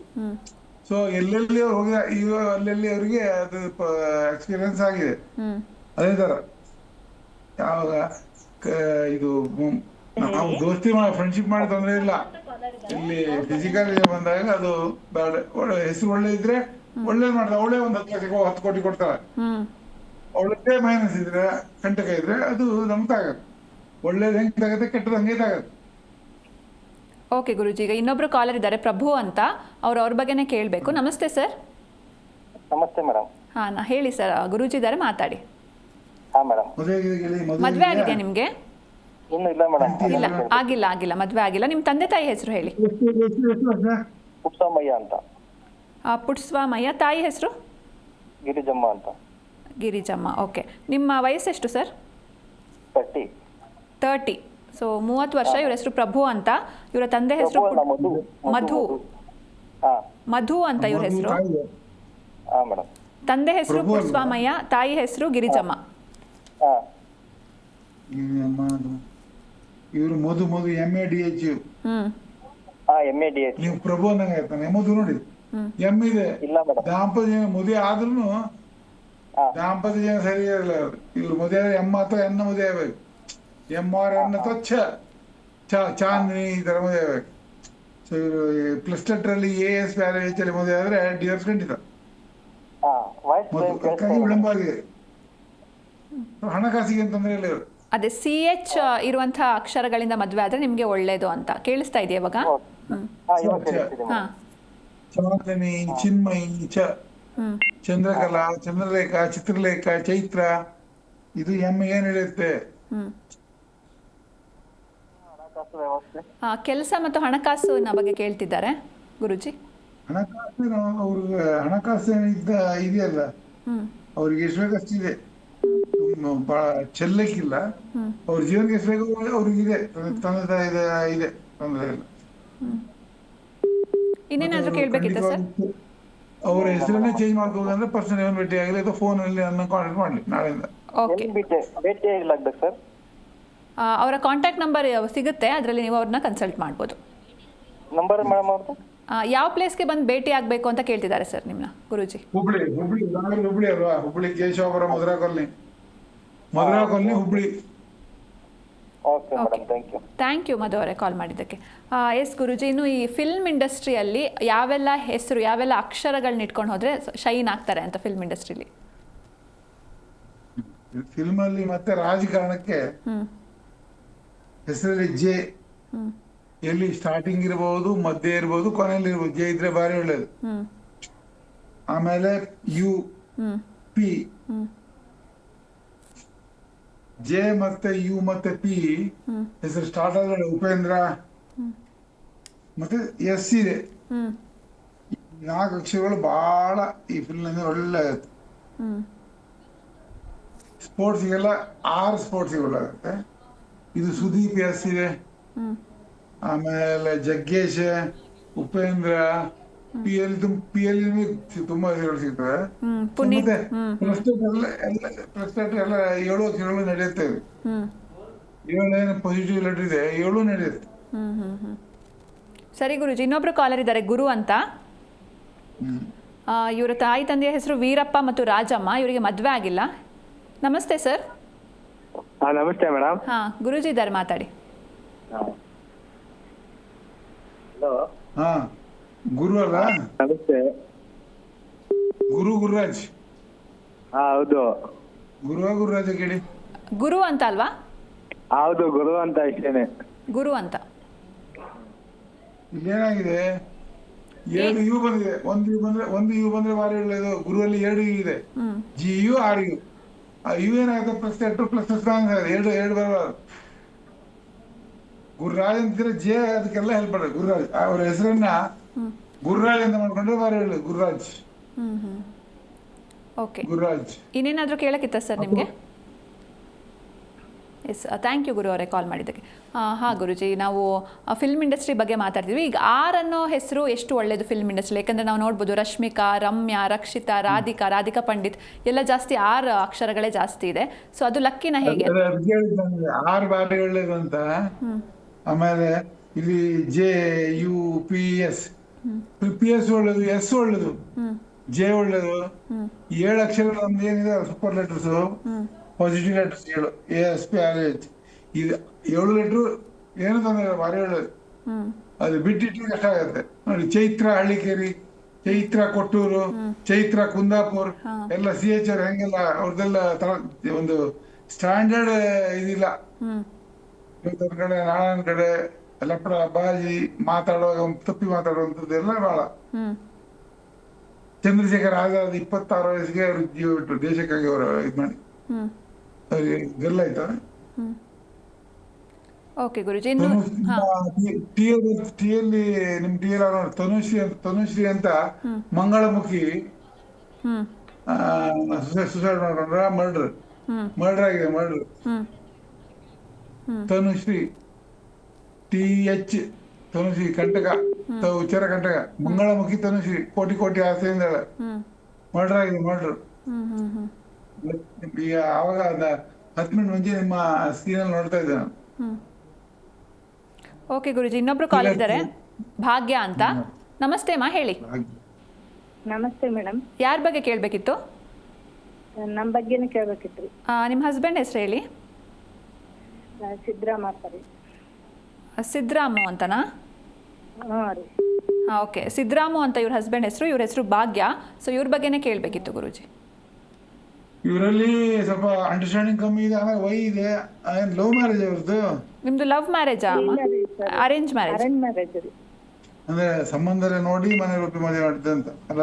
ಸೊ ಎಲ್ಲೆಲ್ಲಿ ಅವ್ರು ಹೋಗಿದ, ಈಗ ಅಲ್ಲೆಲ್ಲಿ ಅವರಿಗೆ ಅದು ಎಕ್ಸ್ಪೀರಿಯನ್ಸ್ ಆಗಿದೆ. ಅದೇ ತರ ಯಾವಾಗ ಇದು ನಾವು ದೋಸ್ತಿ ಫ್ರೆಂಡ್ಶಿಪ್ ಮಾಡಿ ತೊಂದರೆ ಇಲ್ಲ, ಇಲ್ಲಿ ಫಿಸಿಕಲ್ ಬಂದಾಗ ಅದು ಬೇಡ. ಹೆಸರು ಒಳ್ಳೆ ಇದ್ರೆ ಒಳ್ಳೇದ್ ಮಾಡ್ತಾರೆ, ಅವಳೇ ಒಂದು 10 ಕೋಟಿ ಕೊಡ್ತಾರೆ. ಅವಳದ್ದೇ ಮೈನಸ್ ಇದ್ರೆ, ಕಂಟಕ ಇದ್ರೆ ಅದು ನಮ್ಗೆ ತಾಗತ್ತೆ. ಒಳ್ಳೇದು ಹೆಂಗೆ ತಾಗತ್ತೆ, ಕೆಟ್ಟದ್ದು ಹಂಗೆ ತಾಗತ್ತೆ. ಓಕೆ ಗುರುಜಿ, ಈಗ ಇನ್ನೊಬ್ರು ಕಾಲರ್ ಇದ್ದಾರೆ, ಪ್ರಭು ಅಂತ. ಅವ್ರ ಬಗ್ಗೆನೇ ಕೇಳಬೇಕು. ನಮಸ್ತೆ ಸರ್. ನಮಸ್ತೆ ಮೇಡಮ್. ಹಾಂ, ಹೇಳಿ ಸರ್, ಗುರೂಜಿ ಇದ್ದಾರೆ, ಮಾತಾಡಿ. ಹಾ ಮೇಡಮ್. ಮದುವೆ ಆಗಿದೆಯಾ ನಿಮಗೆ? ಇನ್ನು ಇಲ್ಲ ಮೇಡಮ್. ಇಲ್ಲ, ಆಗಿಲ್ಲ, ಮದುವೆ ಆಗಿಲ್ಲ. ನಿಮ್ಮ ತಂದೆ ತಾಯಿ ಹೆಸರು ಹೇಳಿ. ಪುಟ್ಸಮಯ್ಯ ಅಂತ. ಪುಟ್ಸ್ವಾಮಯ್ಯ. ತಾಯಿ ಹೆಸರು? ಗಿರಿಜಮ್ಮ ಅಂತ. ಗಿರಿಜಮ್ಮ. ಓಕೆ. ನಿಮ್ಮ ವಯಸ್ಸೆಷ್ಟು ಸರ್? 30. ಸೊ 30 ವರ್ಷ. ಇವ್ರ ಹೆಸರು ಪ್ರಭು ಅಂತ. ಇವರ ತಂದೆ ಹೆಸರು ಮಧು ಅಂತ ಇವ್ರ ಹೆಸರು. ತಂದೆ ಹೆಸರು ಪುಟ್ಸ್ವಾಮಯ್ಯ, ತಾಯಿ ಹೆಸರು ಗಿರಿಜಮ್ಮ. ಇವರು ಮಧು MADH. ನೀವು ಪ್ರಭು ಅಂದಂಗ ಆಯ್ತಾನೆ. ಮಧು ನೋಡಿ ಎಮ್ ಇದೆ. ದಾಂಪತ್ಯ ಮದುವೆ ಆದ್ರೂ ದಾಂಪತ್ಯ ಜನ ಸರಿ ಇರಲ್ಲ. ಇವ್ರು ಮದುವೆ ಎಮ್ಮ ಅಥವಾ ಎನ್ನ ಮದುವೆ ಆಗ್ಬೇಕು. MR N ಅಥವಾ ಚಾಂದಿನಿ ಈ ತರ ಮದುವೆ ಆಗ್ಬೇಕು. ಸೊ ಇವರು +2 AS HL ಮದುವೆ ಆದ್ರೆ ಡಿವೋರ್ಸ್ ಖಂಡಿತ. ವಿಳಂಬ ಆಗಿದೆ. ಹಣಕಾಸಿಗೆ ಅಂತಂದ್ರೆ ಇಲ್ಲ ಇವರು. ಅದೇ CH ಇರುವಂತಹ ಅಕ್ಷರಗಳಿಂದ ಮದುವೆ ಆದ್ರೆ ನಿಮ್ಗೆ ಒಳ್ಳೇದು ಅಂತ. ಕೇಳಿಸ್ತಾ ಇದೆಯಾ ಇವಾಗ? ಚಾಂದಿನಿ, ಚಿನ್ಮಯಿ, ಚಂದ್ರಕಲಾ, ಚಂದ್ರಲೇಖ, ಚಿತ್ರಲೇಖ, ಚೈತ್ರ, ಇದು ಎಮ್ ಏನ್ ಹೇಳುತ್ತೆ? ಕೆಲಸ ಮತ್ತು ಹಣಕಾಸಿನ ಬಗ್ಗೆ ಕೇಳ್ತಿದ್ದಾರೆ ಗುರುಜಿ. ಹಣಕಾಸು ಅವ್ರಿಗೆ ಹಣಕಾಸು ಇದೆಯಲ್ಲ, ಅವ್ರಿಗೆ ಎಷ್ಟು ಬೇಕಷ್ಟಿದೆ, ಚೆಲ್ಲಕ್ಕಿಲ್ಲ. ಅವ್ರ ಜೀವನಕ್ಕೆ ಎಷ್ಟು ಬೇಕು ಅವ್ರಿಗಿದೆ, ತಂದೆ ತಾಯಿ ಇದೆ, ತೊಂದರೆ ಇಲ್ಲ. ಇನ್ನೇನಾದ್ರೂ ಕೇಳ್ಬೇಕಿತ್ತ ಸರ್? ಅವ್ರ ಹೆಸರನ್ನೇ ಚೇಂಜ್ ಮಾಡ್ಕೋಬೇಕಂದ್ರೆ ಪರ್ಸನಲ್ ಭೇಟಿ ಆಗಲಿ ಅಥವಾ ಫೋನ್ ಅಲ್ಲಿ ನನ್ನ ಕಾಂಟ್ಯಾಕ್ಟ್ ಮಾಡ್ಲಿ ನಾಳೆಯಿಂದ. ಓಕೆ, ಅವರ ಕಾಂಟ್ಯಾಕ್ಟ್ ನಂಬರ್ ಸಿಗುತ್ತೆ, ಅದರಲ್ಲಿ ನೀವು ಅವ್ರನ್ನ ಕನ್ಸಲ್ಟ್ ಮಾಡ್ಬೋದು. ನಂಬರ್ ಮೇಡಮ್ ಅವ್ರದ್ದು? ಯಾವ ಪ್ಲೇಸ್ಗೆ ಬಂದು ಭೇಟಿ ಆಗಬೇಕು ಅಂತ ಕೇಳ್ತಿದ್ದಾರೆ ಸರ್ ನಿಮ್ಮನ್ನ ಗುರೂಜಿ. ಹುಬ್ಳಿ ಅಲ್ವಾ? Hubli Keshavapura, Madhura colony, Hubli. Okay madam, thank you Madhu ಅವರೇ ಕಾಲ್ ಮಾಡಿದ್ದಕ್ಕೆ. ಎಸ್ ಗುರುಜಿ, ಇನ್ನು ಈ ಫಿಲ್ಮ್ ಇಂಡಸ್ಟ್ರಿಯಲ್ಲಿ ಯಾವೆಲ್ಲ ಹೆಸರು, ಯಾವೆಲ್ಲ ಅಕ್ಷರಗಳನ್ನ ಇಟ್ಕೊಂಡು ಹೋದ್ರೆ ಶೈನ್ ಆಗ್ತಾರೆ ಅಂತ ಫಿಲ್ಮ್ ಇಂಡಸ್ಟ್ರಿಲಿ? ಫಿಲ್ಮ್ ಅಲ್ಲಿ ಮತ್ತೆ ರಾಜಕಾರಣಕ್ಕೆ ಹೆಸರಲ್ಲಿ ಜೆ, ಎಲ್ಲಿ ಸ್ಟಾರ್ಟಿಂಗ್ ಇರಬಹುದು, ಮಧ್ಯೆ ಇರಬಹುದು, ಕೊನೆಯಲ್ಲಿ ಇರಬಹುದು. ಜೆ ಇದ್ರೆ ಬಾರಿ ಒಳ್ಳೇದು. ಆಮೇಲೆ UP, ಜೆ ಮತ್ತೆ ಯು ಮತ್ತೆ ಪಿ ಹೆಸರು ಸ್ಟಾರ್ಟ್ ಆದ್ರೆ ಉಪೇಂದ್ರ, ಮತ್ತೆ S ಇದೆ. 4 ಅಕ್ಷರಗಳು ಬಹಳ ಈ ಫಿಲ್ಮ್ ಒಳ್ಳೆ ಆಗುತ್ತೆ. ಸ್ಪೋರ್ಟ್ಸ್ಗೆಲ್ಲ 6 ಸ್ಪೋರ್ಟ್ಸ್ಗೆ ಒಳ್ಳಾಗುತ್ತೆ. ಇದು ಸುದೀಪ್ S ಇದೆ, ಆಮೇಲೆ ಜಗ್ಗೇಶ್, ಉಪೇಂದ್ರ, ಪಿ ಎಲ್ ತುಂಬಾ ಹೆಸರುಗಳು ಸಿಗ್ತವೆ. ಪುನೀತ್. ಮತ್ತೆ ಪ್ರಸ್ಟೇಟ್ ಎಲ್ಲ 7 ಅಕ್ಷರಗಳು ನಡೆಯುತ್ತೆ. 7 ಏನು ಪಾಸಿಟಿವ್ ಲೆಟರ್ ಇದೆ, 7 ನಡೆಯುತ್ತೆ. ಸರಿ ಗುರುಜಿ, ಇನ್ನೊಬ್ರು ಕಾಲರ್ ಇದ್ದಾರೆ, ಗುರು ಅಂತ. ಇವರ ತಾಯಿ ತಂದೆಯ ಹೆಸರು ವೀರಪ್ಪ ಮತ್ತು ರಾಜಮ್ಮ. ಇವರಿಗೆ ಮದುವೆ ಆಗಿಲ್ಲ. ನಮಸ್ತೆ ಸರ್. ನಮಸ್ತೆ ಮೇಡಮ್. ಗುರುಜಿ ಇದ್ದಾರೆ, ಮಾತಾಡಿ. ಹಲೋ. ಹಾ, ಗುರು ಅಲ್ಲ? ನಮಸ್ತೆ. ಗುರುರಾಜ್. ಹೌದು. ಗುರುರಾಜ ಕೇಳಿ. ಗುರು ಅಂತ ಅಲ್ವಾ? ಹೌದು, ಗುರು ಅಂತ ಇಷ್ಟೇನೆ. ಗುರು ಅಂತ. ಇಲ್ಲೇನಾಗಿದೆ, 2 ಯು ಬಂದಿದೆ. ಒಂದು ಯು ಬಂದ್ರೆ ಭಾರಿ ಒಳ್ಳೆಯದು. ಗುರುವಲ್ಲಿ 2 ಯು ಇದೆ, GU RU. ಆ ಯು ಏನಾಗುತ್ತೆ, ಪ್ಲಸ್ ಎರಡು ಬರಬಾರ್ದು. ಗುರುರಾಜ್ ಅಂತಿದ್ರೆ ಜೆ ಅದಕ್ಕೆಲ್ಲ ಹೆಲ್ಪ್ ಮಾಡೋದು. ಗುರುರಾಜ್ ಅವ್ರ ಹೆಸರನ್ನ ಗುರುರಾಜ್ ಅಂತ ಮಾಡ್ಕೊಂಡ್ರೆ ಭಾರಿ ಒಳ್ಳೆಯದು. ಗುರುರಾಜ್. ಓಕೆ. ಗುರುರಾಜ್. ಇನ್ನೇನಾದರೂ ಕೇಳಕ್ಕಿತ್ತ ಸರ್ ನಿಮಗೆ? ಎಸ್, ಥ್ಯಾಂಕ್ ಯು ಗುರು ಅವರೇ ಕಾಲ್ ಮಾಡಿದ್ದಕ್ಕೆ. ಹಾಂ ಗುರುಜಿ, ನಾವು ಫಿಲ್ಮ್ ಇಂಡಸ್ಟ್ರಿ ಬಗ್ಗೆ ಮಾತಾಡ್ತೀವಿ. ಈಗ ಆರ್ ಅನ್ನೋ ಹೆಸರು ಎಷ್ಟು ಒಳ್ಳೆಯದು ಫಿಲ್ಮ್ ಇಂಡಸ್ಟ್ರಿ. ಯಾಕಂದರೆ ನಾವು ನೋಡ್ಬೋದು, ರಶ್ಮಿಕಾ, ರಮ್ಯಾ, ರಕ್ಷಿತಾ, ರಾಧಿಕಾ ಪಂಡಿತ್ ಎಲ್ಲ ಜಾಸ್ತಿ 6 ಅಕ್ಷರಗಳೇ ಜಾಸ್ತಿ ಇದೆ. ಸೊ ಅದು ಲಕ್ಕಿನ ಹೇಗೆ? 6 ಬಾರಿ ಒಳ್ಳೇದು ಅಂತ. ಆಮೇಲೆ ಇಲ್ಲಿ JUPS ಒಳ್ಳೇದು, S ಒಳ್ಳೇದು, J ಒಳ್ಳೇದು. 7 ಅಕ್ಷರಗಳು ನಮ್ದು ಏನಿದೆ super letters, positive letters 7, ASPRH. ಇದು 7 ಲೆಟರ್ ಏನು ತೊಂದರೆ, ಭಾರಿ ಒಳ್ಳೇದು. ಅದು ಬಿಟ್ಟಿಟ್ಟು ಕಷ್ಟ ಆಗುತ್ತೆ ನೋಡಿ. ಚೈತ್ರ ಹಳ್ಳಿಕೇರಿ, ಚೈತ್ರ ಕೊಟ್ಟೂರು, ಚೈತ್ರ ಕುಂದಾಪುರ್ ಎಲ್ಲ CHR ಹೆಂಗೆಲ್ಲ ಅವ್ರದ್ದೆಲ್ಲ ಒಂದು ಸ್ಟ್ಯಾಂಡರ್ಡ್ ಇದಿಲ್ಲ. ಇವತ್ತೊಂದ್ ಕಡೆ ನಾಳೊಂದ್ ಕಡೆ ಲಪಡ ಬಾಜಿ ಮಾತಾಡುವಾಗ ತಪ್ಪಿ ಮಾತಾಡುವಂಥದ್ದು ಎಲ್ಲ ಬಹಳ. ಚಂದ್ರಶೇಖರ್ ಆಜಾದ್ 26 ವಯಸ್ಸಿಗೆ ಅವ್ರು ಜೀವ ಬಿಟ್ಟು ದೇಶಕ್ಕಾಗಿ ಅವರು ಇದು ಮಾಡಿ ಅವ್ರಿಗೆ ಗೆಲ್ಲಾಯ್ತಾ. ಓಕೆ ಗುರುಜಿ. ಟಿಯಲ್ಲಿ ನಿಮ್ ಟಿಎಲ್ ತನುಶ್ರೀ ಅಂತ ಮಂಗಳಮುಖಿ ಸುಸೈಡ್ ಮಾಡ್ಕೊಂಡ್ರ, ಮರ್ಡರ್ ಆಗಿದೆ. ತನುಶ್ರೀ TH ತನುಶ್ರೀ ಕಂಟಕ, ಉಚ್ಚರ ಕಂಟಕ. ಮಂಗಳಮುಖಿ ತನುಶ್ರೀ ಕೋಟಿ ಆಸೆಯಿಂದ ಮರ್ಡರ್ ಆಗಿದೆ. ಈಗ ಆವಾಗ 10 ಮಿನಿಟ್ ಮುಂಚೆ ನಿಮ್ಮ ಸ್ಕ್ರೀನಲ್ಲಿ ನೋಡ್ತಾ ಇದ್ದೆ ನಾನು. ಓಕೆ ಗುರುಜಿ, ಇನ್ನೊಬ್ರು ಕಾಲ್ ಇದ್ದಾರೆ, ಭಾಗ್ಯ ಅಂತ. ನಮಸ್ತೆ ಅಮ್ಮ, ಹೇಳಿ. ನಮಸ್ತೆ ಮೇಡಮ್. ಯಾರ ಬಗ್ಗೆ ಕೇಳಬೇಕಿತ್ತು? ನಮ್ಮ ಬಗ್ಗೆನೇ ಕೇಳಬೇಕಿತ್ತು. ನಿಮ್ಮ ಹಸ್ಬೆಂಡ್ ಹೆಸರು ಹೇಳಿ. ಸಿದ್ರಾಮು ಅಂತನಾ? ಓಕೆ, ಸಿದ್ರಾಮು ಅಂತ ಇವ್ರ ಹಸ್ಬೆಂಡ್ ಹೆಸರು. ಇವ್ರ ಹೆಸರು ಭಾಗ್ಯ. ಸೊ ಇವ್ರ ಬಗ್ಗೆನೇ ಕೇಳಬೇಕಿತ್ತು ಗುರುಜಿ. ಇವರಲ್ಲಿ ಸ್ವಲ್ಪ ಅಂಡರ್ಸ್ಟ್ಯಾಂಡಿಂಗ್ ಕಮ್ಮಿ ಇದೆ. ಆಮೇಲೆ ವೈ ಇದೆ. ಲವ್ ಮ್ಯಾರೇಜ್ ಅವ್ರದ್ದು. ನಿಮ್ದು ಲವ್ ಮ್ಯಾರೇಜಾ ಅಮ್ಮ? Arrange marriage? ಅಂದ್ರೆ ಸಂಬಂಧದಲ್ಲೇ ನೋಡಿ ಮನೆ ರೂಪಿ ಮದುವೆ ಮಾಡಿದ್ದೆ ಅಂತ ಅಲ್ಲ?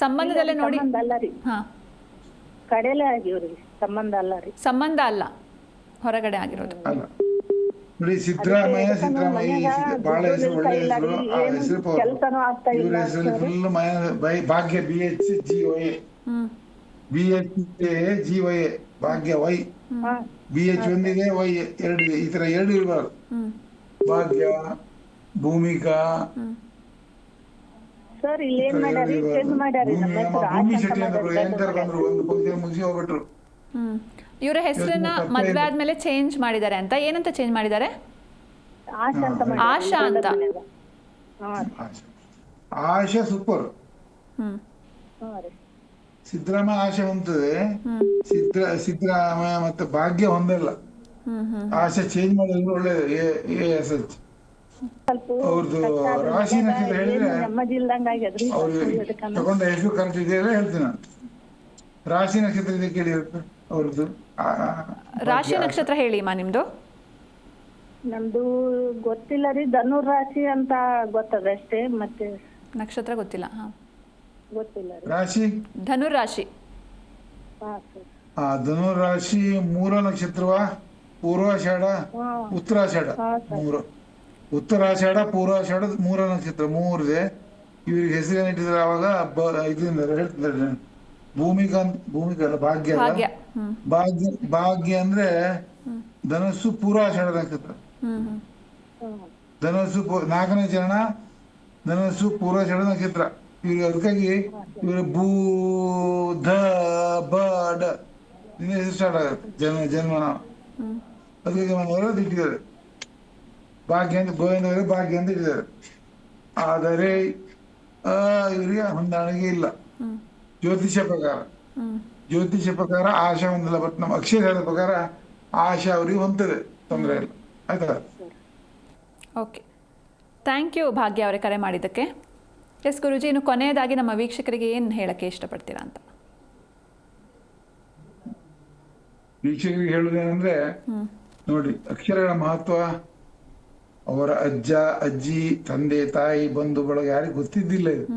ಸಂಬಂಧದಲ್ಲೇ ನೋಡಿ. ಸಂಬಂಧ ಅಲ್ಲ, ಹೊರಗಡೆ ಆಗಿರೋದು. ಅಲ್ಲ ನೋಡಿ, ಸಿದ್ದರಾಮಯ್ಯ ಬಹಳ ಹೆಸರು, ಒಳ್ಳೆ ಹೆಸರು. ಆ ಹೆಸರು ಇವ್ರ ಹೆಸರಲ್ಲಿ ಫುಲ್ ಭಾಗ್ಯ BHGY, BHGY, ಭಾಗ್ಯ Y, BH ಒಂದಿದೆ, Y 2 ಇದೆ. ಈ ತರ 2 ಇರಬಾರ್ದು. ಭಾಗ್ಯ, ಭೂಮಿಕಾ, ಭೂಮಿ ಶೆಟ್ಟಿ ಅಂತ ಎಂತರ ಬಂದ್ರು, ಒಂದು ಫಂಕ್ಷನ್ ಮುಗಿಸಿ ಹೋಗ್ಬಿಟ್ರು. ಇವರ ಹೆಸರನ್ನ ಮದ್ವೆ ಆದ್ಮೇಲೆ ಚೇಂಜ್ ಮಾಡಿದ್ದಾರೆ ಅಂತ. ಏನಂತ ಚೇಂಜ್ ಮಾಡಿದ್ದಾರೆ? ಆಶಾ ಅಂತ. ಆಶಾ ಸೂಪರ್. ಸಿದ್ದರಾಮಯ್ಯ ಆಶೆ ಹೊಂದದೆ, ಸಿದ್ದರಾಮಯ್ಯ ಮತ್ತೆ ಭಾಗ್ಯ ಹೊಂದಲ್ಲ. ಆಶೆ ಚೇಂಜ್ ಮಾಡಿದ್ರೆ ಒಳ್ಳೇದು. ASH ಅವ್ರದ್ದು ರಾಶಿ ನಕ್ಷತ್ರ ಹೇಳಿದ್ರೆ ಅವ್ರಿಗೆ ತಗೊಂಡ ಹೆಸರು ಕರೆಕ್ಟ್ ಇದೆಯಲ್ಲ ಹೇಳ್ತೀನಿ ನಾನು. ರಾಶಿ ನಕ್ಷತ್ರ ಇದೆ ಕೇಳಿ ಅವ್ರದ್ದು. ರಾಶಿ ನಕ್ಷತ್ರ ಹೇಳಿ ಮಾ ನಿಮ್ದು. ನಮ್ದು ಗೊತ್ತಿಲ್ಲ ರೀ, ಧನುರ್ ರಾಶಿ ಅಂತ ಗೊತ್ತದ ಅಷ್ಟೇ, ಮತ್ತೆ ನಕ್ಷತ್ರ ಗೊತ್ತಿಲ್ಲ. ಗೊತ್ತಿಲ್ಲ ರೀ. ರಾಶಿ ಧನುರ್ ರಾಶಿ. ಧನುರ್ ರಾಶಿ 3 ನಕ್ಷತ್ರವ? ಪೂರ್ವಾಷಾಢ, ಉತ್ತರಾಷಾಢ 3. ಉತ್ತರಾಷಾಢ, ಪೂರ್ವಾಷಾಢ 3 ನಕ್ಷತ್ರ 3 ಇದೆ. ಇವ್ರಿಗೆ ಹೆಸರು ಏನಿಟ್ಟಿದ್ರೆ ಅವಾಗ ಇದರಿಂದ ಹೇಳ್ತಿದ್ದಾರೆ. ಭೂಮಿಕಾ ಅಲ್ಲ, ಭಾಗ್ಯ ಅಲ್ಲ. ಭಾಗ್ಯ ಅಂದ್ರೆ ಧನಸ್ಸು ಪೂರ್ವಾಷಾಢ ನಕ್ಷತ್ರ. ಧನಸ್ಸು 4ನೇ ಚರಣ ಧನಸ್ಸು ಪೂರ್ವಾಷಾಢ ನಕ್ಷತ್ರ. ಇವ್ರಿಗೆ ಅದಕ್ಕಾಗಿ ಇವರು ಭೂ ಧ ಬ ಡ ಹೆಸರು ಸ್ಟಾರ್ಟ್ ಆಗುತ್ತೆ ಜನ್ಮನ. ಅದಕ್ಕೆ ಮನೆಯವರು ಇಟ್ಟಿದ್ದಾರೆ ಭಾಗ್ಯ ಅಂತ, ಗೋವಿಂದ ಅವರಿಗೆ ಭಾಗ್ಯ ಅಂತ ಇಟ್ಟಿದ್ದಾರೆ. ಆದರೆ ಇವರಿಗೆ ಹೊಂದಾಣಿಕೆ ಇಲ್ಲ ಜ್ಯೋತಿಷ್ಯ ಪ್ರಕಾರ ಆಶಾ ಹೊಂದಿಲ್ಲ. ಬಟ್ ನಮ್ಮ ಅಕ್ಷರ ಪ್ರಕಾರ ಆಶಾ ಅವ್ರಿಗೆ ಹೊಂತದೆ, ತೊಂದರೆ ಇಲ್ಲ. ಆಯ್ತಾ? ಓಕೆ, ಥ್ಯಾಂಕ್ ಯು ಭಾಗ್ಯ ಅವರೇ ಕರೆ ಮಾಡಿದ್ದಕ್ಕೆ. ಎಸ್ ಗುರುಜಿ, ಇನ್ನು ಕೊನೆಯದಾಗಿ ನಮ್ಮ ವೀಕ್ಷಕರಿಗೆ ಏನು ಹೇಳಕ್ಕೆ ಇಷ್ಟಪಡ್ತೀರಾ ಅಂತ? ವೀಕ್ಷಕರಿಗೆ ಹೇಳುವುದೇನೆಂದ್ರೆ, ನೋಡಿ, ಅಕ್ಷರಗಳ ಮಹತ್ವ ಅವರ ಅಜ್ಜ ಅಜ್ಜಿ ತಂದೆ ತಾಯಿ ಬಂಧು ಬಳಗ ಯಾರಿಗೆ ಗೊತ್ತಿದ್ದಿಲ್ಲ. ಇದು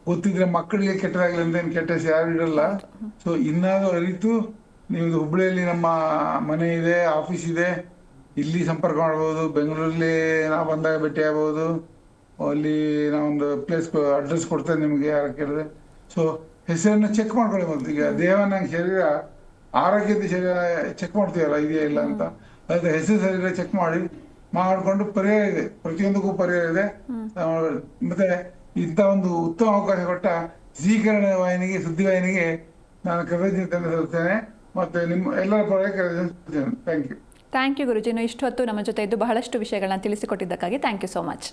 ಗೊತ್ತಿದ್ರೆ ಮಕ್ಕಳಿಗೆ ಕೆಟ್ಟದಾಗಲಿ ಅಂತ ಏನು ಕೆಟ್ಟ ಹೆಸರು ಯಾರು ಇಡಲ್ಲ. ಸೊ ಇನ್ನಾದ್ರೂ ಅರಿತು ನಿಮ್ದು ಹುಬ್ಬಳ್ಳಿಯಲ್ಲಿ ನಮ್ಮ ಮನೆ ಇದೆ, ಆಫೀಸ್ ಇದೆ, ಇಲ್ಲಿ ಸಂಪರ್ಕ ಮಾಡ್ಬೋದು. ಬೆಂಗಳೂರಲ್ಲಿ ನಾವು ಬಂದಾಗ ಭೇಟಿ ಆಗ್ಬೋದು. ಅಲ್ಲಿ ನಾವೊಂದು ಪ್ಲೇಸ್ ಅಡ್ರೆಸ್ ಕೊಡ್ತೇನೆ ನಿಮಗೆ, ಯಾರು ಕೇಳಿದ್ರೆ. ಸೊ ಹೆಸರನ್ನ ಚೆಕ್ ಮಾಡ್ಕೊಳ್ಳಿ ಮೊದಲು. ಈಗ ದೇವನ ಶರೀರ ಆರೋಗ್ಯದ ಶರೀರ ಚೆಕ್ ಮಾಡ್ತೀವಲ್ಲ, ಇದೆಯಾ ಇಲ್ಲ ಅಂತ. ಅದ್ರ ಹೆಸರು ಶರೀರ ಚೆಕ್ ಮಾಡಿಕೊಂಡು ಪರಿಹಾರ ಇದೆ, ಪ್ರತಿಯೊಂದಕ್ಕೂ ಪರಿಹಾರ ಇದೆ. ಮತ್ತೆ ಇಂಥ ಒಂದು ಉತ್ತಮ ಅವಕಾಶ ಕೊಟ್ಟ ಜೀಕರಣ ವಾಹಿನಿಗೆ, ಸುದ್ದಿವಾಹಿನಿಗೆ ನಾನು ಕೃತಜ್ಞತೆಯನ್ನು ಸಲ್ಲಿಸ್ತೇನೆ. ಮತ್ತೆ ನಿಮ್ಮ ಎಲ್ಲರ ಪರವಾಗಿ ಕೃತಜ್ಞತೆ. Thank you. Thank you Guruji. ಇನ್ನು ಇಷ್ಟು ಹೊತ್ತು ನಮ್ಮ ಜೊತೆ ಇದ್ದು ಬಹಳಷ್ಟು ವಿಷಯಗಳನ್ನ ತಿಳಿಸಿಕೊಟ್ಟಿದ್ದಕ್ಕಾಗಿ thank you so much.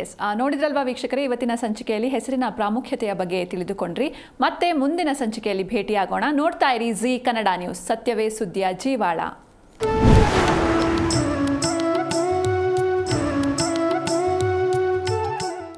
Yes, ನೋಡಿದ್ರಲ್ವಾ ವೀಕ್ಷಕರೇ, ಇವತ್ತಿನ ಸಂಚಿಕೆಯಲ್ಲಿ ಹೆಸರಿನ ಪ್ರಾಮುಖ್ಯತೆಯ ಬಗ್ಗೆ ತಿಳಿದುಕೊಂಡ್ರಿ. ಮತ್ತೆ ಮುಂದಿನ ಸಂಚಿಕೆಯಲ್ಲಿ ಭೇಟಿಯಾಗೋಣ. ನೋಡ್ತಾ ಇರಿ ಜೀ ಕನ್ನಡ ನ್ಯೂಸ್, ಸತ್ಯವೇ ಸುದ್ದಿಯ ಜೀವಾಳ.